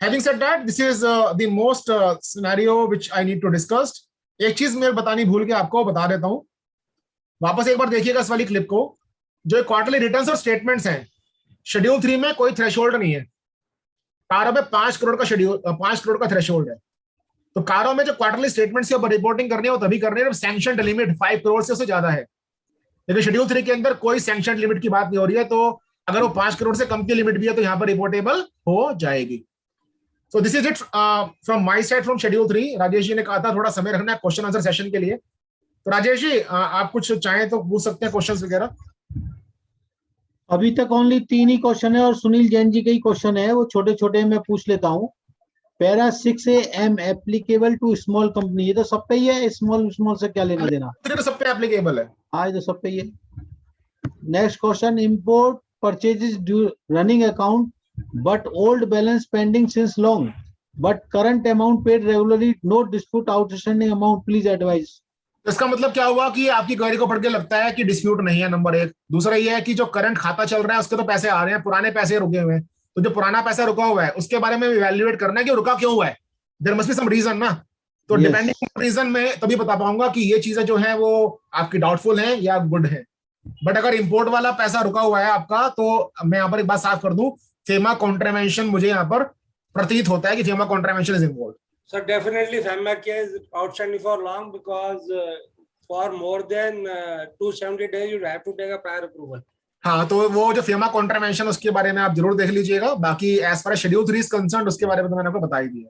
Having said that, this is the most scenario which I need to discuss. एक चीज मैं बतानी भूल के आपको बता देता हूं, वापस एक बार देखिएगा इस वाली क्लिप को। जो क्वार्टरली रिटर्न्स और स्टेटमेंट्स हैं शेड्यूल 3 में कोई थ्रेशोल्ड नहीं है। कारों में 5 करोड़ का थ्रेशोल्ड है। तो कारों में जो क्वार्टरली स्टेटमेंट्स के ऊपर रिपोर्टिंग करनी है वो तभी करनी है जब सैंक्शनड लिमिट 5 करोड़ से उससे ज्यादा है। लेकिन शेड्यूल 3 के अंदर कोई सैंक्शनड लिमिट की बात नहीं हो रही है, तो अगर वो 5 करोड़ से कम की लिमिट भी है तो यहाँ पर रिपोर्टेबल हो जाएगी। So this is it from my side from schedule 3. Rajesh ji ने कहा था थोड़ा समय रखना है क्वेश्चन आंसर सेशन के लिए, तो राजेश जी आप कुछ चाहें तो पूछ सकते हैं क्वेश्चंस वगैरह। अभी तक ओनली 3 ही क्वेश्चन है और सुनील जैन जी के ही क्वेश्चन है, वो छोटे छोटे मैं पूछ लेता हूँ। Para 6(a)(m) applicable to small company, ये तो सब पे ही है, स्मॉल से क्या लेना देना? तो सब पे एप्लीकेबल है। हाँ, ये तो सब पे ही है। Next question, import purchases running account but old balance pending since long, but current amount paid regularly, no dispute outstanding amount, please advise. तो इसका मतलब क्या हुआ कि आपकी क्वेरी को पढ़ के लगता है कि डिस्प्यूट नहीं है, नंबर एक। दूसरा ये है कि जो करंट खाता चल रहा है उसके तो पैसे आ रहे हैं, पुराने पैसे रुके हुए हैं, तो जो पुराना पैसा रुका हुआ है उसके बारे में इवैल्यूएट करना है कि रुका क्यों हुआ है, there must be some reason ना। तो Yes. डिपेंडिंग रीजन में तभी बता पाऊंगा कि ये चीजें जो है वो आपकी डाउटफुल हैं या गुड है। बट अगर इंपोर्ट वाला पैसा रुका हुआ है आपका, तो मैं यहाँ पर एक बात साफ कर दूं, फेमा कॉन्ट्रावेंशन मुझे यहाँ पर प्रतीत होता है कि FEMA contravention is involve. So definitely FEMA case outstanding for long because for more than 270 days you have to take a prior approval. हाँ, तो वो जो फेमा कॉन्ट्रावेंशन उसके बारे में आप जरूर देख लीजिएगा। बाकी as far schedule 3 is concerned उसके बारे में तो मैंने आपको बता ही दिया।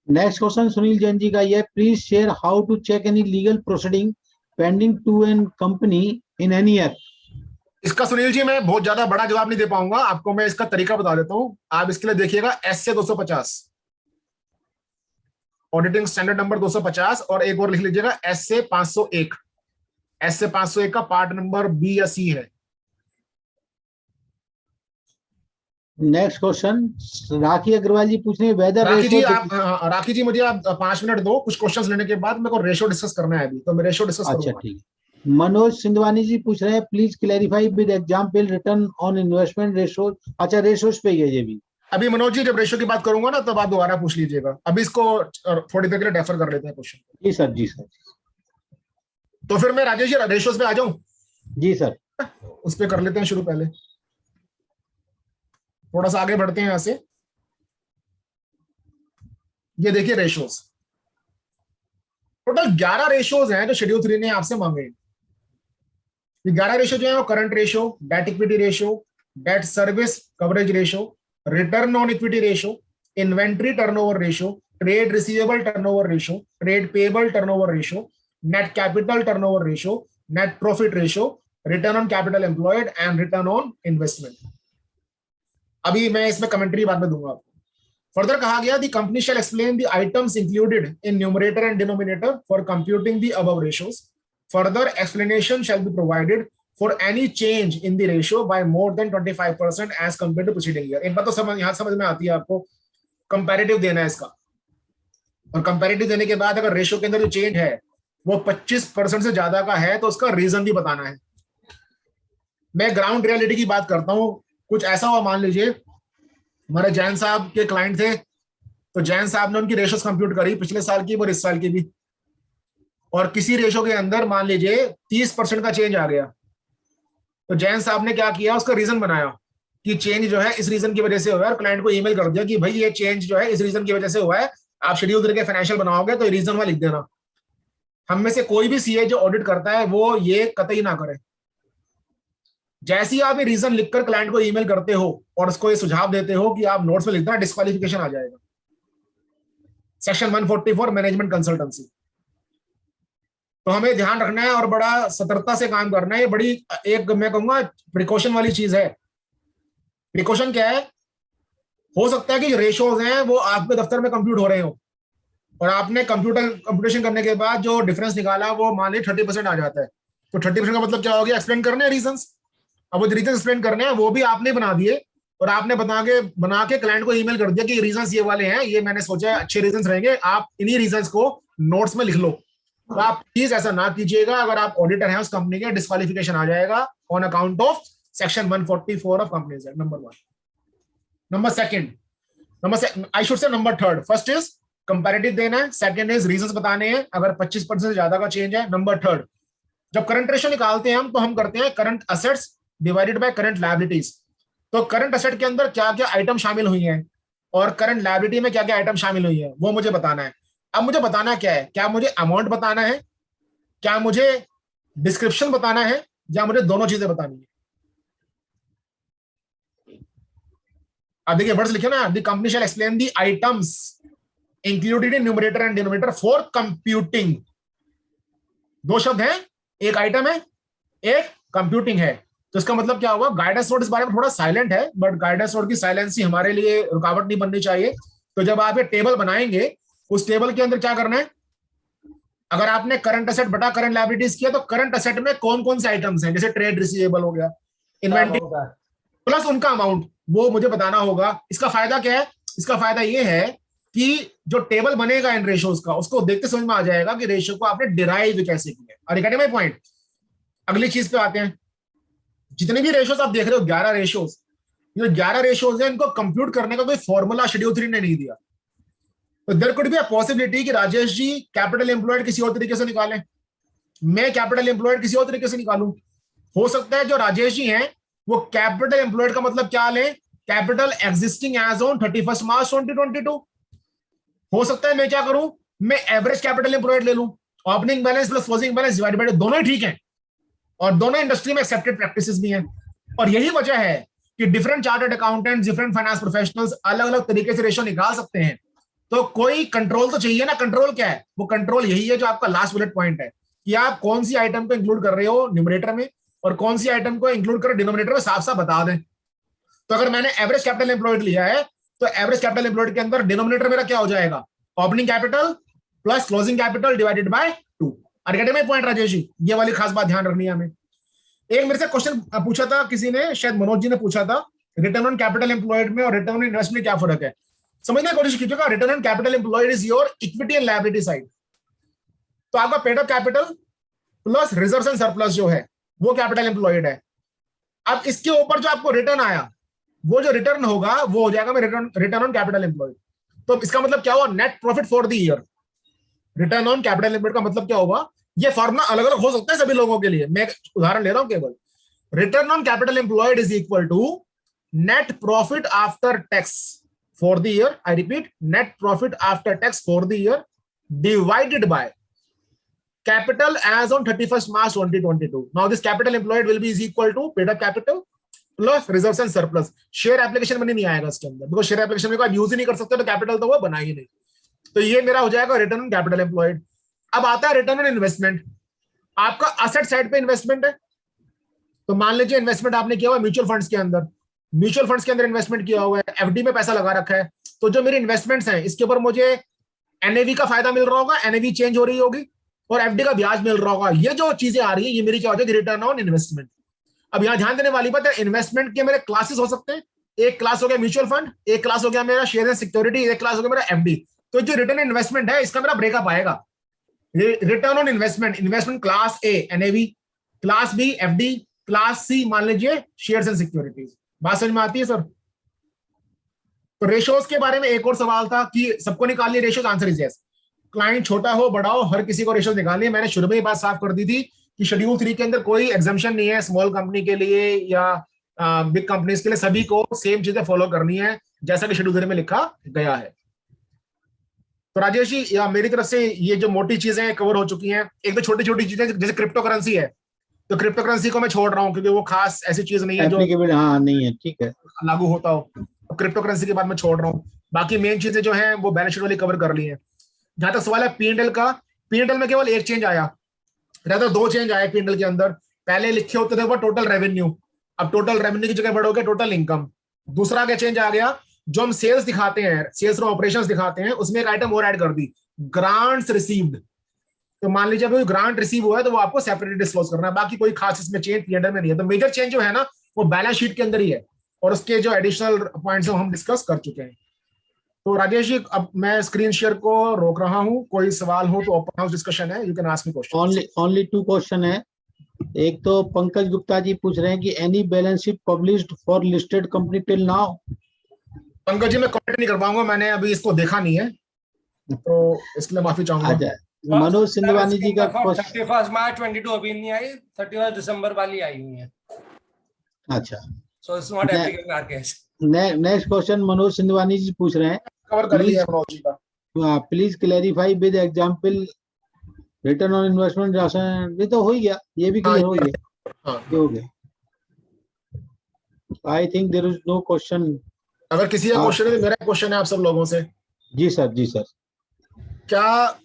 नेक्स्ट क्वेश्चन सुनील जैन जी का ये, please share how to check any legal proceeding pending to an company in any year. इसका सुनील जी मैं बहुत ज्यादा बड़ा जवाब नहीं दे पाऊंगा आपको, मैं इसका तरीका बता देता हूँ। आप इसके लिए देखिएगा एस से 250 ऑडिटिंग स्टैंडर्ड नंबर 250, और एक और लिख लीजिएगा एस से 501। एस से 501 का पार्ट नंबर बी या सी है। नेक्स्ट क्वेश्चन राखी अग्रवाल जी पूछ रहे हैं वेदर राखी जी आप राखी जी मुझे आप 5 मिनट दो, कुछ क्वेश्चंस लेने के बाद मेरे को रेशियो डिस्कस करना है अभी, तो मैं रेशियो डिस्कस अच्छा करूंगा। ठीक है। मनोज सिंधवानी जी पूछ रहे हैं please clarify with example return on investment ratio. अच्छा रेशियोज पे ही है ये भी। अभी मनोज जी जब रेशियो की बात करूंगा ना तब आप दोबारा पूछ लीजिएगा, अभी इसको थोड़ी देर के लिए डेफर कर लेते हैं क्वेश्चन। जी सर, जी सर। तो फिर मैं राजेश जी रेशियोज पे आ जाऊं? जी सर। उस पे कर लेते हैं शुरू। पहले थोड़ा सा आगे बढ़ते हैं यहां से। ये देखिए रेशियोज, टोटल 11 रेशियोज हैं जो शेड्यूल 3 ने आपसे मांगे। ये 11 रेशियो जो है वो current ratio, debt equity ratio, debt service coverage ratio, return on equity ratio, inventory turnover ratio, trade receivable turnover ratio, trade payable turnover ratio, net capital turnover ratio, net profit ratio, return on capital employed and return on investment. अभी मैं इसमें कमेंट्री बाद में दूंगा आपको। फर्दर कहा गया the company shall explain the items included in numerator and denominator for computing the above ratios. Further explanation shall be provided for any change in the ratio by more than 25% as compared to preceding year। एक बात तो यहां समझ में आती है आपको, कंपैरेटिव देना है इसका, और कंपैरेटिव देने के बाद अगर रेशियो के अंदर जो चेंज है वो 25% से ज्यादा का है तो उसका रीजन भी बताना है। मैं ग्राउंड रियलिटी की बात करता हूं। कुछ ऐसा हुआ, मान लीजिए हमारे जैन साहब के क्लाइंट थे, तो जैन साहब ने उनकी रेशियोज कंप्यूट करी पिछले साल की और इस साल की भी, और किसी रेशियो के अंदर मान लीजिए 30% का चेंज आ गया, तो जैन साहब ने क्या किया, उसका रीजन बनाया कि चेंज जो है इस रीजन की वजह से हुआ है, और क्लाइंट को ईमेल कर दिया कि भाई ये चेंज जो है इस रीजन की वजह से हुआ है, आप शेड्यूल करके फाइनेंशियल बनाओगे तो रीजन वहां लिख देना। हम में से कोई भी सीए जो ऑडिट करता है वो ये कतई ना करे। जैसे ही आप ये रीजन लिखकर क्लाइंट को ईमेल करते हो और उसको ये सुझाव देते हो कि आप नोट्स में लिख देना, डिस्क्वालिफिकेशन आ जाएगा। Section 144 management consultancy. तो हमें ध्यान रखना है और बड़ा सतर्कता से काम करना है। ये बड़ी एक मैं कहूंगा प्रिकॉशन वाली चीज है। प्रिकॉशन क्या है, हो सकता है कि रेशियोज हैं वो आपके दफ्तर में कंप्यूट हो रहे हो और आपने कंप्यूटेशन करने के बाद जो डिफरेंस निकाला वो मान लीजिए 30% आ जाता है, तो 30% का मतलब क्या हो गया, एक्सप्लेन करने हैं रीजंस। अब वो रीजन एक्सप्लेन करने हैं वो भी आपने बना दिए और आपने बना के क्लाइंट को ईमेल कर दिया कि रीजंस ये वाले हैं, ये मैंने सोचा अच्छे रीजंस रहेंगे, आप इन्हीं रीजंस को नोट्स में लिख लो। तो आप प्लीज ऐसा ना कीजिएगा। अगर आप ऑडिटर हैं उस कंपनी के, डिस्क्वालिफिकेशन आ जाएगा on account of section 144 of companies act. Number 1। Number 3 first is comparative देना है, सेकंड इज रीजंस बताने हैं अगर 25% से ज्यादा का चेंज है। नंबर 3, जब करंट रेशियो निकालते हैं हम तो हम करते हैं current assets divided by current liabilities. तो करंट असेट के अंदर क्या क्या आइटम शामिल हुई हैं और करंट लायबिलिटी में क्या क्या आइटम शामिल हुई है वो मुझे बताना है। अब मुझे बताना क्या है, क्या मुझे अमाउंट बताना है, क्या मुझे डिस्क्रिप्शन बताना है, या मुझे दोनों चीजें बतानी है। अब देखिए वर्ड्स लिखे ना, the company shall explain the items included in numerator and denominator for computing. दो शब्द हैं, एक आइटम है, एक कंप्यूटिंग है। तो इसका मतलब क्या होगा, गाइडेंस नोट इस बारे में थोड़ा साइलेंट है, बट गाइडेंस नोट की साइलेंसी हमारे लिए रुकावट नहीं बननी चाहिए। तो जब आप ये टेबल बनाएंगे उस टेबल के अंदर क्या करना है, अगर आपने करंट असेट बटा करंट लायबिलिटीज किया तो करंट असेट में कौन कौन से आइटम्स हैं, जैसे ट्रेड रिसीवेबल हो गया, इन्वेंटरी प्लस उनका अमाउंट, वो मुझे बताना होगा। इसका फायदा क्या है, इसका फायदा ये है कि जो टेबल बनेगा इन रेशियोज का, उसको देखते समझ में आ जाएगा कि रेशियो को आपने डिराइव कैसे किया। और गेटिंग माय पॉइंट। अगली चीज पे आते हैं, जितने भी रेशियोज आप देख रहे हो 11 रेशियोज, ये 11 रेशियोज है, इनको कंप्यूट करने का कोई फॉर्मूला शेड्यूल 3 ने नहीं दिया। तो there could be a possibility कि राजेश जी कैपिटल एम्प्लॉयड किसी और तरीके से निकालें, मैं कैपिटल एम्प्लॉयड किसी और तरीके से निकालूं। हो सकता है जो राजेश जी हैं वो कैपिटल एम्प्लॉयड का मतलब क्या लें, capital existing as on 31 March 2022। हो सकता है मैं क्या करूं, मैं एवरेज कैपिटल एम्प्लॉयड ले लूं, opening balance plus closing balance divide by, दोनों ही ठीक हैं और दोनों इंडस्ट्री में एक्सेप्टेड प्रैक्टिसेस भी हैं। और यही वजह है कि different chartered accountants, different finance professionals अलग अलग तरीके से रेशियो निकाल सकते हैं। तो कोई कंट्रोल तो चाहिए ना। कंट्रोल क्या है, वो कंट्रोल यही है जो आपका लास्ट बुलेट पॉइंट है कि आप कौन सी आइटम को इंक्लूड कर रहे हो न्यूमरेटर में और कौन सी आइटम को इंक्लूड कर डिनोमिनेटर में, साफ साफ बता दें। तो अगर मैंने एवरेज कैपिटल एम्प्लॉयड लिया है तो एवरेज कैपिटल एम्प्लॉयड के अंदर डिनोमिनेटर मेरा क्या हो जाएगा, opening capital plus closing capital divided by 2। Getting my point Rajesh ji, ये वाली खास बात ध्यान रखनी है हमें। एक मेरे से क्वेश्चन पूछा था किसी ने, शायद मनोज जी ने पूछा था, रिटर्न ऑन कैपिटल एम्प्लॉयड में और रिटर्न ऑन इन्वेस्टमेंट में क्या फर्क है। समझने की कोशिश कीजिएगा। Return on capital employed is your equity and liability side. तो आपका paid up capital plus reserves and surplus जो है वो कैपिटल एम्प्लॉयड है। अब इसके ऊपर जो आपको रिटर्न आया, वो जो रिटर्न होगा वो हो जाएगा रिटर्न ऑन कैपिटल एम्प्लॉयड। तो इसका मतलब क्या हुआ, net profit for the year. Return on capital employed का मतलब क्या होगा, ये फॉर्मूला अलग अलग हो सकता है सभी लोगों के लिए, मैं उदाहरण ले रहा हूं केवल। Return on capital employed is equal to net profit after tax for the year, I repeat, net profit after tax for the year divided by capital as on 31st March 2022. Now this capital employed will be is equal to paid up capital plus reserves and surplus. Share application में नहीं आएगा इसके अंदर, बिकॉज शेयर एप्लीकेशन में यूज ही नहीं कर सकते तो कैपिटल तो वो बना ही नहीं। तो ये मेरा हो जाएगा रिटर्न ऑन कैपिटल एम्प्लॉयड। अब आता है रिटर्न ऑन इन्वेस्टमेंट। आपका असेट साइड पे इन्वेस्टमेंट है, तो मान लीजिए इन्वेस्टमेंट आपने किया हुआ म्यूचुअल फंड्स के अंदर, म्यूचुअल फंड्स के अंदर इन्वेस्टमेंट किया हुआ है, एफडी में पैसा लगा रखा है। तो जो मेरी इन्वेस्टमेंट्स हैं इसके ऊपर मुझे एनएवी का फायदा मिल रहा होगा, एनएवी चेंज हो रही होगी और एफडी का ब्याज मिल रहा होगा। ये जो चीजें आ रही है ये मेरी क्या हो जाएगी, रिटर्न ऑन इन्वेस्टमेंट। अब यहां ध्यान देने वाली बात है, इन्वेस्टमेंट के मेरे क्लासेस हो सकते हैं। एक क्लास हो गया म्यूचुअल फंड, एक क्लास हो गया मेरा शेयर एंड सिक्योरिटी, एक क्लास हो गया मेरा एफडी। तो जो रिटर्न इन्वेस्टमेंट है इसका मेरा ब्रेकअप आएगा। Return on investment, investment class A NAV, class B FD, class C मान लीजिए शेयर्स एंड सिक्योरिटीज। बात समझ में आती है सर। तो रेशियोज के बारे में एक और सवाल था कि सबको निकालनी ratios, answer is yes. Client छोटा हो बड़ा हो हर किसी को रेशियोज निकालनी है। मैंने शुरू में ही बात साफ कर दी थी कि शेड्यूल 3 के अंदर कोई एग्जाम्पशन नहीं है स्मॉल कंपनी के लिए या बिग कंपनीज के लिए, सभी को सेम चीजें फॉलो करनी है जैसा कि शेड्यूल 3 में लिखा गया है। तो राजेश जी या मेरी तरफ से ये जो मोटी चीजें कवर हो चुकी हैं, एक तो छोटी छोटी चीजें जैसे क्रिप्टो करेंसी है, तो क्रिप्टो करेंसी को मैं छोड़ रहा हूँ क्योंकि वो खास ऐसी चीज नहीं है जो हाँ नहीं है, ठीक है, लागू होता हो। क्रिप्टो करेंसी के बाद मैं छोड़ रहा हूँ, बाकी मेन चीजें जो है वो बैलेंस शीट वाली कवर कर ली है। जहां तक सवाल है पीएनएल का, पीएनएल में केवल एक चेंज आया, रहता 2 चेंज आए पीएनएल के अंदर। पहले लिखे होते थे वो टोटल रेवेन्यू, अब टोटल रेवेन्यू की जगह बढ़ हो गया टोटल इनकम। दूसरा क्या चेंज आ गया, जो हम सेल्स दिखाते हैं, सेल्स फ्रॉम ऑपरेशंस दिखाते हैं, उसमें एक आइटम और ऐड कर दी, ग्रांट्स रिसीव्ड। तो मान लीजिए कोई ग्रांट रिसीव हुआ है तो वो आपको सेपरेटली डिस्क्लोज करना है। बाकी कोई खास इसमें चेंज पीएनएल में नहीं है। तो मेजर चेंज जो है ना वो बैलेंस शीट के अंदर ही है और उसके जो एडिशनल पॉइंट्स हम डिस्कस कर चुके हैं। तो राजेश जी अब मैं स्क्रीन शेयर को रोक रहा हूं, कोई सवाल हो तो ओपन हाउस डिस्कशन है, you can ask me question. Only 2 question है। एक तो पंकज गुप्ता जी पूछ रहे हैं कि any balance sheet published for listed company till now. Pankaj ji मैं कमेंट नहीं कर पाऊंगा, मैंने अभी इसको देखा नहीं है तो इसके लिए माफी चाहूंगा। मनोज सिंधवानी जी का 31 मार्च 22 अभी नहीं आई, 31 दिसंबर वाली आई हुई है। अच्छा, so it's not applicable our case. Next question Manoj Sindhwani ji पूछ रहे हैं, कवर कर लिया मनोज जी का। Please clarify with example return on investment. ये तो हो ही गया, ये भी क्लियर हो गया, ये हो गया। I think there is no question. अगर किसी का क्वेश्चन है तो मेरा क्वेश्चन है आप सब लोगों से। जी सर, जी सर। क्या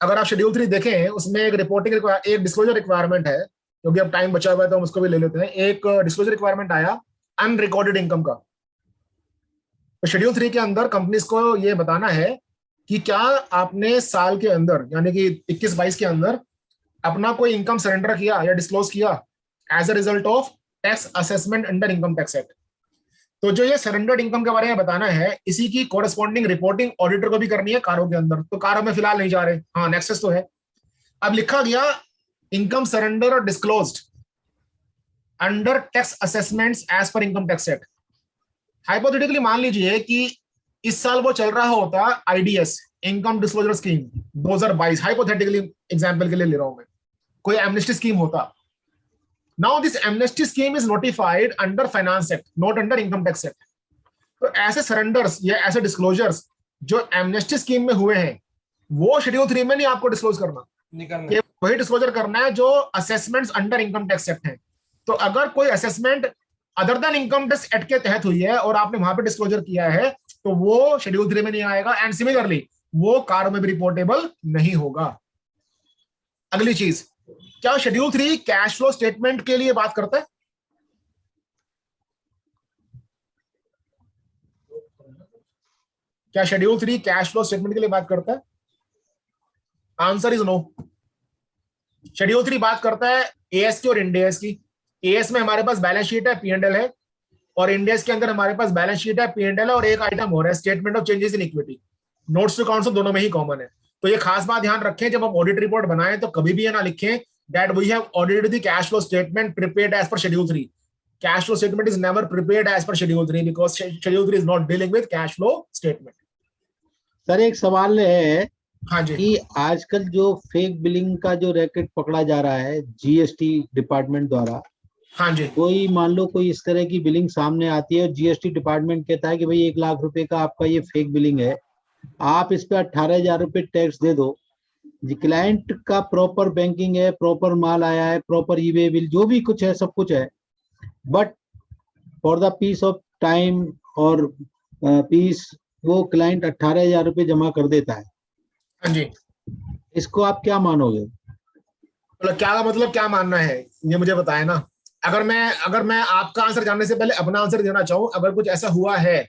अगर आप शेड्यूल 3 देखें उसमें एक रिपोर्टिंग एक डिस्क्लोजर रिक्वायरमेंट है, क्योंकि अब टाइम बचा हुआ है तो हम उसको भी ले लेते हैं। एक डिस्क्लोजर रिक्वायरमेंट आया अनरिकॉर्डेड इनकम का। तो शेड्यूल 3 के अंदर कंपनीज को ये बताना है कि क्या आपने साल के अंदर यानी कि 21-22 के अंदर अपना कोई इनकम सरेंडर किया या डिस्क्लोज किया as a result of tax assessment under income tax act. तो जो ये सरेंडर्ड इनकम के बारे में बताना है, इसी की कोरस्पॉन्डिंग रिपोर्टिंग ऑडिटर को भी करनी है कारों के अंदर। तो कारों में फिलहाल नहीं जा रहे, हाँ नेक्सस तो है। अब लिखा गया इनकम सरेंडर और disclosed under tax assessments as per income tax act. Hypothetically मान लीजिए कि इस साल वो चल रहा होता IDS, income disclosure scheme 2022, hypothetically example के लिए ले रहा हूं मैं, कोई एमनेस्टी स्कीम होता। Now this amnesty scheme is notified under finance act, not under income tax act. तो ऐसे सरेंडर्स या ऐसे डिस्क्लोजर्स जो एमनेस्टी स्कीम में हुए हैं, वो शेड्यूल 3 में नहीं आपको डिस्क्लोज करना, निकलना ये वही डिस्क्लोजर करना है जो assessments under income tax act है। तो अगर कोई assessment other than income tax act के तहत हुई है और आपने वहां पे डिस्क्लोजर किया है, तो वो शेड्यूल 3 में नहीं आएगा, एंड सिमिलरली वो कार में भी रिपोर्टेबल नहीं होगा। अगली चीज, क्या शेड्यूल 3 कैश फ्लो स्टेटमेंट के लिए बात करता है? क्या शेड्यूल 3 कैश फ्लो स्टेटमेंट के लिए बात करता है? Answer is no. शेड्यूल 3 बात करता है एएस की और इंडियस की। एएस में हमारे पास बैलेंस शीट है, P&L है, और इंडियस के अंदर हमारे पास बैलेंस शीट है, P&L है, और एक आइटम हो रहा है statement of changes in equity. Notes to accounts दोनों में ही कॉमन है। तो ये खास बात ध्यान रखें, जब हम ऑडिट रिपोर्ट बनाएं तो कभी भी ये ना लिखें that we have audited the cash flow statement prepared as per schedule 3. Cash flow statement is never prepared as per schedule 3 because schedule 3 is not dealing with cash flow statement. Sir एक सवाल है हाँ जी, कि आजकल जो फेक बिलिंग का जो रैकेट पकड़ा जा रहा है जीएसटी डिपार्टमेंट द्वारा, हाँ जी, कोई मान लो कोई इस तरह की बिलिंग सामने आती है और जीएसटी डिपार्टमेंट कहता है कि भाई 1 लाख रुपए का आपका ये फेक बिलिंग है, आप इस पे 18,000 रुपए टैक्स दे दो। क्लाइंट का प्रॉपर बैंकिंग है, प्रॉपर माल आया है, प्रॉपर ईबे बिल जो भी कुछ है सब कुछ है, but for the peace of time और पीस वो क्लाइंट 18,000 रुपए जमा कर देता है। हाँ जी। इसको आप क्या मानोगे? मतलब क्या मानना है ये मुझे बताए ना। अगर मैं आपका आंसर जानने से पहले अपना आंसर देना चाहूं, अगर कुछ ऐसा हुआ है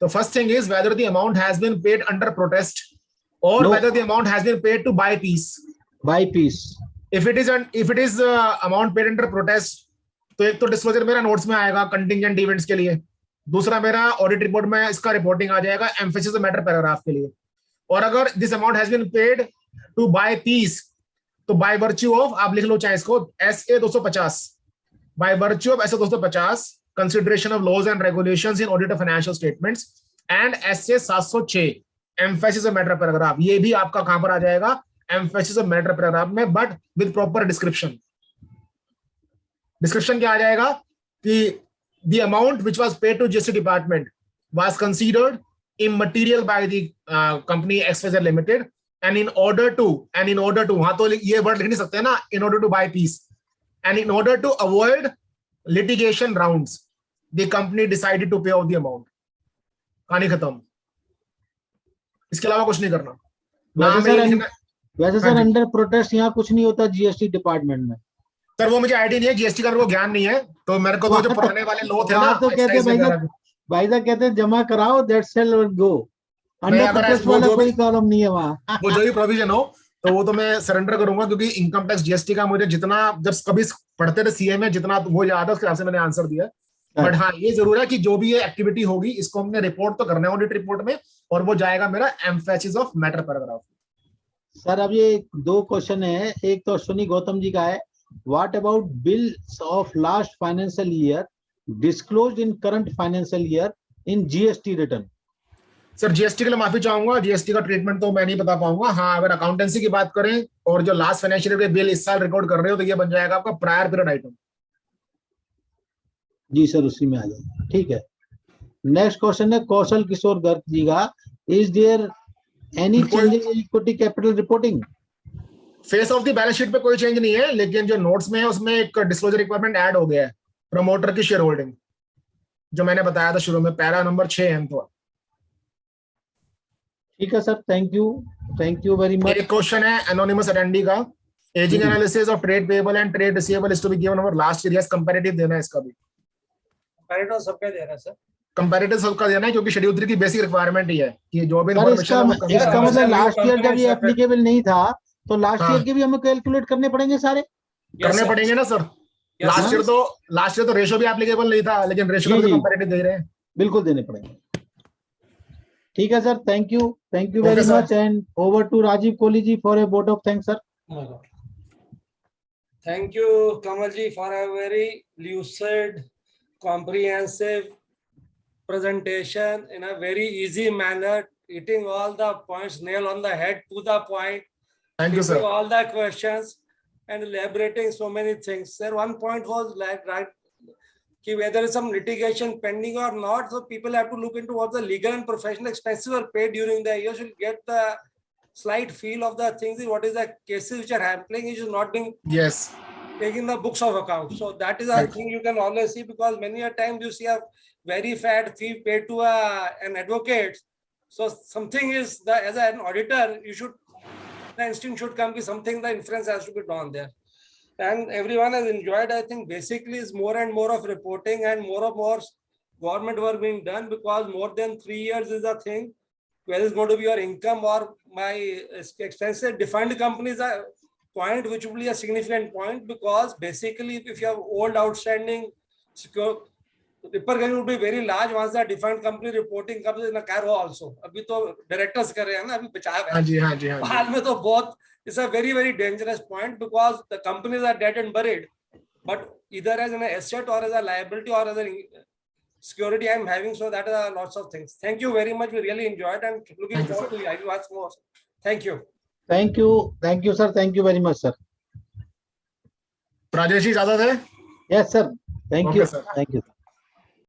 तो first thing is whether the amount has been paid under protest or No. whether the amount has been paid to buy piece. By piece. If it is amount paid under protest, तो एक तो डिस्क्लोजर मेरा नोट्स में आएगा कंटिंजेंट इवेंट्स के लिए, दूसरा मेरा ऑडिट रिपोर्ट में इसका रिपोर्टिंग आ जाएगा एम्फेसिस मैटर पैराग्राफ के लिए। और अगर this amount has been paid to buy peace, तो बाय वर्च्यू ऑफ, आप लिख लो चाहे इसको SA 250, by virtue of SA 250 consideration of laws and regulations in audit of financial statements and SA 706 emphasis of matter paragraph, ये भी आपका कहां पर आ जाएगा? एम्फेसिस ऑफ मैटर पैराग्राफ में, but with proper description. Description क्या आ जाएगा कि the amount which was paid to GST department was considered immaterial by the company XYZ limited and in order to वहां तो ये वर्ड लिख नहीं सकते ना, in order to buy peace and in order to avoid litigation rounds the company decided to pay off the amount. कहानी खत्म, इसके अलावा कुछ नहीं करना। वैसे सर अंडर प्रोटेस्ट यहाँ कुछ नहीं होता जीएसटी डिपार्टमेंट में। सर वो मुझे आईडी नहीं है, जीएसटी का वो ज्ञान नहीं है, तो मेरे को तो जो पुराने वाले लोग थे ना, तो कहते हैं भाई साहब कहते हैं जमा कराओ, दैट सेल और गो। अंडर प्रोटेस्ट वाला कोई कॉलम नहीं है वहाँ। वो जो भी प्रोविजन हो तो वो तो मैं सरेंडर करूंगा, क्योंकि इनकम टैक्स जीएसटी का मुझे जितना जब कभी पढ़ते थे सीए में जितना वो याद है उसके हिसाब से मैंने आंसर दिया। बट हाँ ये जरूर है कि जो भी ये एक्टिविटी होगी इसको हमने रिपोर्ट तो करना है ऑडिट रिपोर्ट में, और वो जाएगा मेरा emphasis of matter paragraph. Sir अब ये 2 क्वेश्चन है, एक तो अश्विनी गौतम जी का है, what about bills of last financial year disclosed in current financial year in GST return? Sir GST के लिए माफी चाहूंगा, जीएसटी का ट्रीटमेंट तो मैं नहीं बता पाऊंगा। हाँ अगर अकाउंटेंसी की बात करें और जो लास्ट फाइनेंशियल ईयर के बिल इस साल रिकॉर्ड कर रहे हो तो ये बन जाएगा आपका प्रायर पीरियड आइटम। जी सर उसी में आ जाएगा, ठीक है। नेक्स्ट क्वेश्चन है कौशल किशोर गर्ग जी का, is there any change in equity capital reporting? Face of the balance sheet पे कोई चेंज नहीं है, लेकिन जो नोट्स में है उसमें एक डिस्क्लोजर रिक्वायरमेंट ऐड हो गया है, प्रमोटर की शेयर होल्डिंग, जो मैंने बताया था शुरू में, पैरा नंबर 6 है। तो ठीक है sir, thank you very much. एक क्वेश्चन है एनोनिमस अटेंडी का, ageing analysis of trade payable and trade receivable is to be given over last year, comparative देना है इसका भी। कंपैरेटिव सबका देना है सर, कंपैरेटिव सबका देना है, क्योंकि शेड्यूल 3 की बेसिक रिक्वायरमेंट ही है कि जो भी इसका मतलब लास्ट ईयर जब ये एप्लीकेबल नहीं था तो लास्ट ईयर के भी हमें कैलकुलेट करने पड़ेंगे सारे? करने पड़ेंगे ना सर। लास्ट ईयर तो रेशो भी एप्लीकेबल नहीं था, लेकिन रेशो जी, का भी जी। कंपैरेटिव दे रहे हैं। बिल्कुल देने पड़ेंगे। ठीक है sir, thank you Okay, very sir. Much and over to Rajiv Kohli ji for a vote of thanks sir. Oh my God. Thank you, Kamalji, for a very lucid, comprehensive presentation in a very easy manner, hitting all the points, nail on the head, to the point, thank you taking sir. all the questions and elaborating so many things. Sir, one point was like, right, ki whether there is some litigation pending or not, so people have to look into what the legal and professional expenses were paid during the year. Should get the slight feel of the things. What is the cases which are happening? It is not being yes, taking the books of account. So that is a Right. thing you can always see, because many a time you see a very fat fee paid to an advocate. So something is as an auditor, the instinct should come, something, the inference has to be done there. And everyone has enjoyed, I think basically is more and more of reporting and more government work being done, because more than 3 years is a thing. Whether it's going to be your income or my expenses, defined companies are point which will be a significant point, because basically if you have old outstanding secure, repercussion would be very large once the defined company reporting comes in a carro also. अभी तो directors कर रहे हैं ना, अभी बचाव हाँ है, जी, हाँ जी, हाँ जी। हाल में तो बहुत, it's a very very dangerous point, because the companies are dead and buried, but either as an asset or as a liability or as a security I'm having. So that are lots of things. Thank you very much. We really enjoyed and looking Thank you, forward to you ask more. Thank you. Thank you sir, thank you very much sir. Rajesh ji ज्यादा थे। Yes sir, thank Okay, you, sir. Thank you.